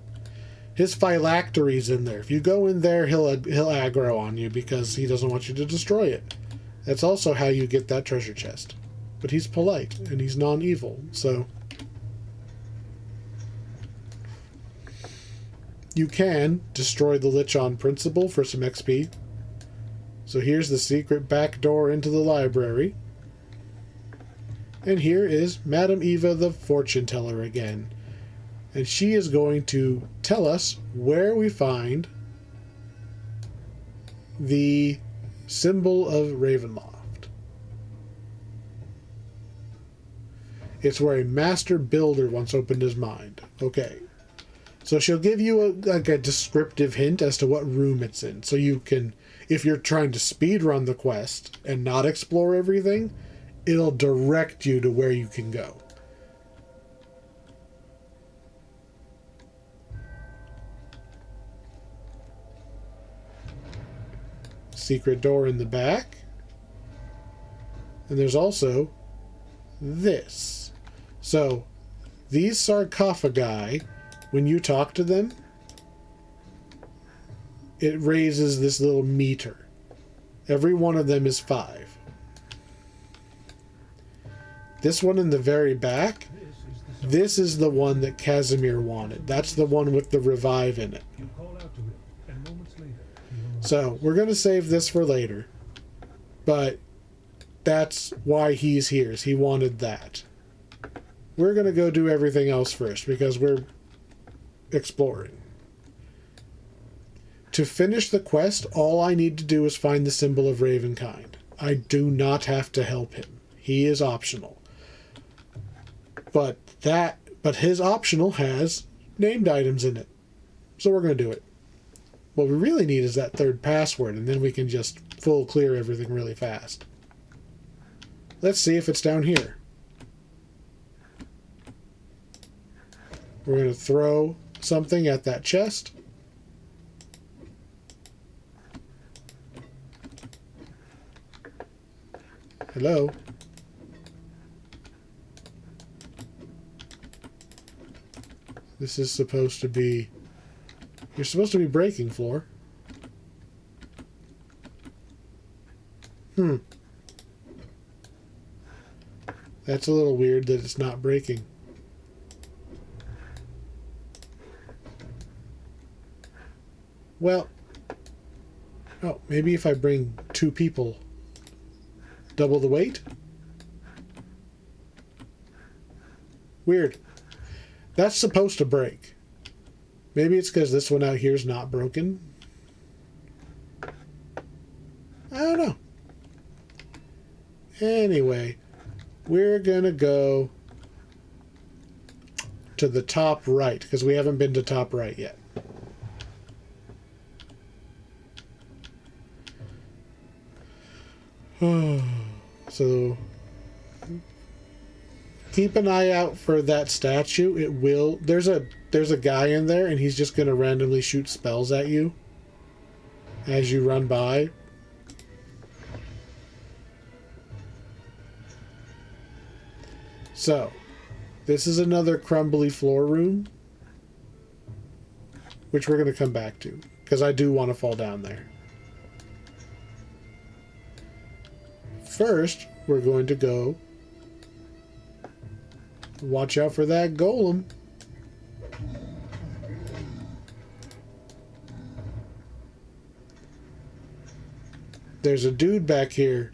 His phylactery's in there. If you go in there, he'll aggro on you because he doesn't want you to destroy it. That's also how you get that treasure chest. But he's polite, and he's non-evil, so... You can destroy the Lich on principle for some XP. So here's the secret back door into the library. And here is Madame Eva the fortune teller again. And she is going to tell us where we find the symbol of Ravenloft. It's where a master builder once opened his mind. Okay. So she'll give you a descriptive hint as to what room it's in. So you can, if you're trying to speedrun the quest and not explore everything, it'll direct you to where you can go. Secret door in the back. And there's also this. So these sarcophagi, when you talk to them, it raises this little meter. Every one of them is 5. This one in the very back, this is the one that Casimir wanted. That's the one with the revive in it. You call out to him, and moments later, So we're going to save this for later. But that's why he's here. Is he wanted that. We're going to go do everything else first because we're exploring. To finish the quest, all I need to do is find the symbol of Ravenkind. I do not have to help him. He is optional. But his optional has named items in it. So we're going to do it. What we really need is that third password, and then we can just full clear everything really fast. Let's see if it's down here. We're going to throw something at that chest. Hello? This is supposed to be... You're supposed to be breaking, floor. That's a little weird that it's not breaking. Well... Oh, maybe if I bring 2 people... Double the weight? Weird. That's supposed to break. Maybe it's because this one out here is not broken. I don't know. Anyway, we're going to go to the top right because we haven't been to top right yet. So keep an eye out for that statue. It will. There's a guy in there, and he's just going to randomly shoot spells at you as you run by. So, this is another crumbly floor room, which we're going to come back to because I do want to fall down there. First, we're going to go watch out for that golem. There's a dude back here.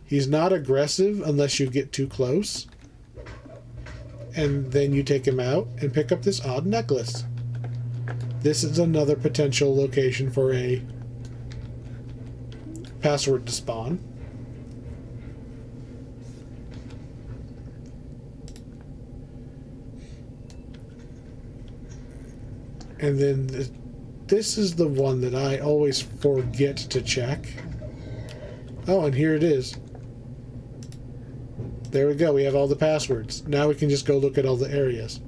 He's not aggressive unless you get too close. And then you take him out and pick up this odd necklace. This is another potential location for a password to spawn. And then this is the one that I always forget to check. Oh, and here it is. There we go. We have all the passwords. Now we can just go look at all the areas.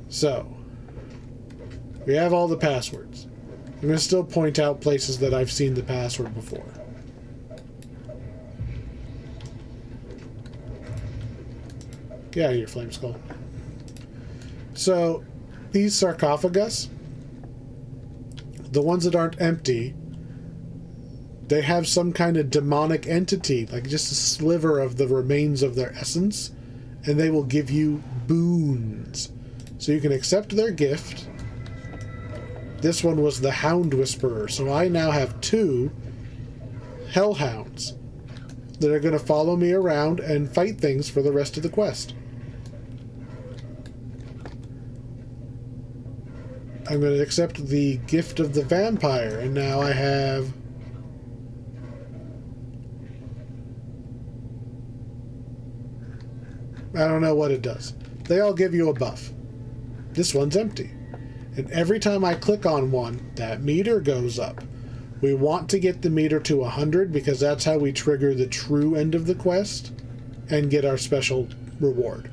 So, we have all the passwords. I'm going to still point out places that I've seen the password before. Get out of here, Flame Skull. So, these sarcophagus, the ones that aren't empty, they have some kind of demonic entity, like just a sliver of the remains of their essence, and they will give you boons. So you can accept their gift, This one was the Hound Whisperer, so I now have 2 Hellhounds that are going to follow me around and fight things for the rest of the quest. I'm going to accept the Gift of the Vampire, and now I have... I don't know what it does. They all give you a buff. This one's empty. And every time I click on one, that meter goes up. We want to get the meter to 100 because that's how we trigger the true end of the quest and get our special reward.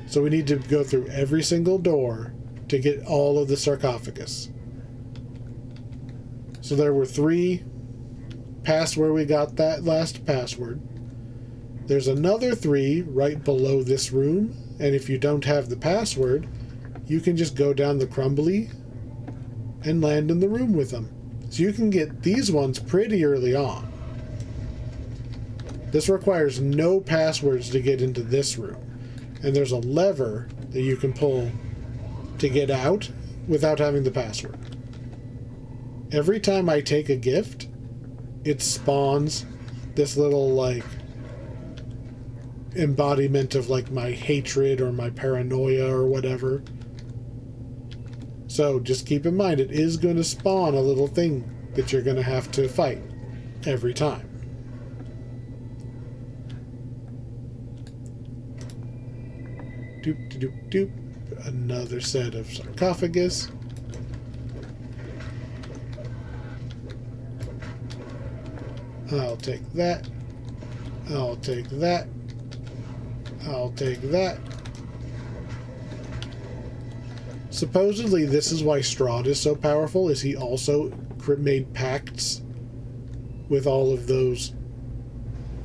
So we need to go through every single door to get all of the sarcophagus. So there were 3 past where we got that last password. There's another 3 right below this room, and if you don't have the password, you can just go down the crumbly and land in the room with them. So you can get these ones pretty early on. This requires no passwords to get into this room, and there's a lever that you can pull to get out without having the password. Every time I take a gift, it spawns this little, like, embodiment of, like, my hatred or my paranoia or whatever. So just keep in mind, it is going to spawn a little thing that you're going to have to fight every time. Doop, doop, doop. Another set of sarcophagus. I'll take that. I'll take that. I'll take that. Supposedly this is why Strahd is so powerful, is he also made pacts with all of those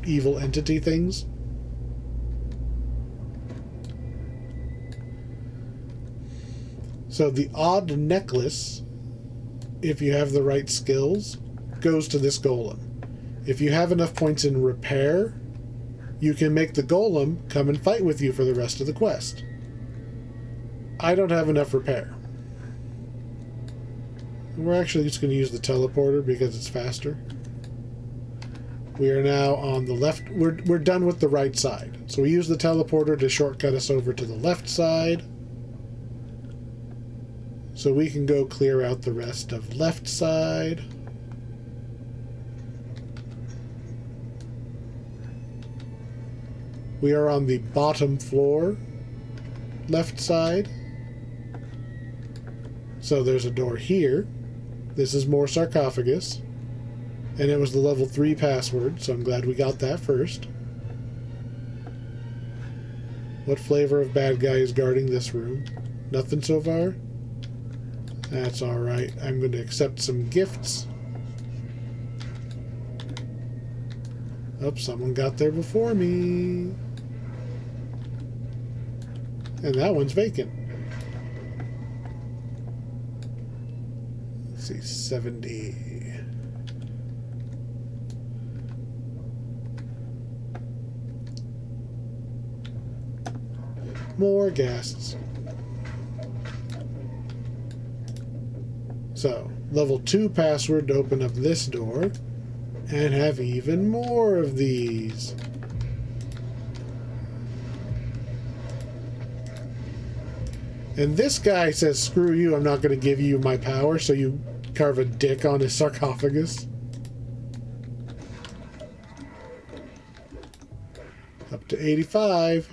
evil entity things. So the odd necklace, if you have the right skills, goes to this golem. If you have enough points in repair, you can make the golem come and fight with you for the rest of the quest. I don't have enough repair. We're actually just going to use the teleporter because it's faster. We are now on the left. We're done with the right side. So we use the teleporter to shortcut us over to the left side. So we can go clear out the rest of left side. We are on the bottom floor, left side. So there's a door here. This is more sarcophagus. And it was the level 3 password, so I'm glad we got that first. What flavor of bad guy is guarding this room? Nothing so far? That's alright. I'm going to accept some gifts. Oh, someone got there before me. And that one's vacant. Let's see, 70. More guests. So, level 2 password to open up this door, and have even more of these. And this guy says, screw you, I'm not going to give you my power, so you carve a dick on his sarcophagus. Up to 85.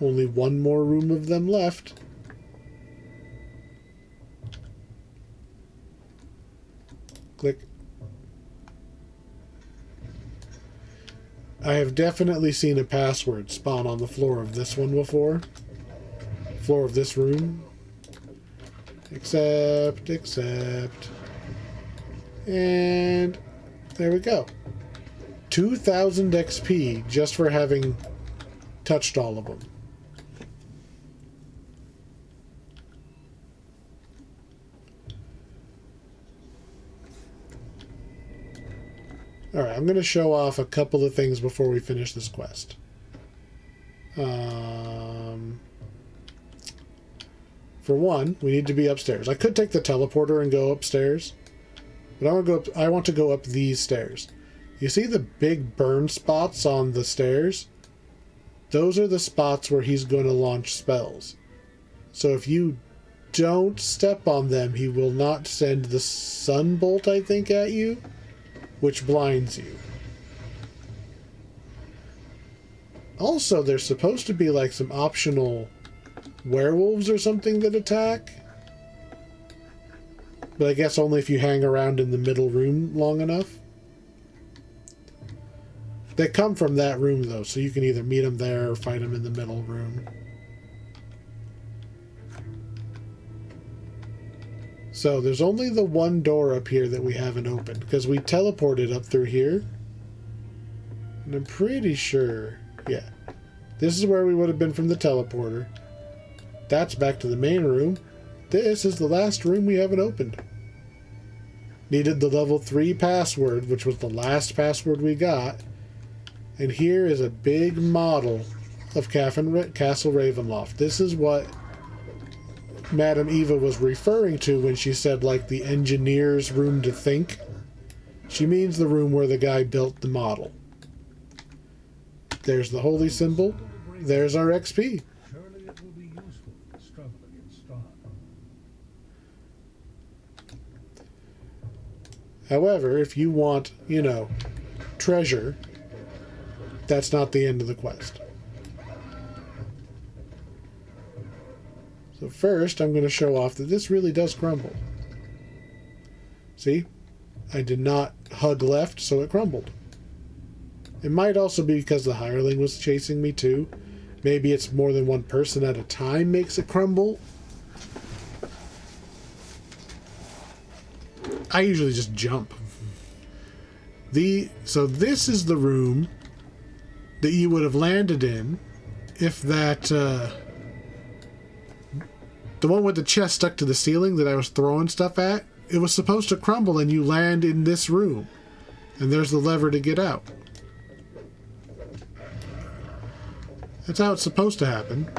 Only one more room of them left. Click. I have definitely seen a password spawn on the floor of this one before. Floor of this room. Accept. And there we go. 2,000 XP just for having touched all of them. Alright, I'm going to show off a couple of things before we finish this for For one, we need to be upstairs. I could take the teleporter and go upstairs, but I want to go up these stairs. You see the big burn spots on the stairs? Those are the spots where he's going to launch spells. So if you don't step on them, he will not send the sunbolt, I think, at you, which blinds you. Also, there's supposed to be like some optional werewolves or something that attack. But I guess only if you hang around in the middle room long enough. They come from that room, though, so you can either meet them there or fight them in the middle room. So there's only the one door up here that we haven't opened, because we teleported up through here. And I'm pretty sure, yeah, this is where we would have been from the teleporter. That's back to the main room. This is the last room we haven't opened. Needed the level 3 password, which was the last password we got. And here is a big model of Castle Ravenloft. This is what Madame Eva was referring to when she said, like, the engineer's room to think. She means the room where the guy built the model. There's the holy symbol. There's our XP. Surely it will be useful for the struggle against Strahd. However, if you want, you know, treasure, that's not the end of the quest. So first, I'm going to show off that this really does crumble. See? I did not hug left, so it crumbled. It might also be because the hireling was chasing me too. Maybe it's more than one person at a time makes it crumble. I usually just jump. So this is the room that you would have landed in if that... the one with the chest stuck to the ceiling that I was throwing stuff at, it was supposed to crumble and you land in this room. And there's the lever to get out. That's how it's supposed to happen.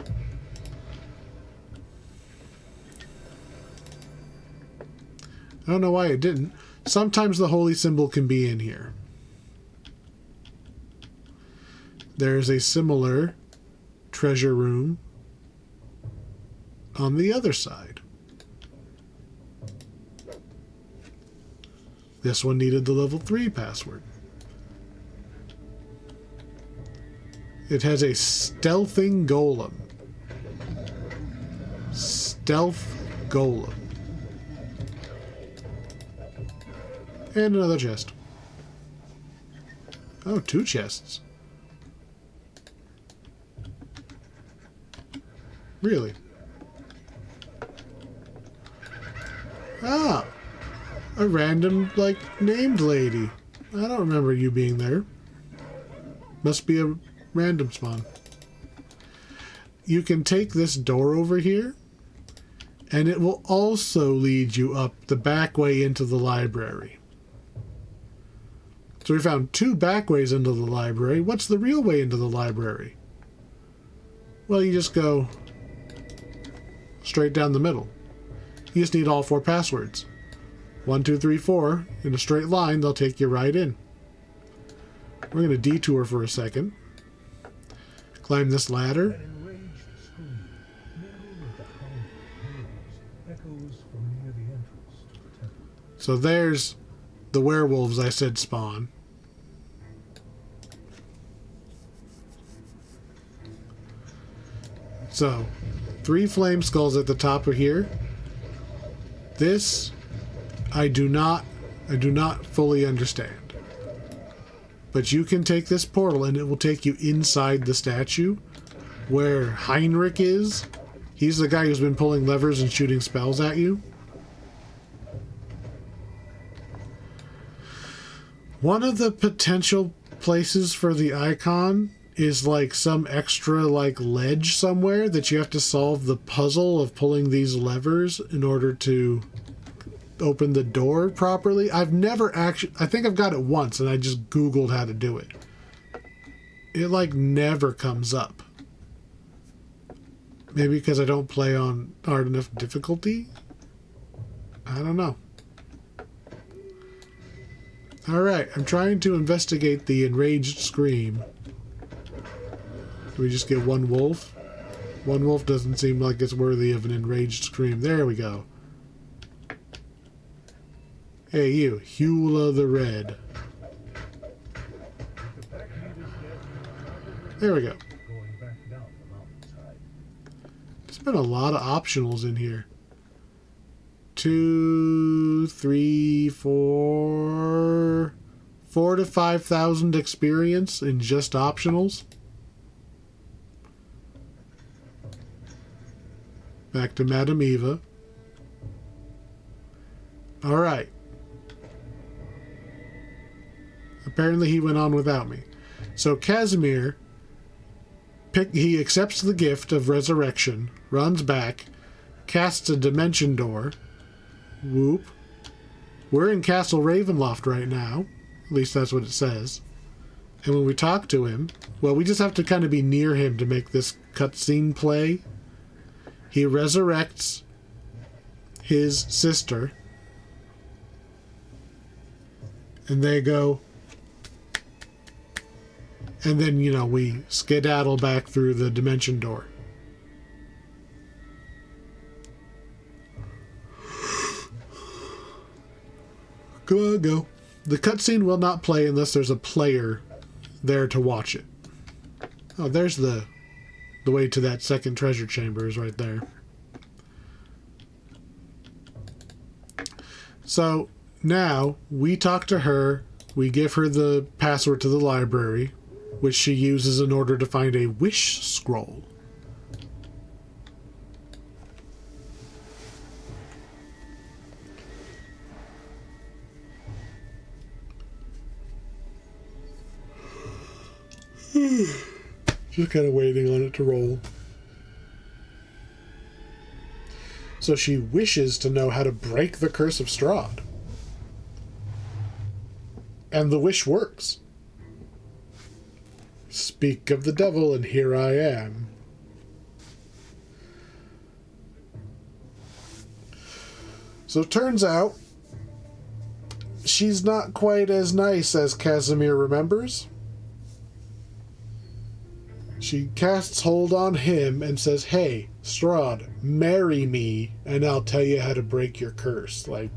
I don't know why it didn't. Sometimes the holy symbol can be in here. There's a similar treasure room on the other side. This one needed the level 3 password. It has a stealthing golem. Stealth golem. And another chest. Oh, 2 chests. Really? Ah, a random, like, named lady. I don't remember you being there. Must be a random spawn. You can take this door over here, and it will also lead you up the back way into the library. So we found 2 back ways into the library. What's the real way into the library? Well, you just go straight down the middle. You just need all 4 passwords. 1, 2, 3, 4. In a straight line, they'll take you right in. We're going to detour for a second. Climb this ladder. An enraged scream, mingled with the howling of wolves, echoes from near the entrance to the temple. So there's the werewolves I said spawn. So, 3 flame skulls at the top of here. This, I do not fully understand. But you can take this portal and it will take you inside the statue where Heinrich is. He's the guy who's been pulling levers and shooting spells at you. One of the potential places for the icon is like some extra like ledge somewhere that you have to solve the puzzle of pulling these levers in order to open the door properly. I've never actually... I think I've got it once and I just Googled how to do it. It like never comes up. Maybe because I don't play on hard enough difficulty? I don't know. Alright, I'm trying to investigate the enraged scream. Do we just get one wolf? One wolf doesn't seem like it's worthy of an enraged scream. There we go. Hey you, Hula the Red. There we go. Going back down the mountainside. There's been a lot of optionals in here. 2, 3, 4... 4 to 5,000 experience in just optionals. Back to Madame Eva. Alright. Apparently he went on without me. So Casimir, he accepts the gift of resurrection, runs back, casts a dimension door. Whoop. We're in Castle Ravenloft right now. At least that's what it says. And when we talk to him, well, we just have to kind of be near him to make this cutscene play. He resurrects his sister. And they go. And then, you know, we skedaddle back through the dimension door. Come on, go. The cutscene will not play unless there's a player there to watch it. Oh, there's the way to that second treasure chamber is right there. So now we talk to her. We give her the password to the library, which she uses in order to find a wish scroll. Just kind of waiting on it to roll. So she wishes to know how to break the Curse of Strahd. And the wish works. Speak of the devil, and here I am. So it turns out she's not quite as nice as Casimir remembers. She casts hold on him and says, "Hey, Strahd, marry me, and I'll tell you how to break your curse." Like,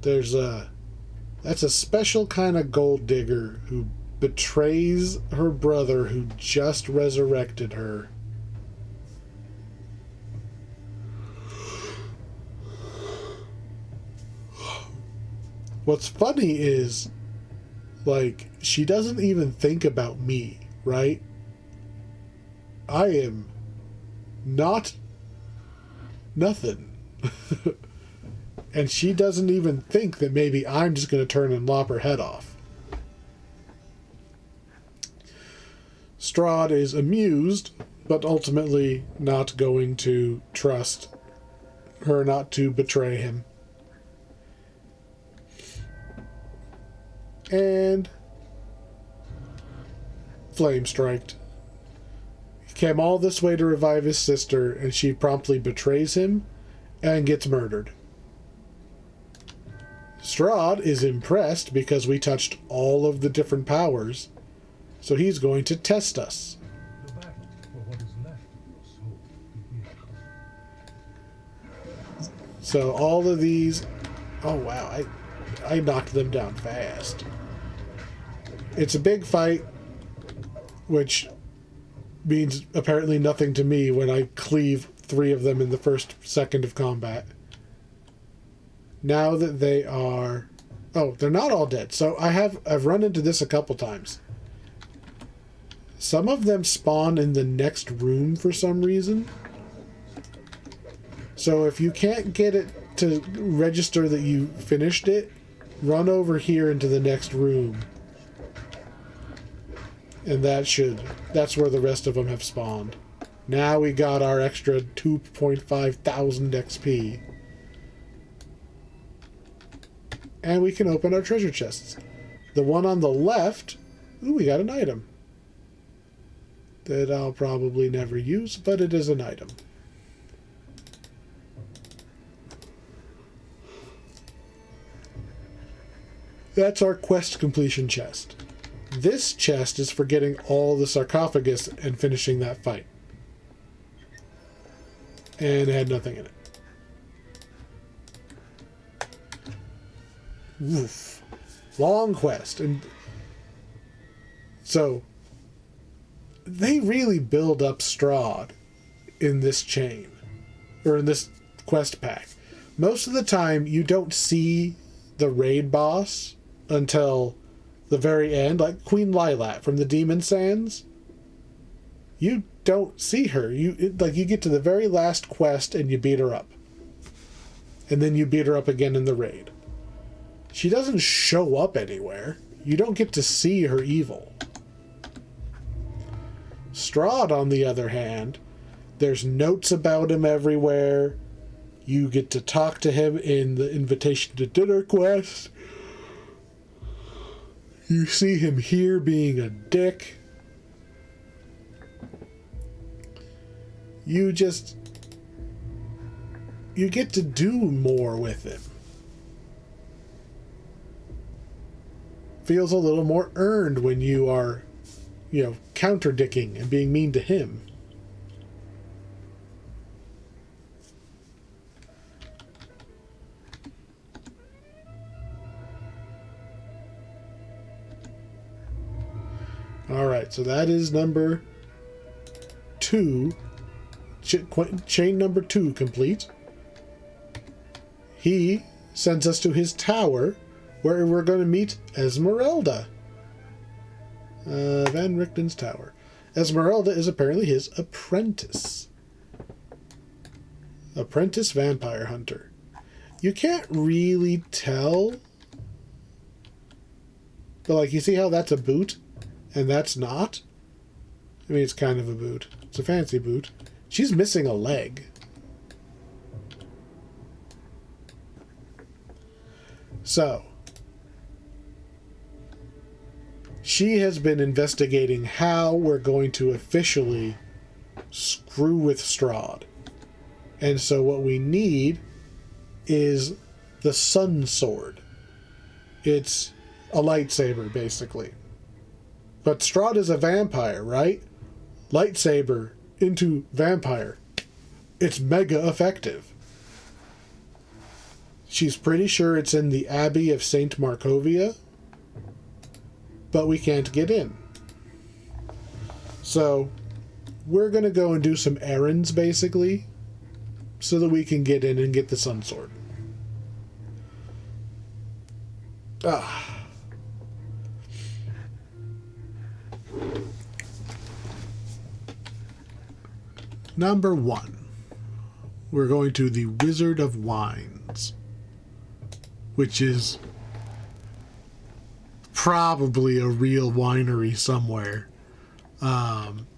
that's a special kind of gold digger who betrays her brother who just resurrected her. What's funny is, like, she doesn't even think about me, right? I am not nothing. And she doesn't even think that maybe I'm just going to turn and lop her head off. Strahd is amused, but ultimately not going to trust her not to betray him. And flame striked. He came all this way to revive his sister, and she promptly betrays him and gets murdered. Strahd is impressed because we touched all of the different powers, so he's going to test us. The battle for what is left of your soul begins. So all of these... Oh wow, I knocked them down fast. It's a big fight, which means apparently nothing to me when I cleave 3 of them in the first second of combat. Now that they are... Oh, they're not all dead. So I've run into this a couple times. Some of them spawn in the next room for some reason. So if you can't get it to register that you finished it, run over here into the next room. And that's where the rest of them have spawned. Now we got our extra 2,500 XP. And we can open our treasure chests. The one on the left... Ooh, we got an item. that I'll probably never use, but it is an item. That's our quest completion chest. This chest is for getting all the sarcophagus and finishing that fight. And it had nothing in it. Oof. Long quest. And so they really build up Strahd in this chain, or in this quest pack. Most of the time you don't see the raid boss until the very end, like Queen Lilat from the Demon Sands. You don't see her. You get to the very last quest and you beat her up. And then you beat her up again in the raid. She doesn't show up anywhere. You don't get to see her evil. Strahd, on the other hand, there's notes about him everywhere. You get to talk to him in the Invitation to Dinner quest. You see him here being a dick. You get to do more with him. Feels a little more earned when you are, counter-dicking and being mean to him. Alright, so that is number 2. Chain number 2 complete. He sends us to his tower, where we're going to meet Esmeralda. Van Richten's tower. Esmeralda is apparently his apprentice. Apprentice vampire hunter. You can't really tell. But, you see how that's a boot? And that's not? I mean, it's kind of a boot. It's a fancy boot. She's missing a leg. So, she has been investigating how we're going to officially screw with Strahd. And so what we need is the Sun Sword. It's a lightsaber, basically. But Strahd is a vampire, right? Lightsaber into vampire. It's mega effective. She's pretty sure it's in the Abbey of St. Markovia, but we can't get in. So, we're going to go and do some errands, basically, so that we can get in and get the Sun Sword. Number 1. We're going to the Wizard of Wines, which is probably a real winery somewhere.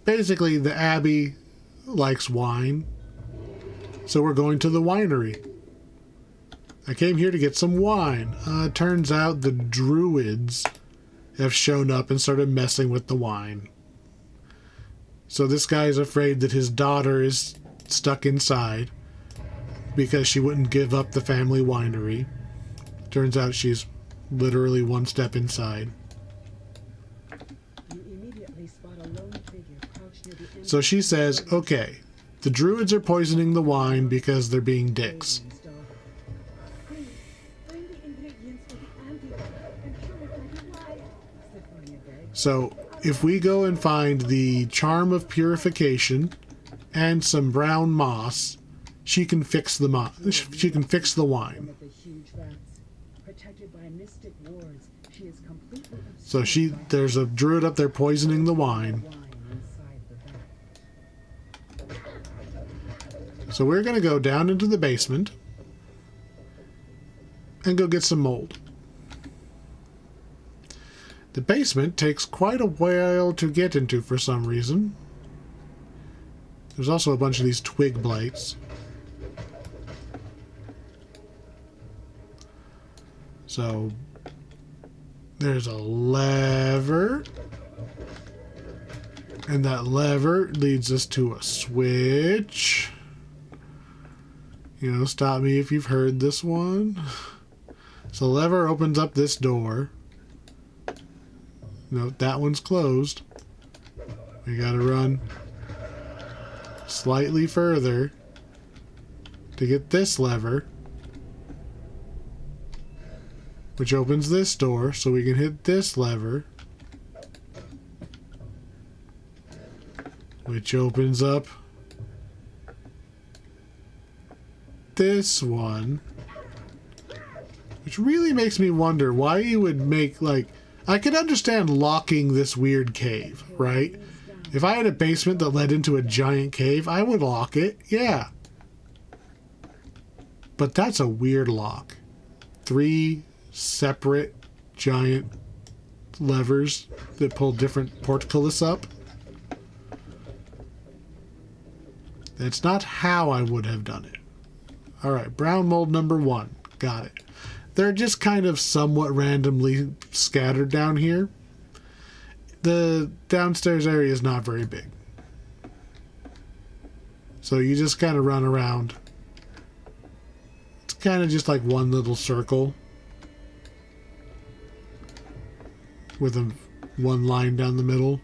Basically, the Abbey likes wine, so we're going to the winery. I came here to get some wine. Turns out the druids have shown up and started messing with the wine. So this guy is afraid that his daughter is stuck inside because she wouldn't give up the family winery. Turns out she's literally one step inside. You immediately spot a lone figure crouched near the entrance. So she says, okay, the druids are poisoning the wine because they're being dicks. Please, bring the ingredients for the antidote and purify the wine. Stefania begged. So if we go and find the Charm of Purification and some brown moss, she can fix the she can fix the wine. One of the huge vats, protected by mystic wards, she is completely So obscured by there's a druid up there poisoning the wine. wine inside the vat. So we're going to go down into the basement and go get some mold. The basement takes quite a while to get into for some reason. There's also a bunch of these twig blights. So there's a lever. And that lever leads us to a switch. You know, stop me if you've heard this one. So the lever opens up this door. No, that one's closed. We gotta run slightly further to get this lever, which opens this door, so we can hit this lever, which opens up this one, which really makes me wonder why you would make, like, I could understand locking this weird cave, right? If I had a basement that led into a giant cave, I would lock it, yeah. But that's a weird lock. 3 separate giant levers that pull different portcullis up. That's not how I would have done it. Alright, brown mold number 1. Got it. They're just kind of somewhat randomly scattered down here. The downstairs area is not very big. So you just kind of run around. It's kind of just like one little circle with one line down the middle.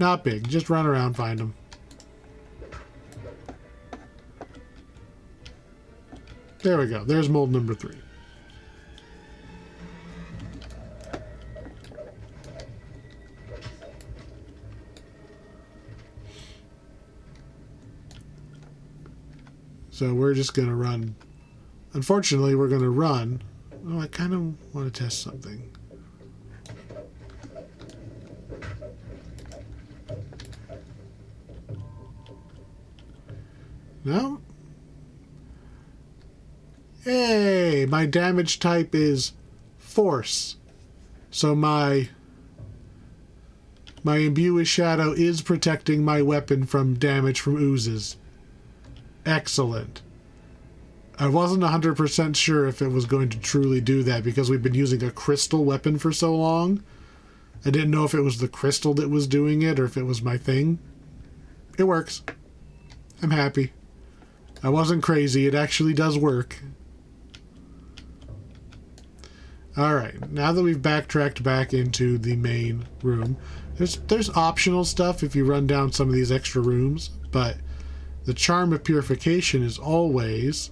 Not big. Just run around, find them. There we go. There's mold number 3. So we're just going to run. Unfortunately, we're going to run. Oh, I kind of want to test something. No? Hey, my damage type is force. So my imbue with shadow is protecting my weapon from damage from oozes. Excellent. I wasn't 100% sure if it was going to truly do that because we've been using a crystal weapon for so long. I didn't know if it was the crystal that was doing it or if it was my thing. It works. I'm happy. I wasn't crazy. It actually does work. Alright, now that we've backtracked back into the main room, there's optional stuff if you run down some of these extra rooms, but the charm of purification is always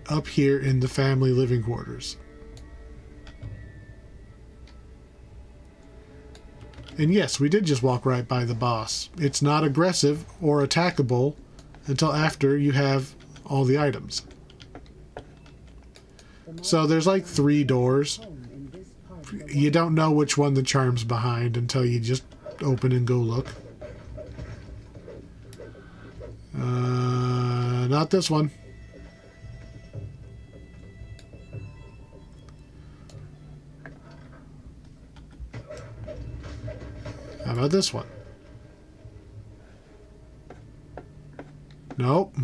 up here in the family living quarters. And yes, we did just walk right by the boss. It's not aggressive or attackable until after you have all the items. So there's like 3 doors. You don't know which one the charm's behind until you just open and go look. Not this one. How about this one? Nope.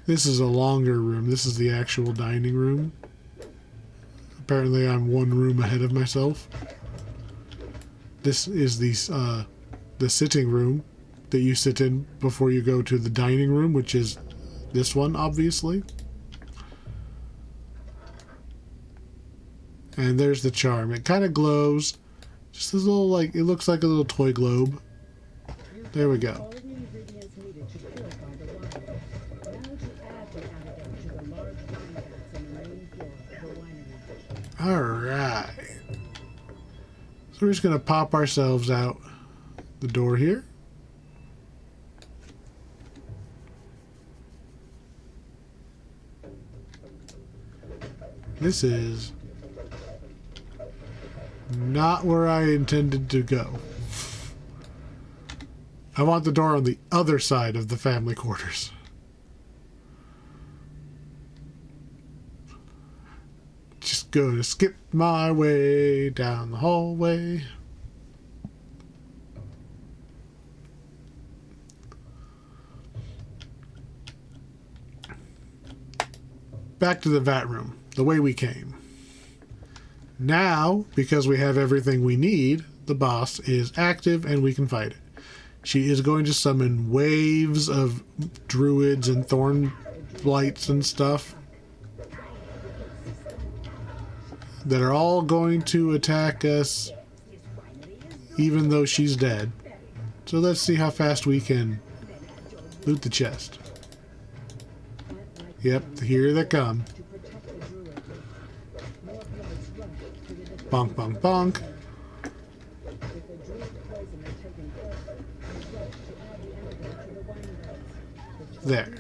This is a longer room. This is the actual dining room. Apparently I'm one room ahead of myself. This is the sitting room that you sit in before you go to the dining room, which is this one, obviously. And there's the charm. It kind of glows. Just this little, like, it looks like a little toy globe. There we go. Alright. So we're just going to pop ourselves out the door here. This is not where I intended to go. I want the door on the other side of the family quarters. Just gonna skip my way down the hallway. back to the vat room, the way we came. Now, because we have everything we need, the boss is active and we can fight it. She is going to summon waves of druids and thorn blights and stuff that are all going to attack us even though she's dead. So let's see how fast we can loot the chest. Yep, here they come. Bonk, bonk, bonk. There.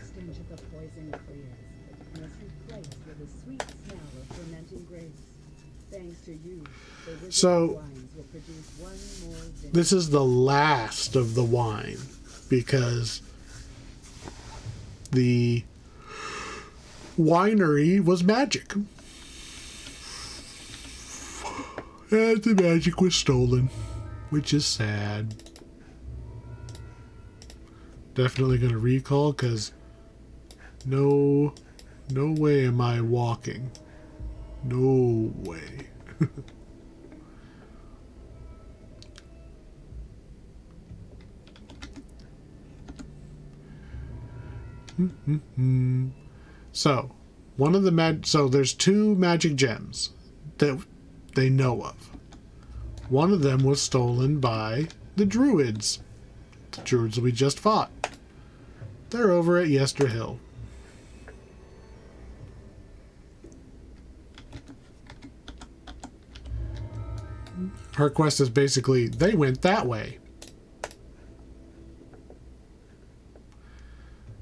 So, this is the last of the wine because the winery was magic. And the magic was stolen, which is sad. Definitely going to recall because no way am I walking. No way. So, one of the so there's 2 magic gems that they know of. One of them was stolen by the druids. The druids we just fought. They're over at Yester Hill. Her quest is basically, they went that way.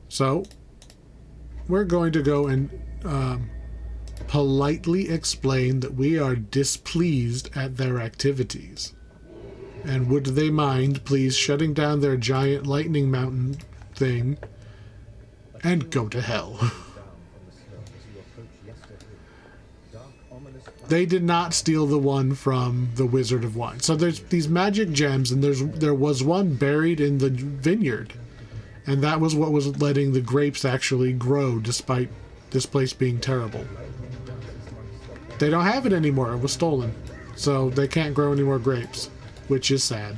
So, we're going to go and politely explain that we are displeased at their activities. And would they mind please shutting down their giant lightning mountain thing and go to hell. They did not steal the one from the Wizard of Wine. So there's these magic gems, and there was one buried in the vineyard. And that was what was letting the grapes actually grow, despite this place being terrible. They don't have it anymore. It was stolen. So they can't grow any more grapes, which is sad.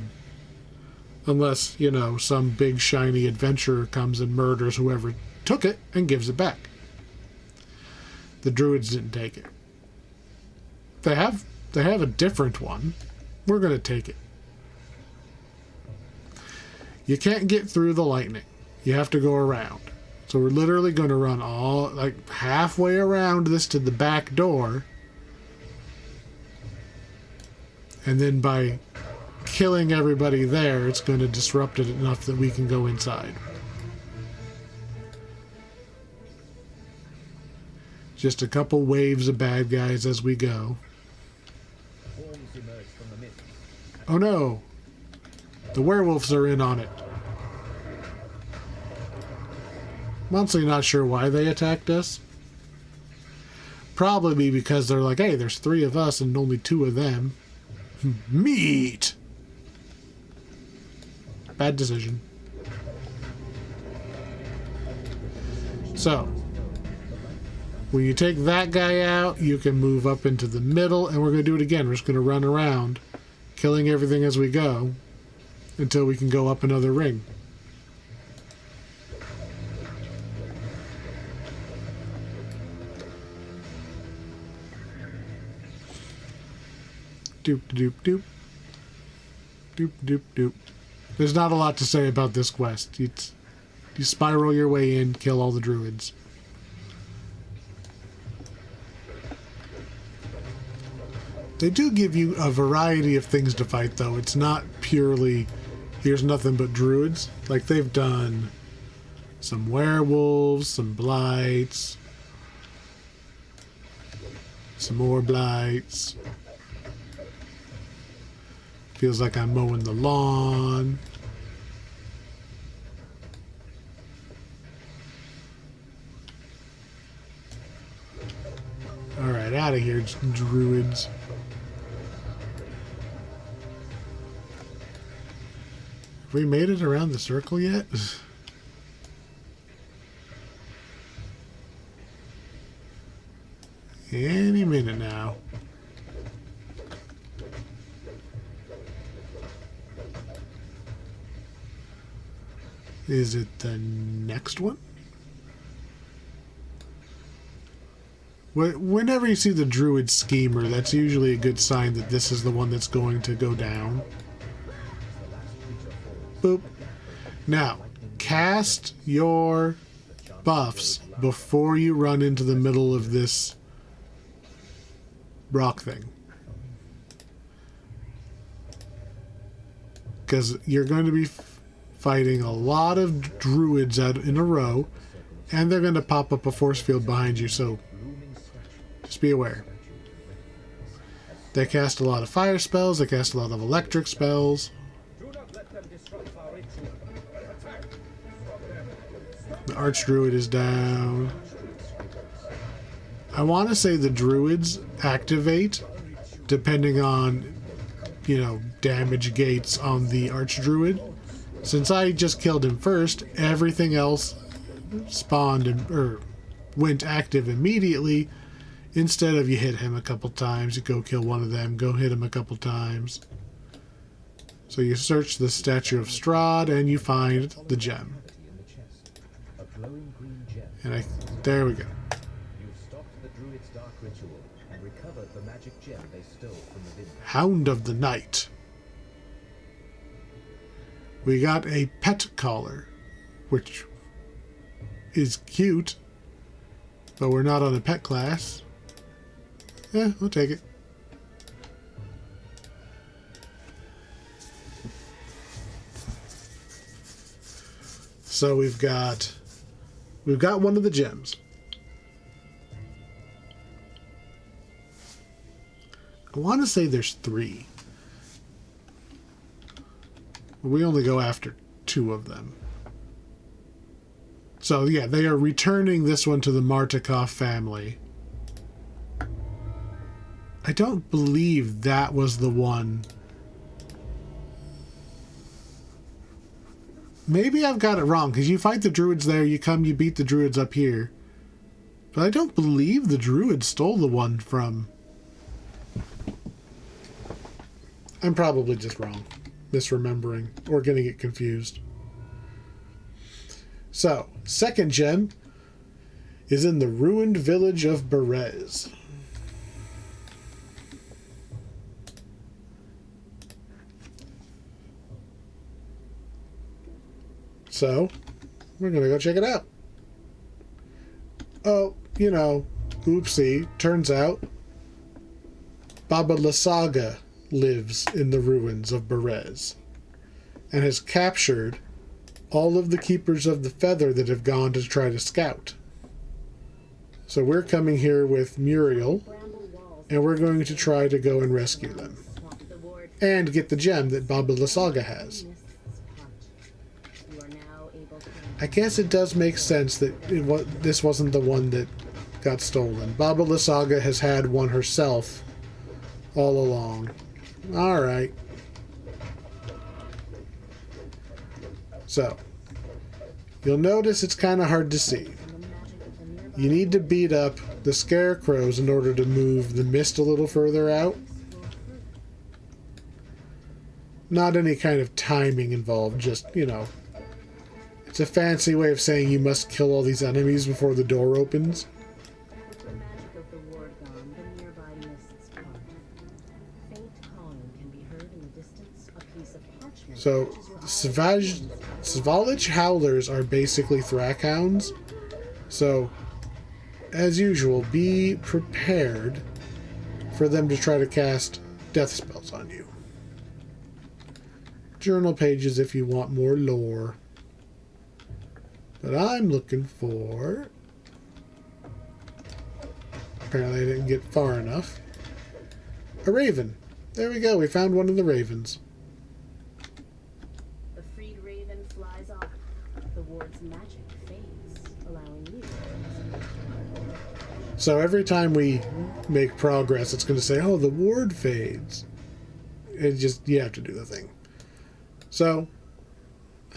Unless, you know, some big shiny adventurer comes and murders whoever took it and gives it back. The druids didn't take it. They have a different one. We're going to take it. You can't get through the lightning. You have to go around. So we're literally going to run all, like, halfway around this to the back door. And then by killing everybody there, it's going to disrupt it enough that we can go inside. Just a couple waves of bad guys as we go. Oh no! The werewolves are in on it. I'm honestly not sure why they attacked us. Probably because they're like, hey, there's 3 of us and only 2 of them. Meat! Bad decision. So, when you take that guy out, you can move up into the middle, and we're going to do it again. We're just going to run around, killing everything as we go, until we can go up another ring. Doop doop doop. Doop doop doop. There's not a lot to say about this quest. You spiral your way in, kill all the druids. They do give you a variety of things to fight, though. It's not purely, here's nothing but druids. Like, they've done some werewolves, some blights, some more blights. Feels like I'm mowing the lawn. Alright, out of here, druids. Have we made it around the circle yet? Any minute now. Is it the next one? Whenever you see the druid schemer, that's usually a good sign that this is the one that's going to go down. Boop. Now, cast your buffs before you run into the middle of this rock thing. Because you're going to be fighting a lot of druids out in a row, and they're going to pop up a force field behind you, so just be aware. They cast a lot of fire spells, they cast a lot of electric spells. The Archdruid is down. I want to say the druids activate depending on, you know, damage gates on the Archdruid. Since I just killed him first, everything else spawned or went active immediately. Instead of you hit him a couple times, you go kill one of them, go hit him a couple times. So you search the Statue of Strahd and you find the gem. And there we go. You've stopped the druid's dark ritual and recovered the magic gem they stole from the vineyard. Hound of the Night. We got a pet collar, which is cute, but we're not on a pet class. Yeah, we'll take it. So we've got one of the gems. I want to say there's 3. We only go after 2 of them. So yeah, they are returning this one to the Martikov family. I don't believe that was the one. Maybe I've got it wrong, because you fight the druids there, you beat the druids up here. But I don't believe the druid stole the one from... I'm probably just wrong. Misremembering, or getting it confused. So, second gem is in the ruined village of Berez. So, we're going to go check it out. Oh, you know, oopsie, turns out Baba Lysaga lives in the ruins of Berez and has captured all of the Keepers of the Feather that have gone to try to scout. So we're coming here with Muriel, and we're going to try to go and rescue them. And get the gem that Baba Lysaga has. I guess it does make sense that this wasn't the one that got stolen. Baba Lysaga has had one herself all along. Alright. So, you'll notice it's kind of hard to see. You need to beat up the scarecrows in order to move the mist a little further out. Not any kind of timing involved, just, you know, it's a fancy way of saying you must kill all these enemies before the door opens. With the magic of the ward gone, the nearby mists part. Faint calling can be heard in the distance, a piece of parchment. So, Svalich Howlers are basically Thrackhounds. So, as usual, be prepared for them to try to cast death spells on you. Journal pages if you want more lore. But I'm looking for... Apparently I didn't get far enough. A raven. There we go. We found one of the ravens. The freed raven flies off. The ward's magic fades, allowing you. So every time we make progress, it's going to say, oh, the ward fades. It just, you have to do the thing. So,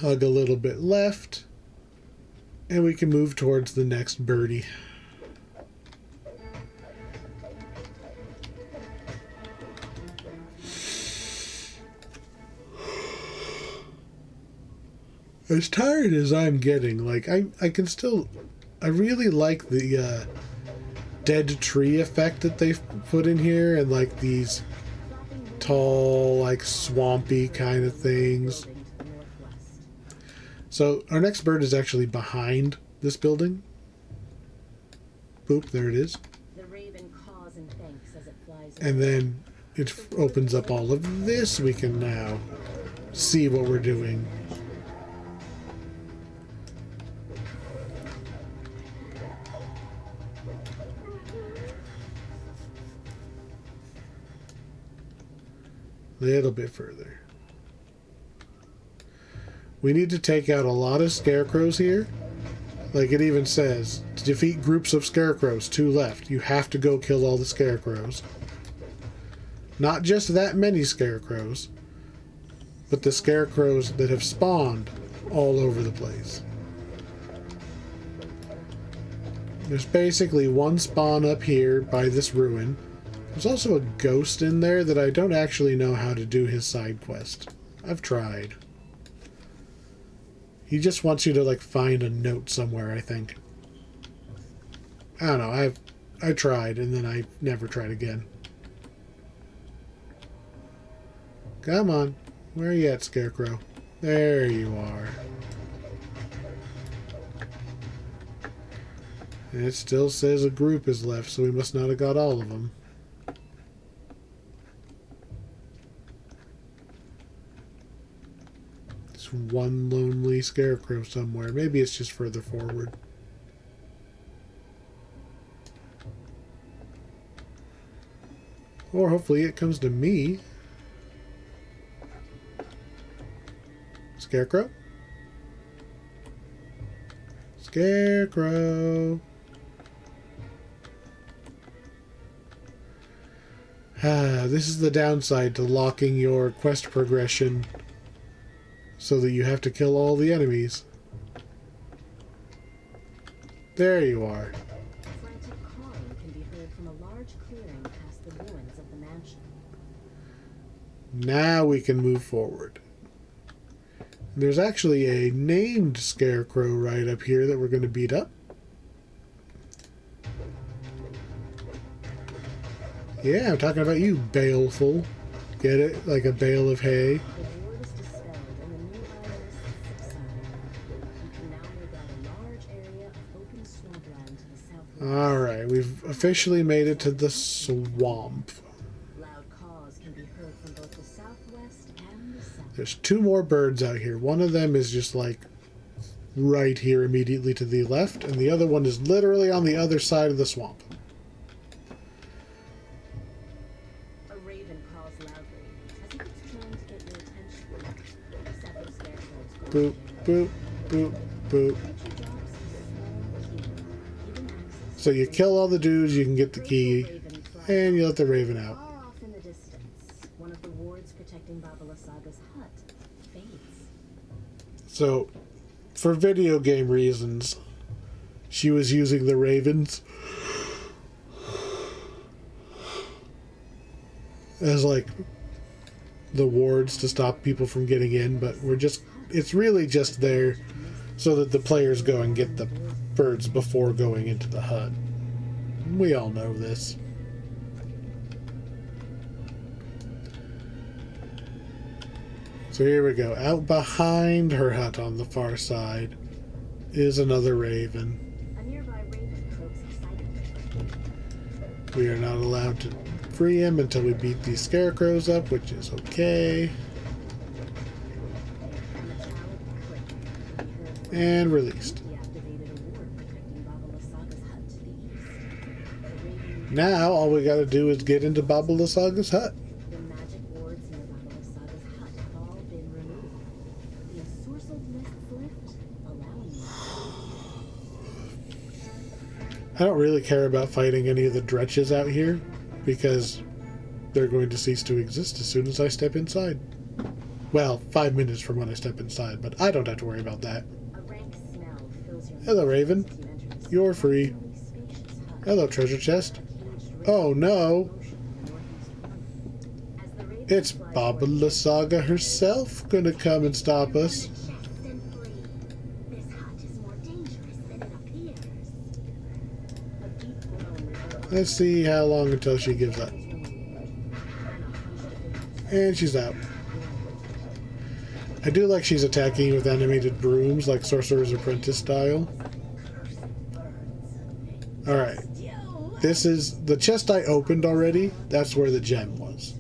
hug a little bit left. And we can move towards the next birdie. As tired as I'm getting, like, I can still... I really like the dead tree effect that they've put in here, and like these tall, like swampy kind of things. Building to the northwest. So our next bird is actually behind this building. Boop, there it is. The raven caws and thanks as it flies And away. then it opens up all of this. We can now see what we're doing. Little bit further. We need to take out a lot of scarecrows here. Like it even says, to defeat groups of scarecrows, 2 left. You have to go kill all the scarecrows. Not just that many scarecrows, but the scarecrows that have spawned all over the place. There's basically one spawn up here by this ruin. There's also a ghost in there that I don't actually know how to do his side quest. I've tried. He just wants you to like find a note somewhere, I think. I don't know, I tried and then I never tried again. Come on. Where are you at, Scarecrow? There you are. And it still says a group is left, so we must not have got all of them. There's one lonely scarecrow somewhere. Maybe it's just further forward. Or hopefully it comes to me. Scarecrow? Scarecrow. This is the downside to locking your quest progression so that you have to kill all the enemies. There you are. Frantic cawing can be heard from a large clearing past the ruins of the mansion. Now we can move forward. There's actually a named scarecrow right up here that we're going to beat up. Yeah, I'm talking about you, baleful. Get it? Like a bale of hay. The ward is dispelled and the nearby mists subside. You can now make out a large area of open swampland to the southwest. Alright, we've officially made it to the swamp. Loud caws can be heard from both the southwest and the south. There's 2 more birds out here. One of them is just like right here immediately to the left, and the other one is literally on the other side of the swamp. A raven calls loudly, as if it's trying to get your attention. Several scarecrows grow Boop, boop, boop, boop. Each drops a small key, giving access So you kill all the dudes, you can get the to key, a raven flies and you let the raven out. far off in the distance. One of the wards protecting Babalasaga's hut fades. So, for video game reasons, she was using the ravens as like the wards to stop people from getting in, but it's really just there so that the players go and get the birds before going into the hut. We all know this. So here we go. Out behind her hut on the far side is another raven. A nearby raven croaks excitedly. We are not allowed to free him until we beat these scarecrows up, which is okay. A metallic click can be heard from And released. deactivated a ward protecting Babalasaga's hut to the east. The raven Now all we gotta do is get into Babalasaga's hut. The magic wards near Babalasaga's hut have all been removed. The ensorcelled mists lift, allowing you. I don't really care about fighting any of the dretches out here because they're going to cease to exist as soon as I step inside. Well, 5 minutes from when I step inside, but I don't have to worry about that. A rank smell fills your Hello, Raven. as you enter this You're free. surprisingly spacious hut. Hello, treasure chest. Caged Oh raven no, motion in the northeast corner. As the raven it's flies toward you, Babalasaga herself gonna come and stop us. simply Let's see how long until she gives up. And she's out. I do like she's attacking with animated brooms, like Sorcerer's Apprentice style. Alright. This is the chest I opened already. That's where the gem was.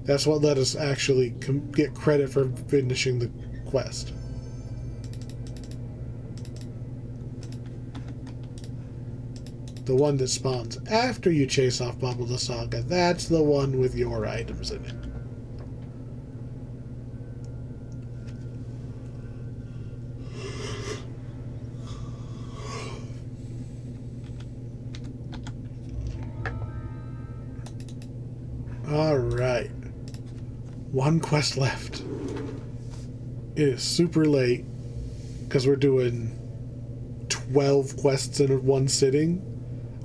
That's what let us actually get credit for finishing the quest. The one that spawns after you chase off Bubble the Saga. That's the one with your items in it. Alright. One quest left. It is super late because we're doing 12 quests in one sitting,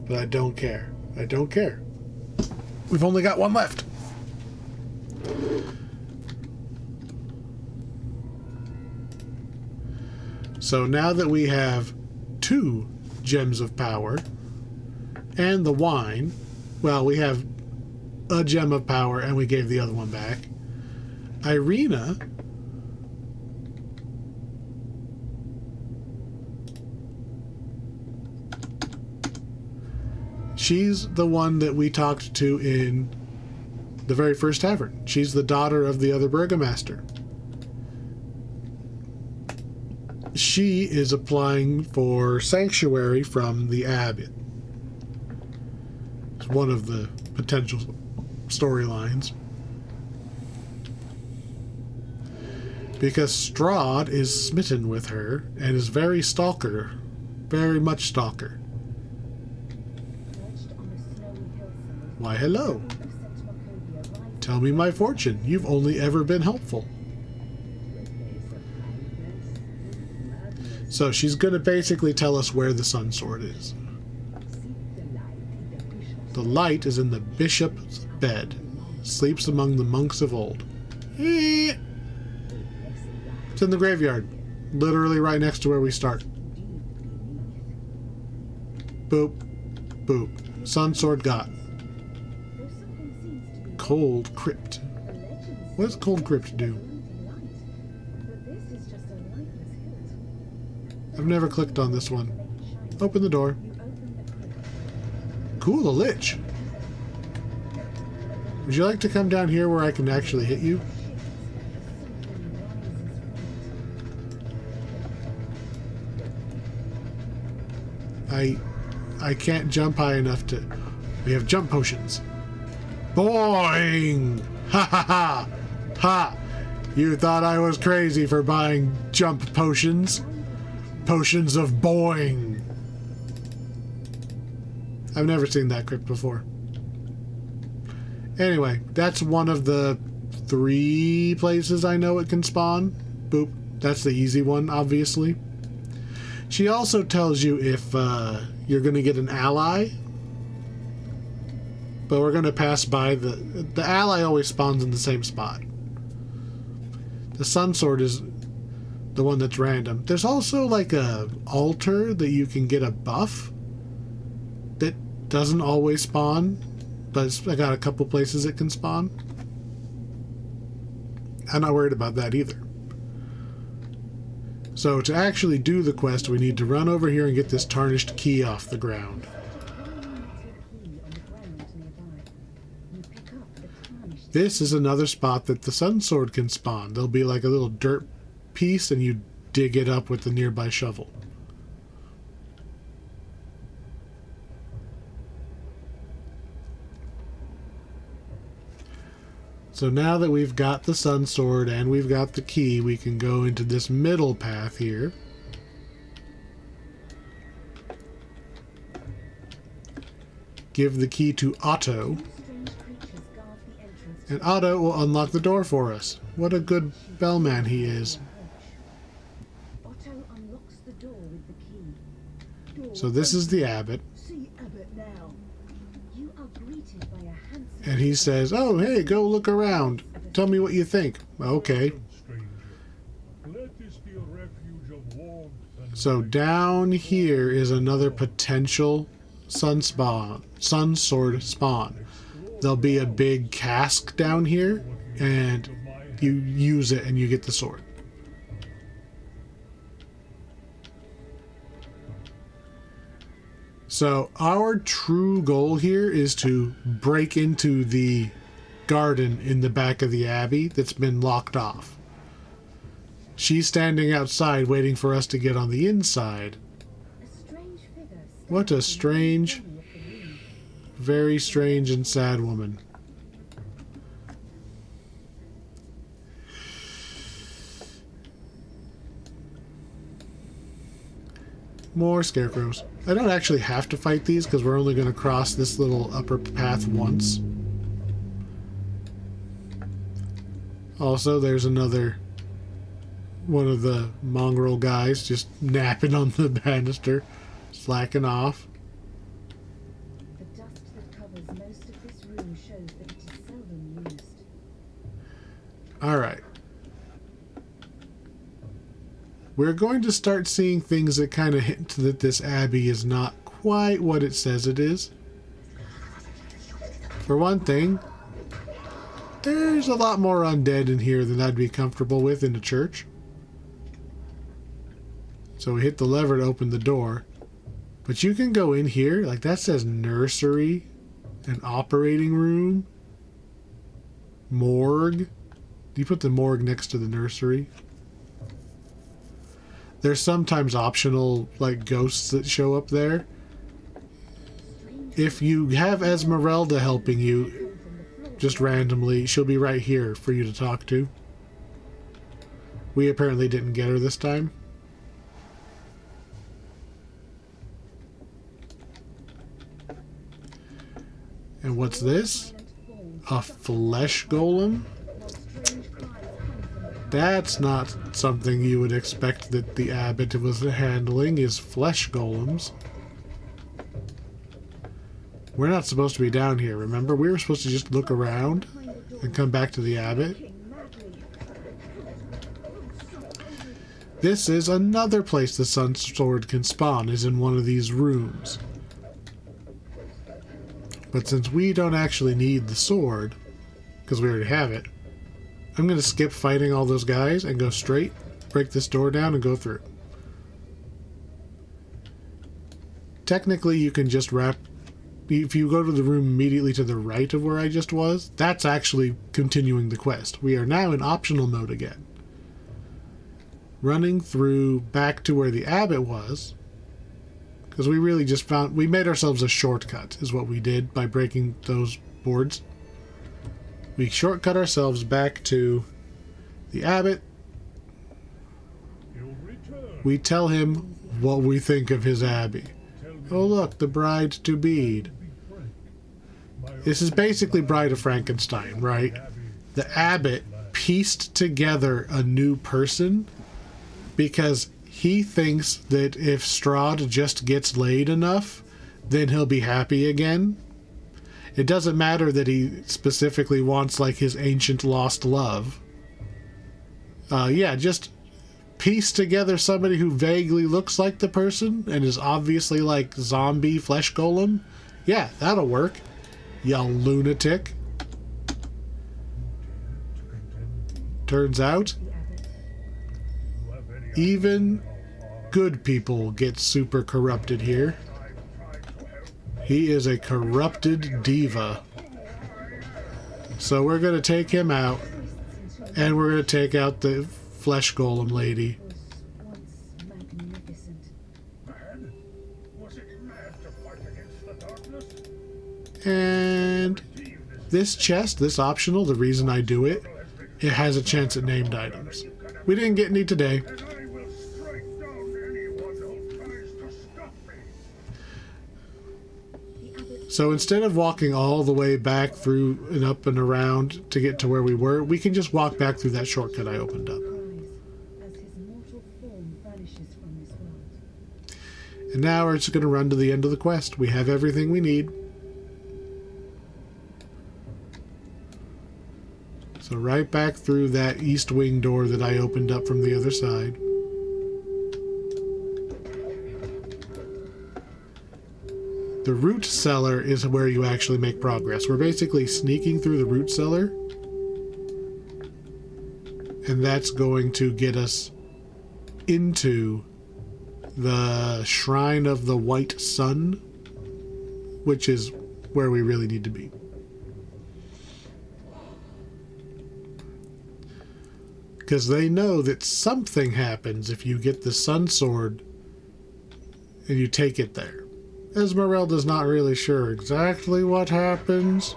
but I don't care. I don't care. We've only got one left. So now that we have 2 gems of power and the wine, well, we have a gem of power and we gave the other one back. Irina she's the one that we talked to in the very first tavern. She's the daughter of the other burgomaster. She is applying for sanctuary from the Abbey. It's one of the potential storylines. Because Strahd is smitten with her and is very stalker. Very much stalker. Why, hello. Tell me my fortune. You've only ever been helpful. So she's going to basically tell us where the Sun Sword is. The light is in the bishop's bed. Sleeps among the monks of old. It's in the graveyard. Literally right next to where we start. Boop. Boop. Sun Sword got. Cold Crypt. What does Cold Crypt do? I've never clicked on this one. Open the door. Cool, a lich. Would you like to come down here where I can actually hit you? I can't jump high enough to... We have jump potions. Boing! Ha ha ha! Ha! You thought I was crazy for buying jump potions? Potions of boing! I've never seen that crypt before. Anyway, that's one of the 3 places I know it can spawn. Boop. That's the easy one, obviously. She also tells you if you're going to get an ally. But we're going to pass by the ally always spawns in the same spot. The Sun Sword is the one that's random. There's also like a altar that you can get a buff that doesn't always spawn, but I got a couple places it can spawn. I'm not worried about that either. So to actually do the quest, we need to run over here and get this tarnished key off the ground. This is another spot that the Sun Sword can spawn. There'll be like a little dirt piece and you dig it up with the nearby shovel. So now that we've got the Sun Sword and we've got the key, we can go into this middle path here. Give the key to Otto. And Otto will unlock the door for us. What a good bellman he is. So this is the abbot. And he says, oh, hey, go look around. Tell me what you think. Okay. So down here is another potential sun sword spawn. There'll be a big cask down here, and you use it and you get the sword. So our true goal here is to break into the garden in the back of the Abbey that's been locked off. She's standing outside waiting for us to get on the inside. What a strange, very strange and sad woman. More scarecrows. I don't actually have to fight these because we're only going to cross this little upper path once. Also, there's another one of the mongrel guys just napping on the banister, slacking off. The dust that covers most of this room shows that it is seldom used. Alright. We're going to start seeing things that kind of hint that this Abbey is not quite what it says it is. For one thing, there's a lot more undead in here than I'd be comfortable with in a church. So we hit the lever to open the door. But you can go in here, like that says nursery, an operating room, morgue. You put the morgue next to the nursery. There's sometimes optional, like, ghosts that show up there. If you have Esmeralda helping you, just randomly, she'll be right here for you to talk to. We apparently didn't get her this time. And what's this? A flesh golem? That's not something you would expect that the abbot was handling, is flesh golems. We're not supposed to be down here, remember? We were supposed to just look around and come back to the abbot. This is another place the sun sword can spawn, is in one of these rooms. But since we don't actually need the sword, because we already have it, I'm going to skip fighting all those guys and go straight, break this door down, and go through. Technically, you can just wrap... If you go to the room immediately to the right of where I just was, that's actually continuing the quest. We are now in optional mode again. Running through back to where the abbot was, because we really just found... We made ourselves a shortcut, is what we did by breaking those boards. We shortcut ourselves back to the abbot. We tell him what we think of his abbey. Oh look, the bride-to-be. This is basically Bride of Frankenstein, right? The abbot pieced together a new person because he thinks that if Strahd just gets laid enough, then he'll be happy again. It doesn't matter that he specifically wants, like, his ancient lost love. Yeah, just piece together somebody who vaguely looks like the person and is obviously, like, zombie flesh golem. Yeah, that'll work. You lunatic. Turns out, even good people get super corrupted here. He is a corrupted diva. So we're going to take him out, and we're going to take out the flesh golem lady. And this chest, this optional, the reason I do it, it has a chance at named items. We didn't get any today. So instead of walking all the way back through and up and around to get to where we were, we can just walk back through that shortcut I opened up. And now we're just going to run to the end of the quest. We have everything we need. So right back through that east wing door that I opened up from the other side. The root cellar is where you actually make progress. We're basically sneaking through the root cellar. And that's going to get us into the Shrine of the White Sun, which is where we really need to be. Because they know that something happens if you get the Sun Sword and you take it there. Esmeralda's not really sure exactly what happens,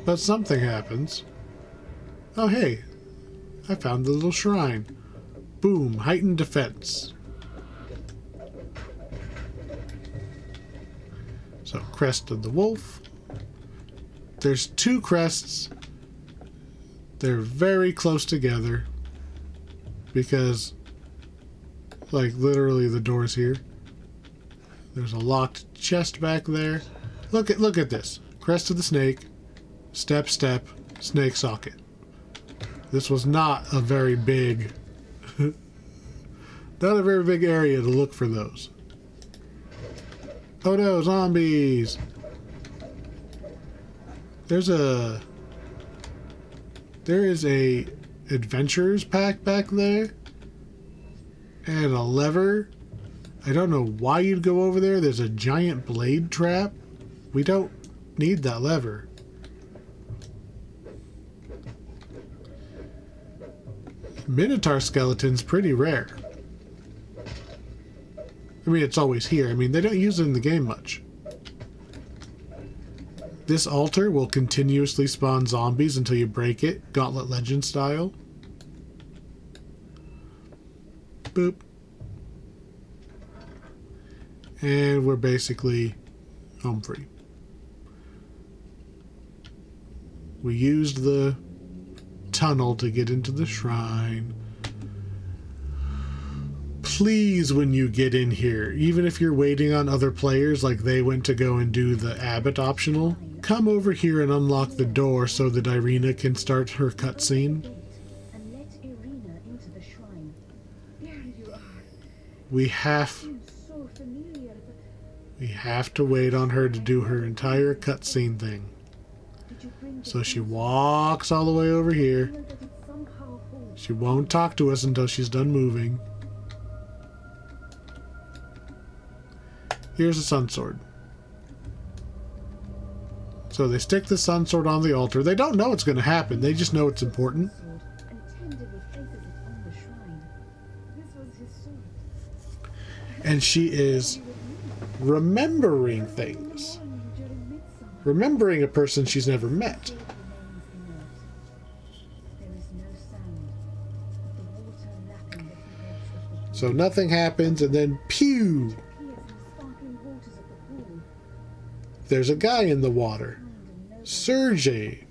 but something happens. Oh hey, I found the little shrine. Boom, heightened defense. So, Crest of the Wolf. There's 2 crests. They're very close together because, like, literally the door's here. There's a locked chest back there. Look at this. Crest of the Snake. Step, step. Snake socket. This was not a very big area to look for those. Oh no, zombies! There is a adventurer's pack back there and a lever. I don't know why you'd go over there. There's a giant blade trap. We don't need that lever. Minotaur skeleton's pretty rare. I mean, it's always here. I mean, they don't use it in the game much. This altar will continuously spawn zombies until you break it, Gauntlet Legend style. Boop. And we're basically home free. We used the tunnel to get into the shrine. Please, when you get in here, even if you're waiting on other players, like they went to go and do the Abbot optional, come over here and unlock the door so that Irina can start her cutscene. And let Irina into the shrine. There you are. We have Seems so familiar, but to wait on her to do her entire cutscene thing. did you bring the So she things? walks all the way over here. Feel that it somehow holds. She won't talk to us until she's done moving. Here's a sun sword. So they stick the sun sword on the altar. They don't know what's going to happen. They just know it's important. Sword and tenderly places it on the shrine. This was his sword. And she is remembering things. Remembering a person she's never met. There is no sound but the water lapping the edge of the So nothing happens, and then pew! appears in the sparkling waters of the pool. There's a guy in the water. Kind and noble Sergei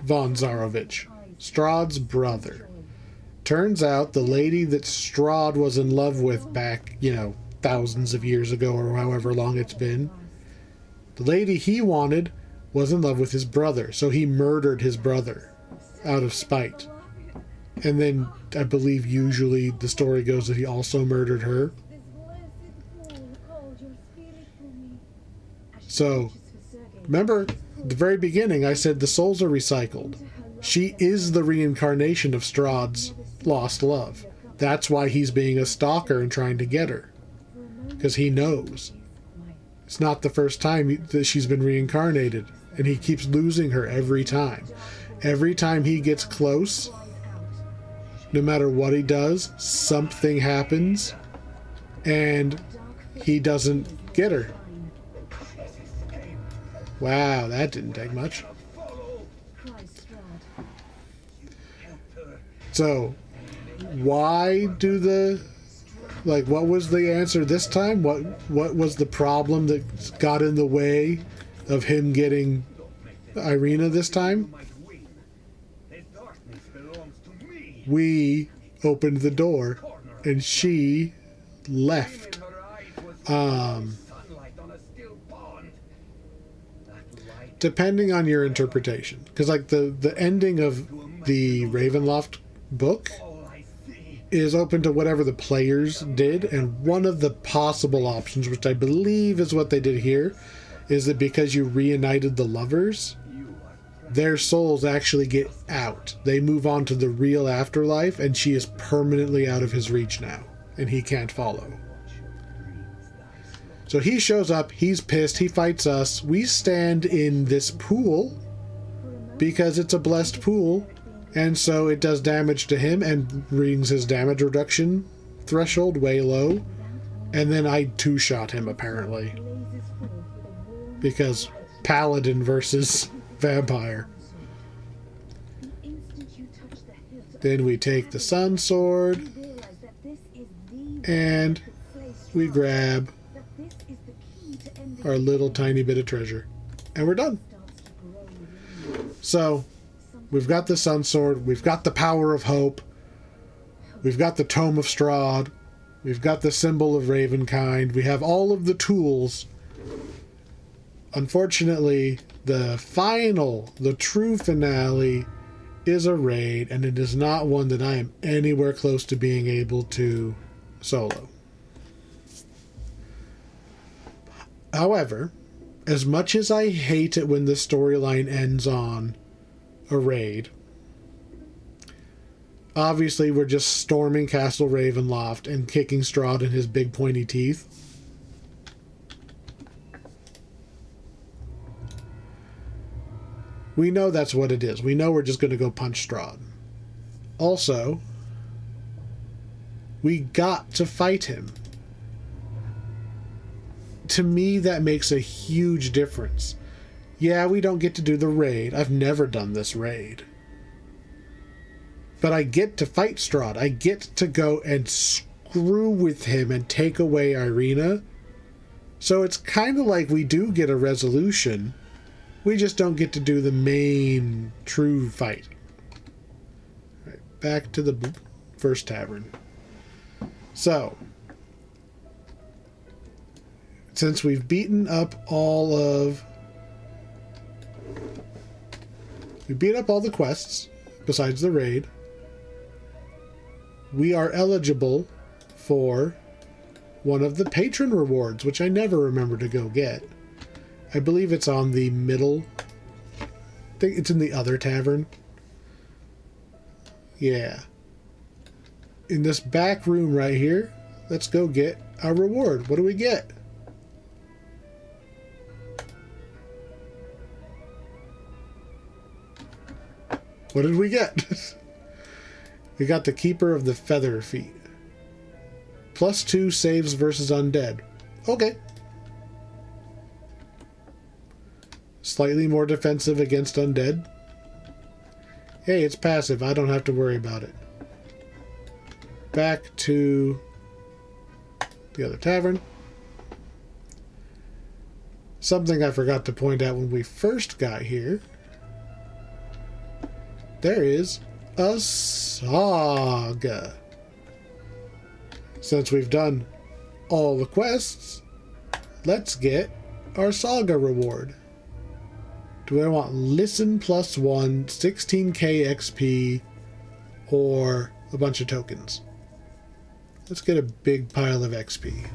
von Zarovich, Strahd's brother. joy. Turns out the lady that Strahd was in love with back, thousands of years ago or however long it's been, the lady he wanted was in love with his brother, so he murdered his brother out of spite. And then I believe usually the story goes that he also murdered her. This blessed pool called your spirit to me. As she So, reaches for Sergei, remember, at the very beginning I said the souls are recycled. She is the reincarnation of Strahd's lost love. That's why he's being a stalker and trying to get her. for a moment Because he knows. she is quiet. It's not the first time that she's been reincarnated. And he keeps losing her every time. Every time he gets close, Cries out. no matter what he does, something happens. And Dark he doesn't get her. fine. Wow, that didn't take much. Cries Strahd. So, why do what was the answer this time? What was the problem that got in the way of him getting Irina this time? We opened the door and she left. Depending on your interpretation. Because like the ending of the Ravenloft book is open to whatever the players did, and one of the possible options, which I believe is what they did here, is that because you reunited the lovers, their souls actually get out. They move on to the real afterlife, and she is permanently out of his reach now, and he can't follow. So he shows up, he's pissed, he fights us. We stand in this pool because it's a blessed pool, and so it does damage to him and brings his damage reduction threshold way low. And then I two-shot him, apparently. Because paladin versus vampire. Then we take the sun sword, and we grab our little tiny bit of treasure. And we're done. So, we've got the sun sword, we've got the power of hope, we've got the tome of Strahd, we've got the symbol of Ravenkind, we have all of the tools. Unfortunately, the true finale is a raid, and it is not one that I am anywhere close to being able to solo. However, as much as I hate it when the storyline ends on a raid, obviously we're just storming Castle Ravenloft and kicking Strahd in his big pointy teeth. We know that's what it is. We know we're just going to go punch Strahd. Also, we got to fight him. To me, that makes a huge difference. Yeah, we don't get to do the raid. I've never done this raid. But I get to fight Strahd. I get to go and screw with him and take away Irina. So it's kind of like we do get a resolution. We just don't get to do the main true fight. All right, back to the first tavern. So, since we've beaten up all the quests besides the raid, we are eligible for one of the patron rewards, which I never remember to go get. I believe it's on the middle. I think it's in the other tavern. Yeah. In this back room right here, let's go get our reward. What do we get? What did we get? We got the Keeper of the Feather Feet. +2 saves versus undead. Okay. Slightly more defensive against undead. Hey, it's passive. I don't have to worry about it. Back to the other tavern. Something I forgot to point out when we first got here. There is a saga. Since we've done all the quests, let's get our saga reward. Do I want listen +1, 16k XP, or a bunch of tokens? Let's get a big pile of XP.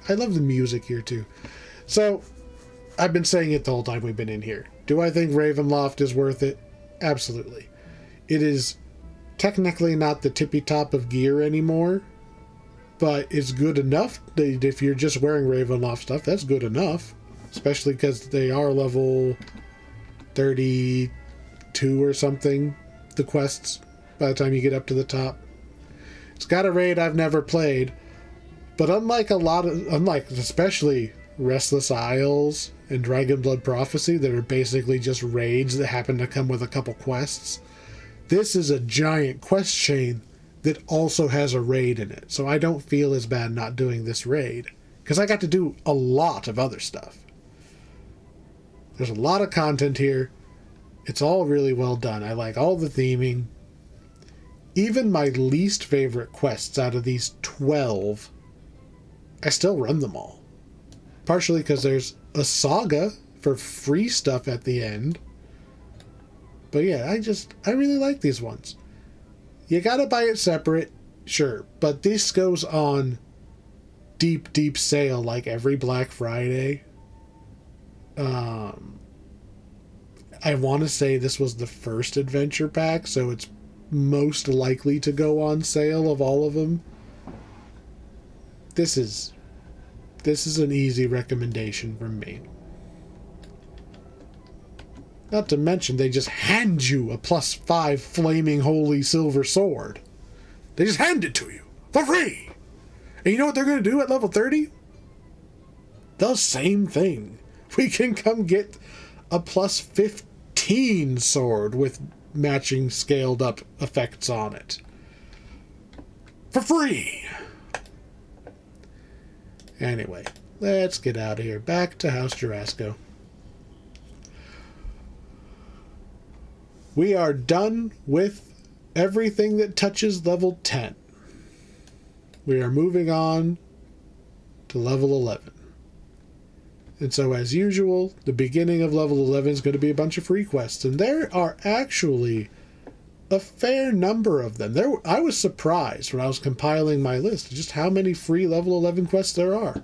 I love the music here too. So, I've been saying it the whole time we've been in here. Do I think Ravenloft is worth it? Absolutely. It is technically not the tippy top of gear anymore, but it's good enough that if you're just wearing Ravenloft stuff, that's good enough. Especially because they are level 32 or something, the quests, by the time you get up to the top. It's got a raid I've never played, but unlike especially Restless Isles and Dragonblood Prophecy that are basically just raids that happen to come with a couple quests, this is a giant quest chain that also has a raid in it. So I don't feel as bad not doing this raid, because I got to do a lot of other stuff. There's a lot of content here. It's all really well done. I like all the theming. Even my least favorite quests out of these 12, I still run them all. Partially because there's a saga for free stuff at the end. But yeah, I really like these ones. You gotta buy it separate, sure, but this goes on deep sale like every Black Friday. I want to say this was the first adventure pack, so it's most likely to go on sale of all of them. This is an easy recommendation from me. Not to mention, they just hand you a +5 flaming holy silver sword. They just hand it to you for free. And you know what they're going to do at level 30? The same thing. We can come get a +15 sword with matching scaled up effects on it. For free. Anyway, let's get out of here. Back to House Jarasco. We are done with everything that touches level 10. We are moving on to level 11. And so, as usual, the beginning of level 11 is going to be a bunch of free quests. And there are actually a fair number of them. I was surprised when I was compiling my list just how many free level 11 quests there are.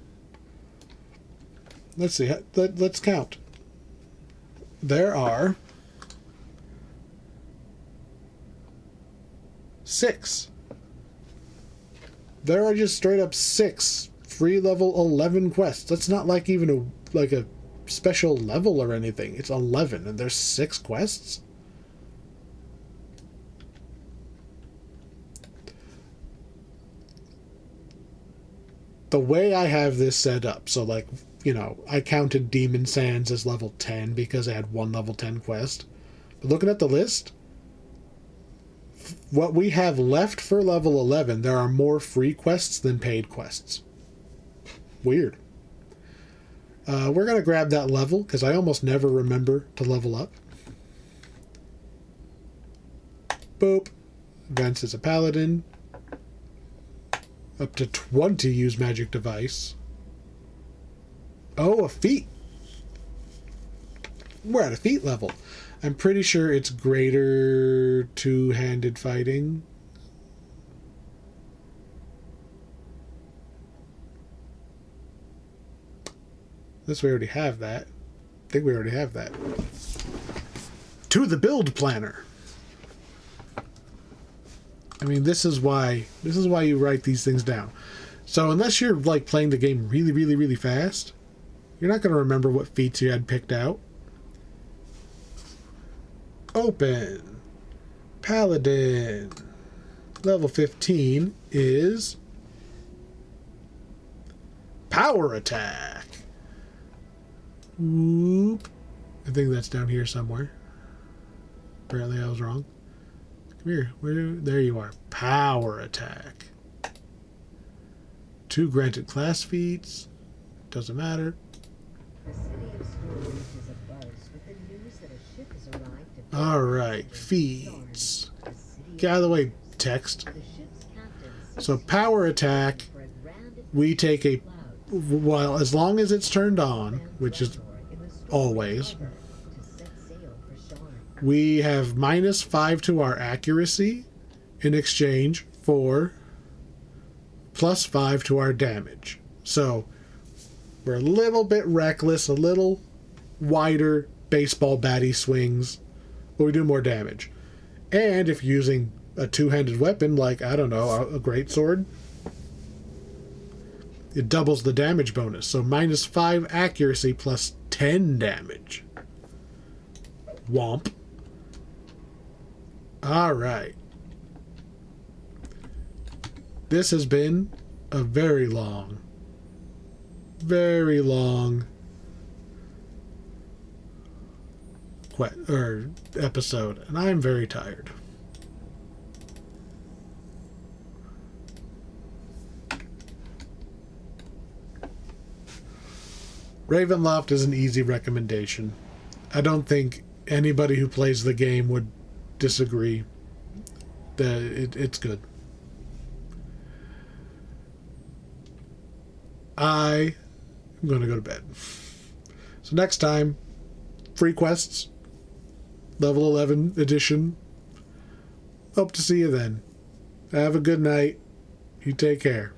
Let's see. Let's count. There are 6. There are just straight up 6 free level 11 quests. That's not like even a special level or anything. It's 11 and there's 6 quests. The way I have this set up, so like, you know, I counted Demon Sands as level 10 because I had one level 10 quest. But looking at the list, what we have left for level 11, there are more free quests than paid quests. Weird. We're going to grab that level because I almost never remember to level up. Boop. Vance is a paladin. Up to 20 use magic device. Oh, a feat. We're at a feat level. I'm pretty sure it's greater two-handed fighting. Unless we already have that. I think we already have that. To the build planner. I mean, this is why you write these things down. So unless you're like playing the game really, really, really fast, you're not going to remember what feats you had picked out. Open. Paladin. Level 15 is Power Attack. Whoop. I think that's down here somewhere. Apparently I was wrong. Come here. There you are. Power Attack. 2 granted class feats. Doesn't matter. The city of Storm is abuzz with the news that a ship has arrived at Alright. Feats. the city Get out of the way, text. The ship's captain So Power Attack, for a grand we take a... clouds Well, as long as it's turned on, which is in the storm always... weather to set sail for Sharn. We have -5 to our accuracy in exchange for +5 to our damage. So we're a little bit reckless, a little wider baseball batty swings, but we do more damage. And if using a two-handed weapon like, I don't know, a greatsword, it doubles the damage bonus. So -5 accuracy plus 10 damage. Womp. Alright. This has been a very long episode, and I'm very tired. Ravenloft is an easy recommendation. I don't think anybody who plays the game would disagree that it's good. I'm going to go to bed. So next time, free quests. Level 11 edition. Hope to see you then. Have a good night. You take care.